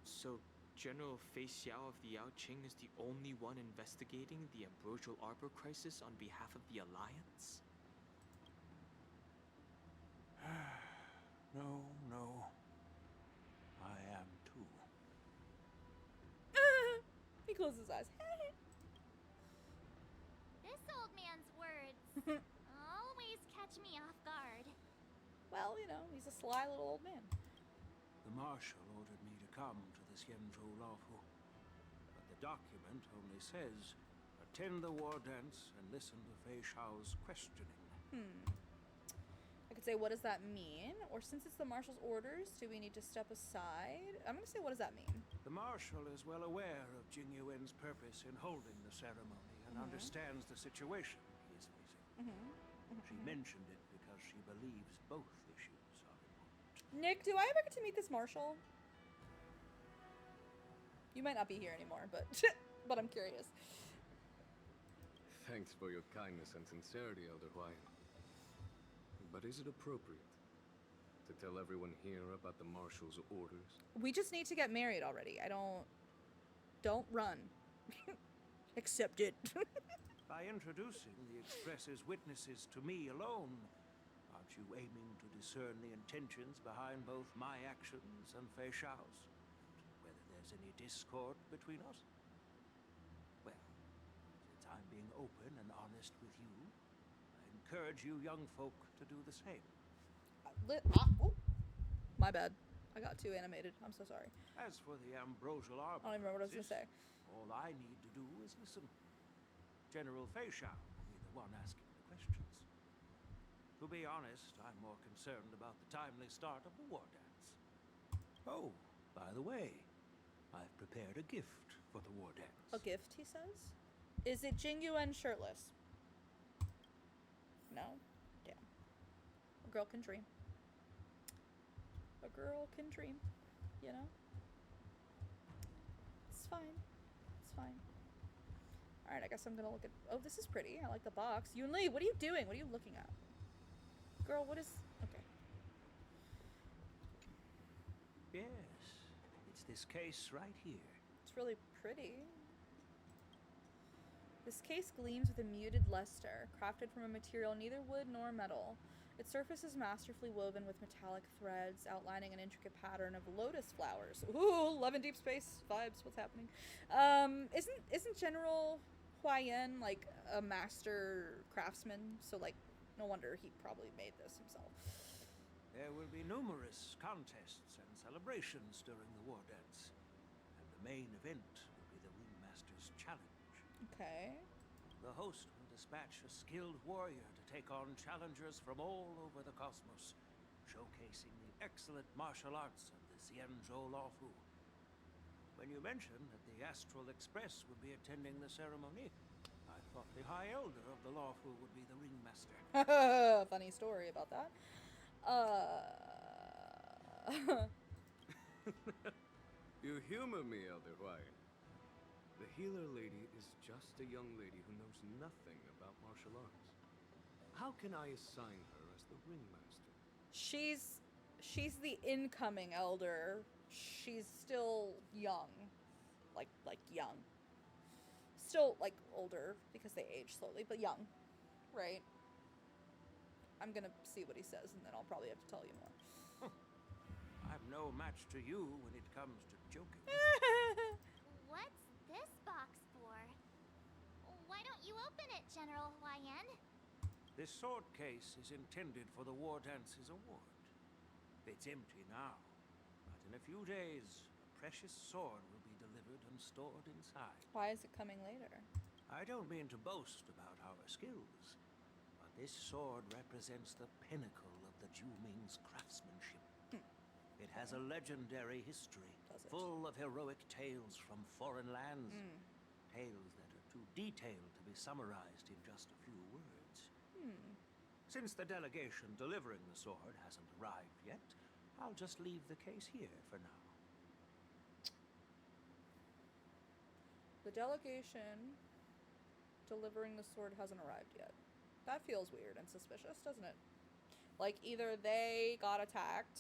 So, General Fei Xiao of the Yaoqing is the only one investigating the Ambrosial Arbor crisis on behalf of the Alliance? No, no. I am too. He closes his eyes. This old man's words always catch me off guard. Well, you know, he's a sly little old man. The Marshal ordered me to come to the Xianzhou Lawfu, but the document only says, attend the war dance and listen to Fei Xiao's questioning. I could say, what does that mean? Or since it's the Marshal's orders, do we need to step aside? I'm going to say, what does that mean? The Marshal is well aware of Jing Yuan's purpose in holding the ceremony and understands the situation he is facing. She mentioned it because she believes both issues are important. Nick, do I ever get to meet this Marshal? You might not be here anymore, but but I'm curious. Thanks for your kindness and sincerity, Elder Huai. But is it appropriate to tell everyone here about the Marshal's orders? We just need to get married already. Don't run. Accept it. By introducing the Express's witnesses to me alone, aren't you aiming to discern the intentions behind both my actions and Fei Xiao's? Whether there's any discord between us? Well, since I'm being open and honest with you, I encourage you young folk to do the same. Oh, my bad. I got too animated. I'm so sorry. As for the Ambrosial Arbor, I don't even remember what I was going to say. all I need to do is listen. General Fei Xiao will be the one asking the questions. To be honest, I'm more concerned about the timely start of the war dance. Oh, by the way, I've prepared a gift for the war dance. A gift, he says? Is it Jing Yuan shirtless? No? Damn. A girl can dream. A girl can dream, you know? It's fine. It's fine. Alright, I guess I'm gonna look at... Oh, this is pretty. I like the box. Yun Li, what are you doing? What are you looking at? Girl, what is... Okay. Yes, it's this case right here. It's really pretty. This case gleams with a muted luster, crafted from a material neither wood nor metal. Its surface is masterfully woven with metallic threads, outlining an intricate pattern of lotus flowers. Ooh, Love and Deep Space vibes. What's happening? Isn't General Huayan like a master craftsman? So like, no wonder he probably made this himself. There will be numerous contests and celebrations during the war dance, and the main event will be the Ringmaster's Challenge. Okay. The host will dispatch a skilled warrior to take on challengers from all over the cosmos, showcasing the excellent martial arts of the Xianzhou Lawfu. When you mentioned that the Astral Express would be attending the ceremony, I thought the High Elder of the Lawful would be the ringmaster. Funny story about that. You humor me, Elder Hawaiian. The healer lady is just a young lady who knows nothing about martial arts. How can I assign her as the ringmaster? She's the incoming elder. She's still young. Like young. Still, like, older, because they age slowly, but young. Right? I'm gonna see what he says, and then I'll probably have to tell you more. I'm no match to you when it comes to joking. What's this box for? Why don't you open it, General Hawaiian? This sword case is intended for the War Dance's award. It's empty now, but in a few days, a precious sword will be delivered and stored inside. Why is it coming later? I don't mean to boast about our skills, but this sword represents the pinnacle of the Ju-Ming's craftsmanship. It has a legendary history, full of heroic tales from foreign lands. Tales that are too detailed to be summarized in just a few words. Since the delegation delivering the sword hasn't arrived yet, I'll just leave the case here for now. The delegation delivering the sword hasn't arrived yet. That feels weird and suspicious, doesn't it? Like, either they got attacked,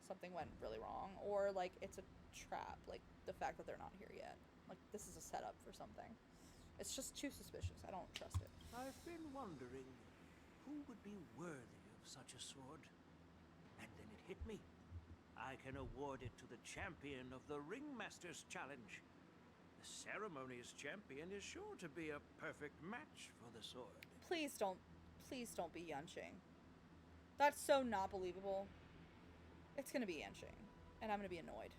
something went really wrong, or, like, it's a trap. Like, the fact that they're not here yet. Like, this is a setup for something. It's just too suspicious. I don't trust it. I've been wondering who would be worthy of such a sword. And then it hit me. I can award it to the champion of the Ringmaster's Challenge. The ceremony's champion is sure to be a perfect match for the sword. Please don't be Yanqing. That's so not believable. It's gonna be Yanqing, and I'm gonna be annoyed.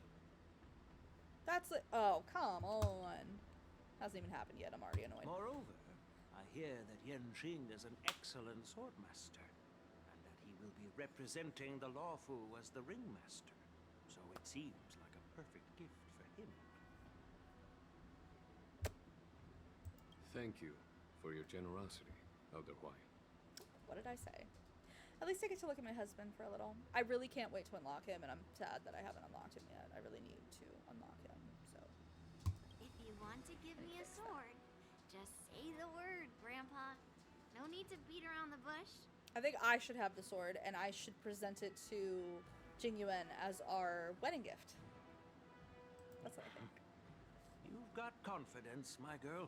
That's like, oh, come on. Hasn't even happened yet. I'm already annoyed. Moreover, I hear that Yanqing is an excellent swordmaster, and that he will be representing the Lawfu as the ringmaster. So it seems like a perfect gift for him. Thank you for your generosity, Elder Hawaiian. What did I say? At least I get to look at my husband for a little. I really can't wait to unlock him, and I'm sad that I haven't unlocked him yet. I really need to unlock him, so. If you want to give me a sword, just say the word, Grandpa. No need to beat around the bush. I think I should have the sword, and I should present it to Jingyuan as our wedding gift. That's what I think. You've got confidence, my girl,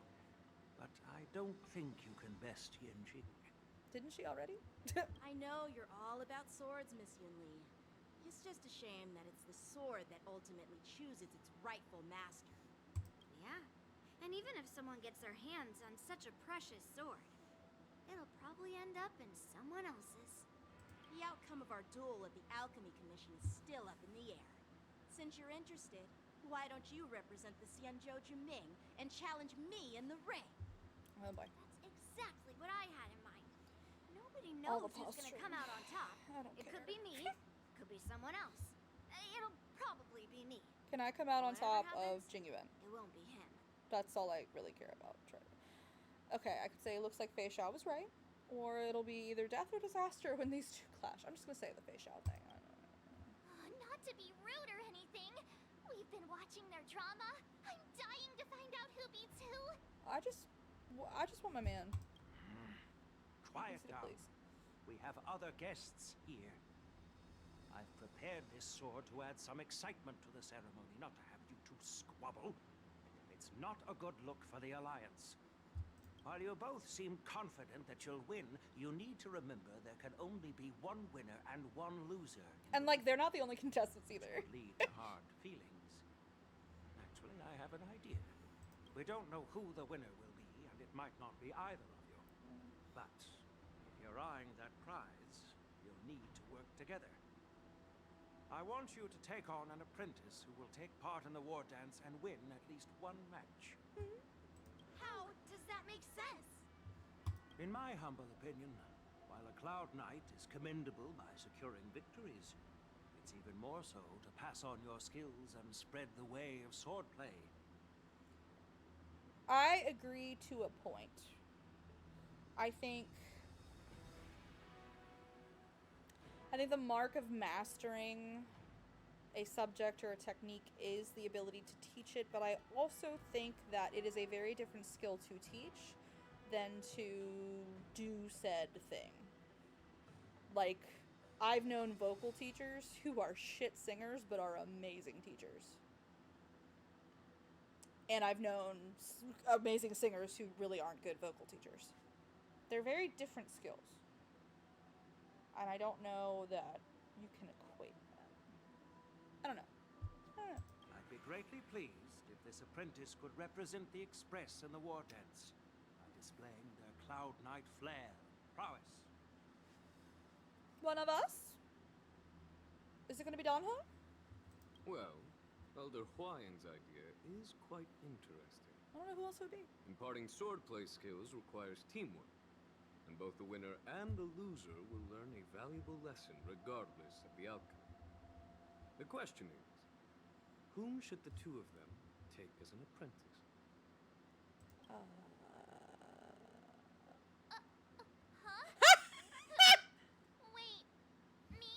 but I don't think you can best Yanqing. Didn't she already? I know you're all about swords, Miss Yunli. It's just a shame that it's the sword that ultimately chooses its rightful master. Yeah, and even if someone gets their hands on such a precious sword, it'll probably end up in someone else's. The outcome of our duel at the Alchemy Commission is still up in the air. Since you're interested, why don't you represent the Xianzhou Juming and challenge me in the ring? Oh boy. That's exactly what I had in mind. Nobody knows who's gonna come out on top. It could be me, could be someone else. It'll probably be me. Can I come out on top Whatever of Jingyuan? It won't be him. That's all I really care about. Okay, I could say it looks like Fei Xiao was right, or it'll be either death or disaster when these two clash. I'm just gonna say the Fei Xiao thing. I don't know. Not to be rude or anything. We've been watching their drama. I'm dying to find out who beats who. I just want my man. Quiet down. We have other guests here. I've prepared this sword to add some excitement to the ceremony, not to have you two squabble. It's not a good look for the Alliance. While you both seem confident that you'll win, you need to remember there can only be one winner and one loser. And like, they're not the only contestants either. Which would lead to hard feelings. Actually, I have an idea. We don't know who the winner will be, and it might not be either of you. But if you're eyeing that prize, you'll need to work together. I want you to take on an apprentice who will take part in the war dance and win at least one match. How does that make sense? In my humble opinion, while a Cloud Knight is commendable by securing victories, It's even more so to pass on your skills and spread the way of swordplay. I agree to a point. I think the mark of mastering a subject or a technique is the ability to teach it, but I also think that it is a very different skill to teach than to do said thing. Like, I've known vocal teachers who are shit singers but are amazing teachers. And I've known amazing singers who really aren't good vocal teachers. They're very different skills. And I don't know that you can equate them. I don't know. I'd be greatly pleased if this apprentice could represent the Express in the war dance by displaying their Cloud Knight flair and prowess. One of us? Is it going to be Donha? Well, Elder Huayan's idea is quite interesting. I don't know who else it would be. Imparting swordplay skills requires teamwork, and both the winner and the loser will learn a valuable lesson regardless of the outcome. The question is, whom should the two of them take as an apprentice? Wait, me?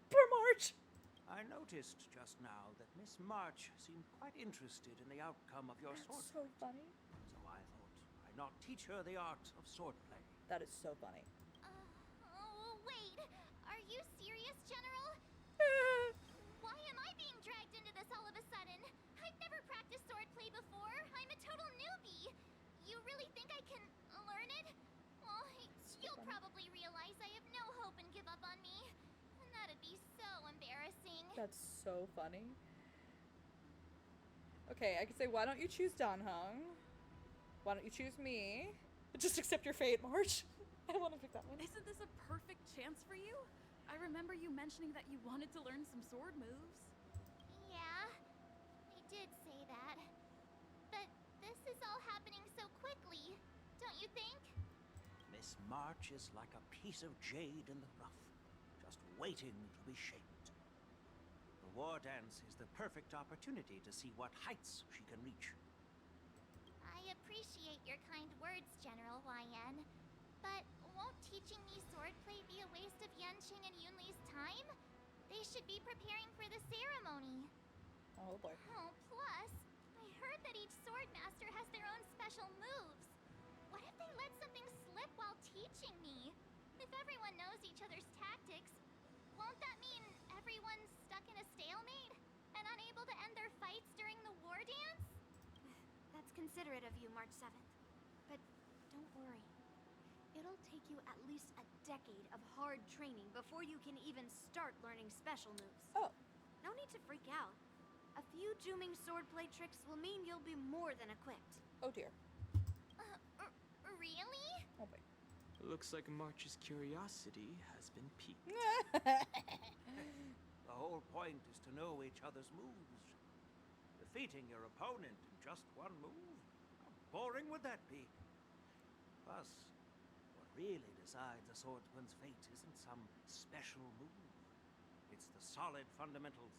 Poor March! I noticed just now that Miss March seemed quite interested in the outcome of your sword. So funny. So I thought, why not teach her the art of swordplay? That is so funny. Oh, wait. Are you serious, General? Why am I being dragged into this all of a sudden? I've never practiced swordplay before. I'm a total newbie. You really think I can learn it? Well, you'll probably realize I have no hope and give up on me. And that'd be so embarrassing. That's so funny. Okay, I could say, why don't you choose Donhung? Why don't you choose me? Just accept your fate, March. I want to pick that one. Isn't this a perfect chance for you? I remember you mentioning that you wanted to learn some sword moves. Yeah, I did say that. But this is all happening so quickly, don't you think? Miss March is like a piece of jade in the rough, just waiting to be shaped. The war dance is the perfect opportunity to see what heights she can reach. I appreciate your kind words, General YN. But won't teaching me swordplay be a waste of Yanqing and Yunli's time? They should be preparing for the ceremony. Oh boy. Oh, plus, I heard that each sword master has their own special moves. What if they let something slip while teaching me? If everyone knows each other's tactics, won't that mean everyone's stuck in a stalemate and unable to end their fights during the war dance? That's considerate of you, March 7th. But don't worry. It'll take you at least a decade of hard training before you can even start learning special moves. Oh. No need to freak out. A few Juming swordplay tricks will mean you'll be more than equipped. Oh dear. Really? Oh boy. Looks like March's curiosity has been piqued. The whole point is to know each other's moves. Defeating your opponent in just one move? How boring would that be? Plus, what really decides a swordsman's fate isn't some special move. It's the solid fundamentals.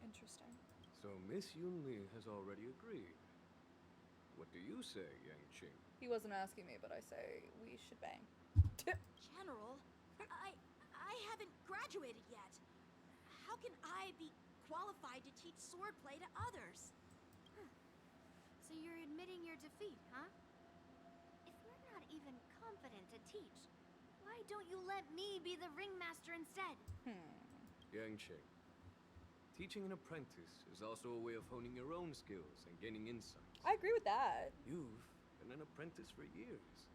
Interesting. So Miss Yunli has already agreed. What do you say, Yanqing? He wasn't asking me, but I say we should bang. General, I haven't graduated yet. How can I be qualified to teach swordplay to others? So you're admitting your defeat, huh? If you're not even confident to teach, why don't you let me be the ringmaster instead? Yanqing, teaching an apprentice is also a way of honing your own skills and gaining insights. I agree with that. You've been an apprentice for years.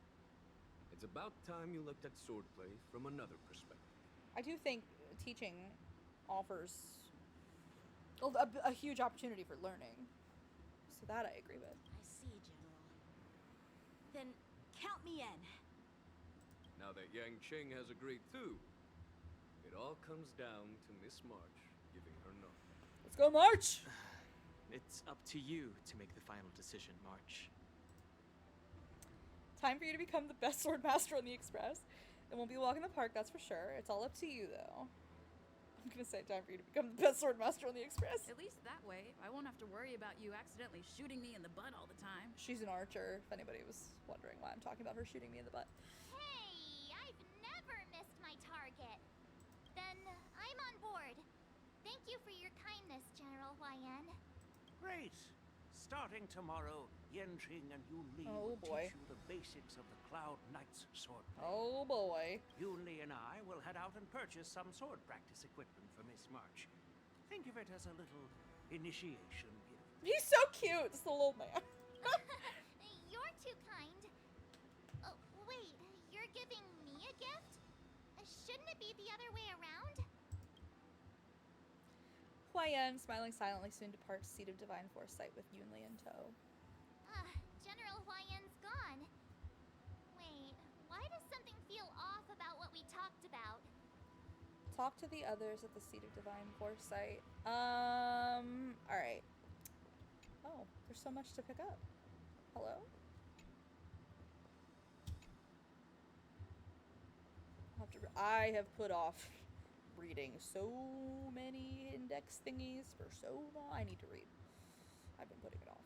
It's about time you looked at swordplay from another perspective. I do think teaching offers a huge opportunity for learning. So that I agree with. I see, General. Then count me in. Now that Yanqing has agreed too, it all comes down to Miss March giving her nod. Let's go, March! It's up to you to make the final decision, March. Time for you to become the best sword master on the Express. It won't be a walk in the park, that's for sure. It's all up to you, though. I'm gonna say time for you to become the best sword master on the Express. At least that way, I won't have to worry about you accidentally shooting me in the butt all the time. She's an archer, if anybody was wondering why I'm talking about her shooting me in the butt. Hey, I've never missed my target. Then I'm on board. Thank you for your kindness, General Huayan. Great. Starting tomorrow, Yenjing and Yunli will teach you the basics of the Cloud Knight's sword. Oh boy. Yunli and I will head out and purchase some sword practice equipment for Miss March. Think of it as a little initiation gift. He's so cute, this little old man. You're too kind. Oh, wait, you're giving me a gift? Shouldn't it be the other way around? Huayan, smiling silently, soon departs seat of divine foresight with Yunli in tow. General Huayan's gone. Wait, why does something feel off about what we talked about? Talk to the others at the seat of divine foresight. Alright. Oh, there's so much to pick up. Hello? I have put off reading so many index thingies for so long. I need to read. I've been putting it off.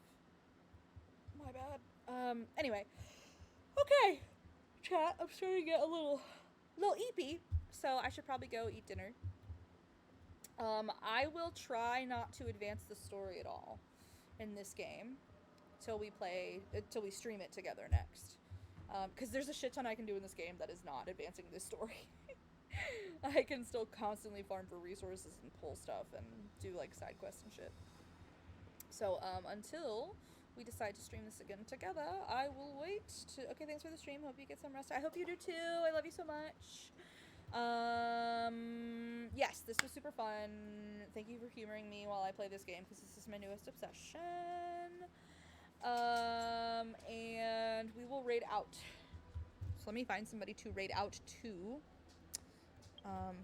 My bad. Anyway. Okay. Chat, I'm starting to get a little eepy, so I should probably go eat dinner. I will try not to advance the story at all in this game till we stream it together next. Because there's a shit ton I can do in this game that is not advancing this story. I can still constantly farm for resources and pull stuff and do like side quests and shit. So until we decide to stream this again together, I will wait to. Okay, thanks for the stream. Hope you get some rest. I hope you do too. I love you so much. Yes, this was super fun. Thank you for humoring me while I play this game because this is my newest obsession. And we will raid out. So let me find somebody to raid out to.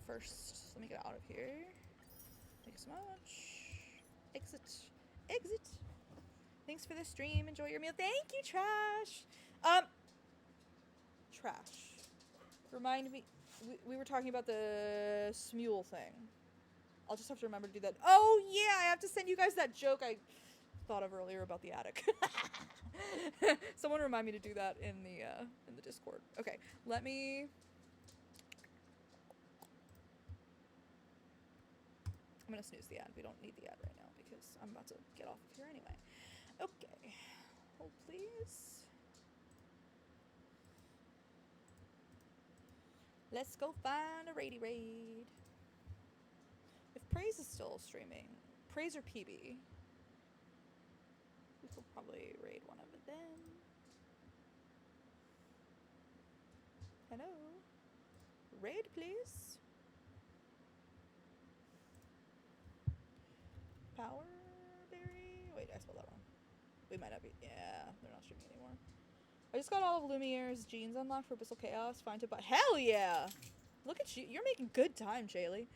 First, let me get out of here. Thank you so much. Exit. Exit. Thanks for the stream. Enjoy your meal. Thank you, Trash. Trash. Remind me. We were talking about the Smule thing. I'll just have to remember to do that. Oh, yeah. I have to send you guys that joke I thought of earlier about the attic. Someone remind me to do that in the Discord. Okay. Let me... I'm gonna snooze the ad. We don't need the ad right now because I'm about to get off of here anyway. Okay. Hold please. Let's go find a raidy raid. If Praise is still streaming, Praise or PB, we could probably raid one of them. Hello. Raid, please. Powerberry? Wait, I spelled that wrong. We might not be. Yeah, they're not streaming anymore. I just got all of Lumiere's jeans unlocked for Abyssal Chaos. Fine to buy. Hell yeah! Look at you. You're making good time, Jaylee.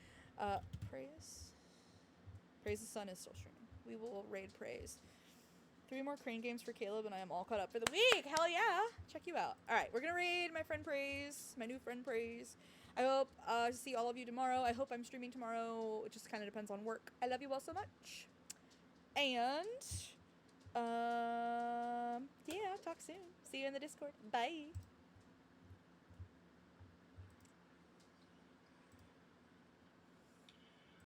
Praise. Praise's son is still streaming. We will raid Praise. 3 more Crane games for Caleb, and I am all caught up for the week. Hell yeah! Check you out. All right, we're gonna raid my friend Praise, my new friend Praise. I hope to see all of you tomorrow. I hope I'm streaming tomorrow. It just kind of depends on work. I love you all so much. And, yeah, talk soon. See you in the Discord. Bye.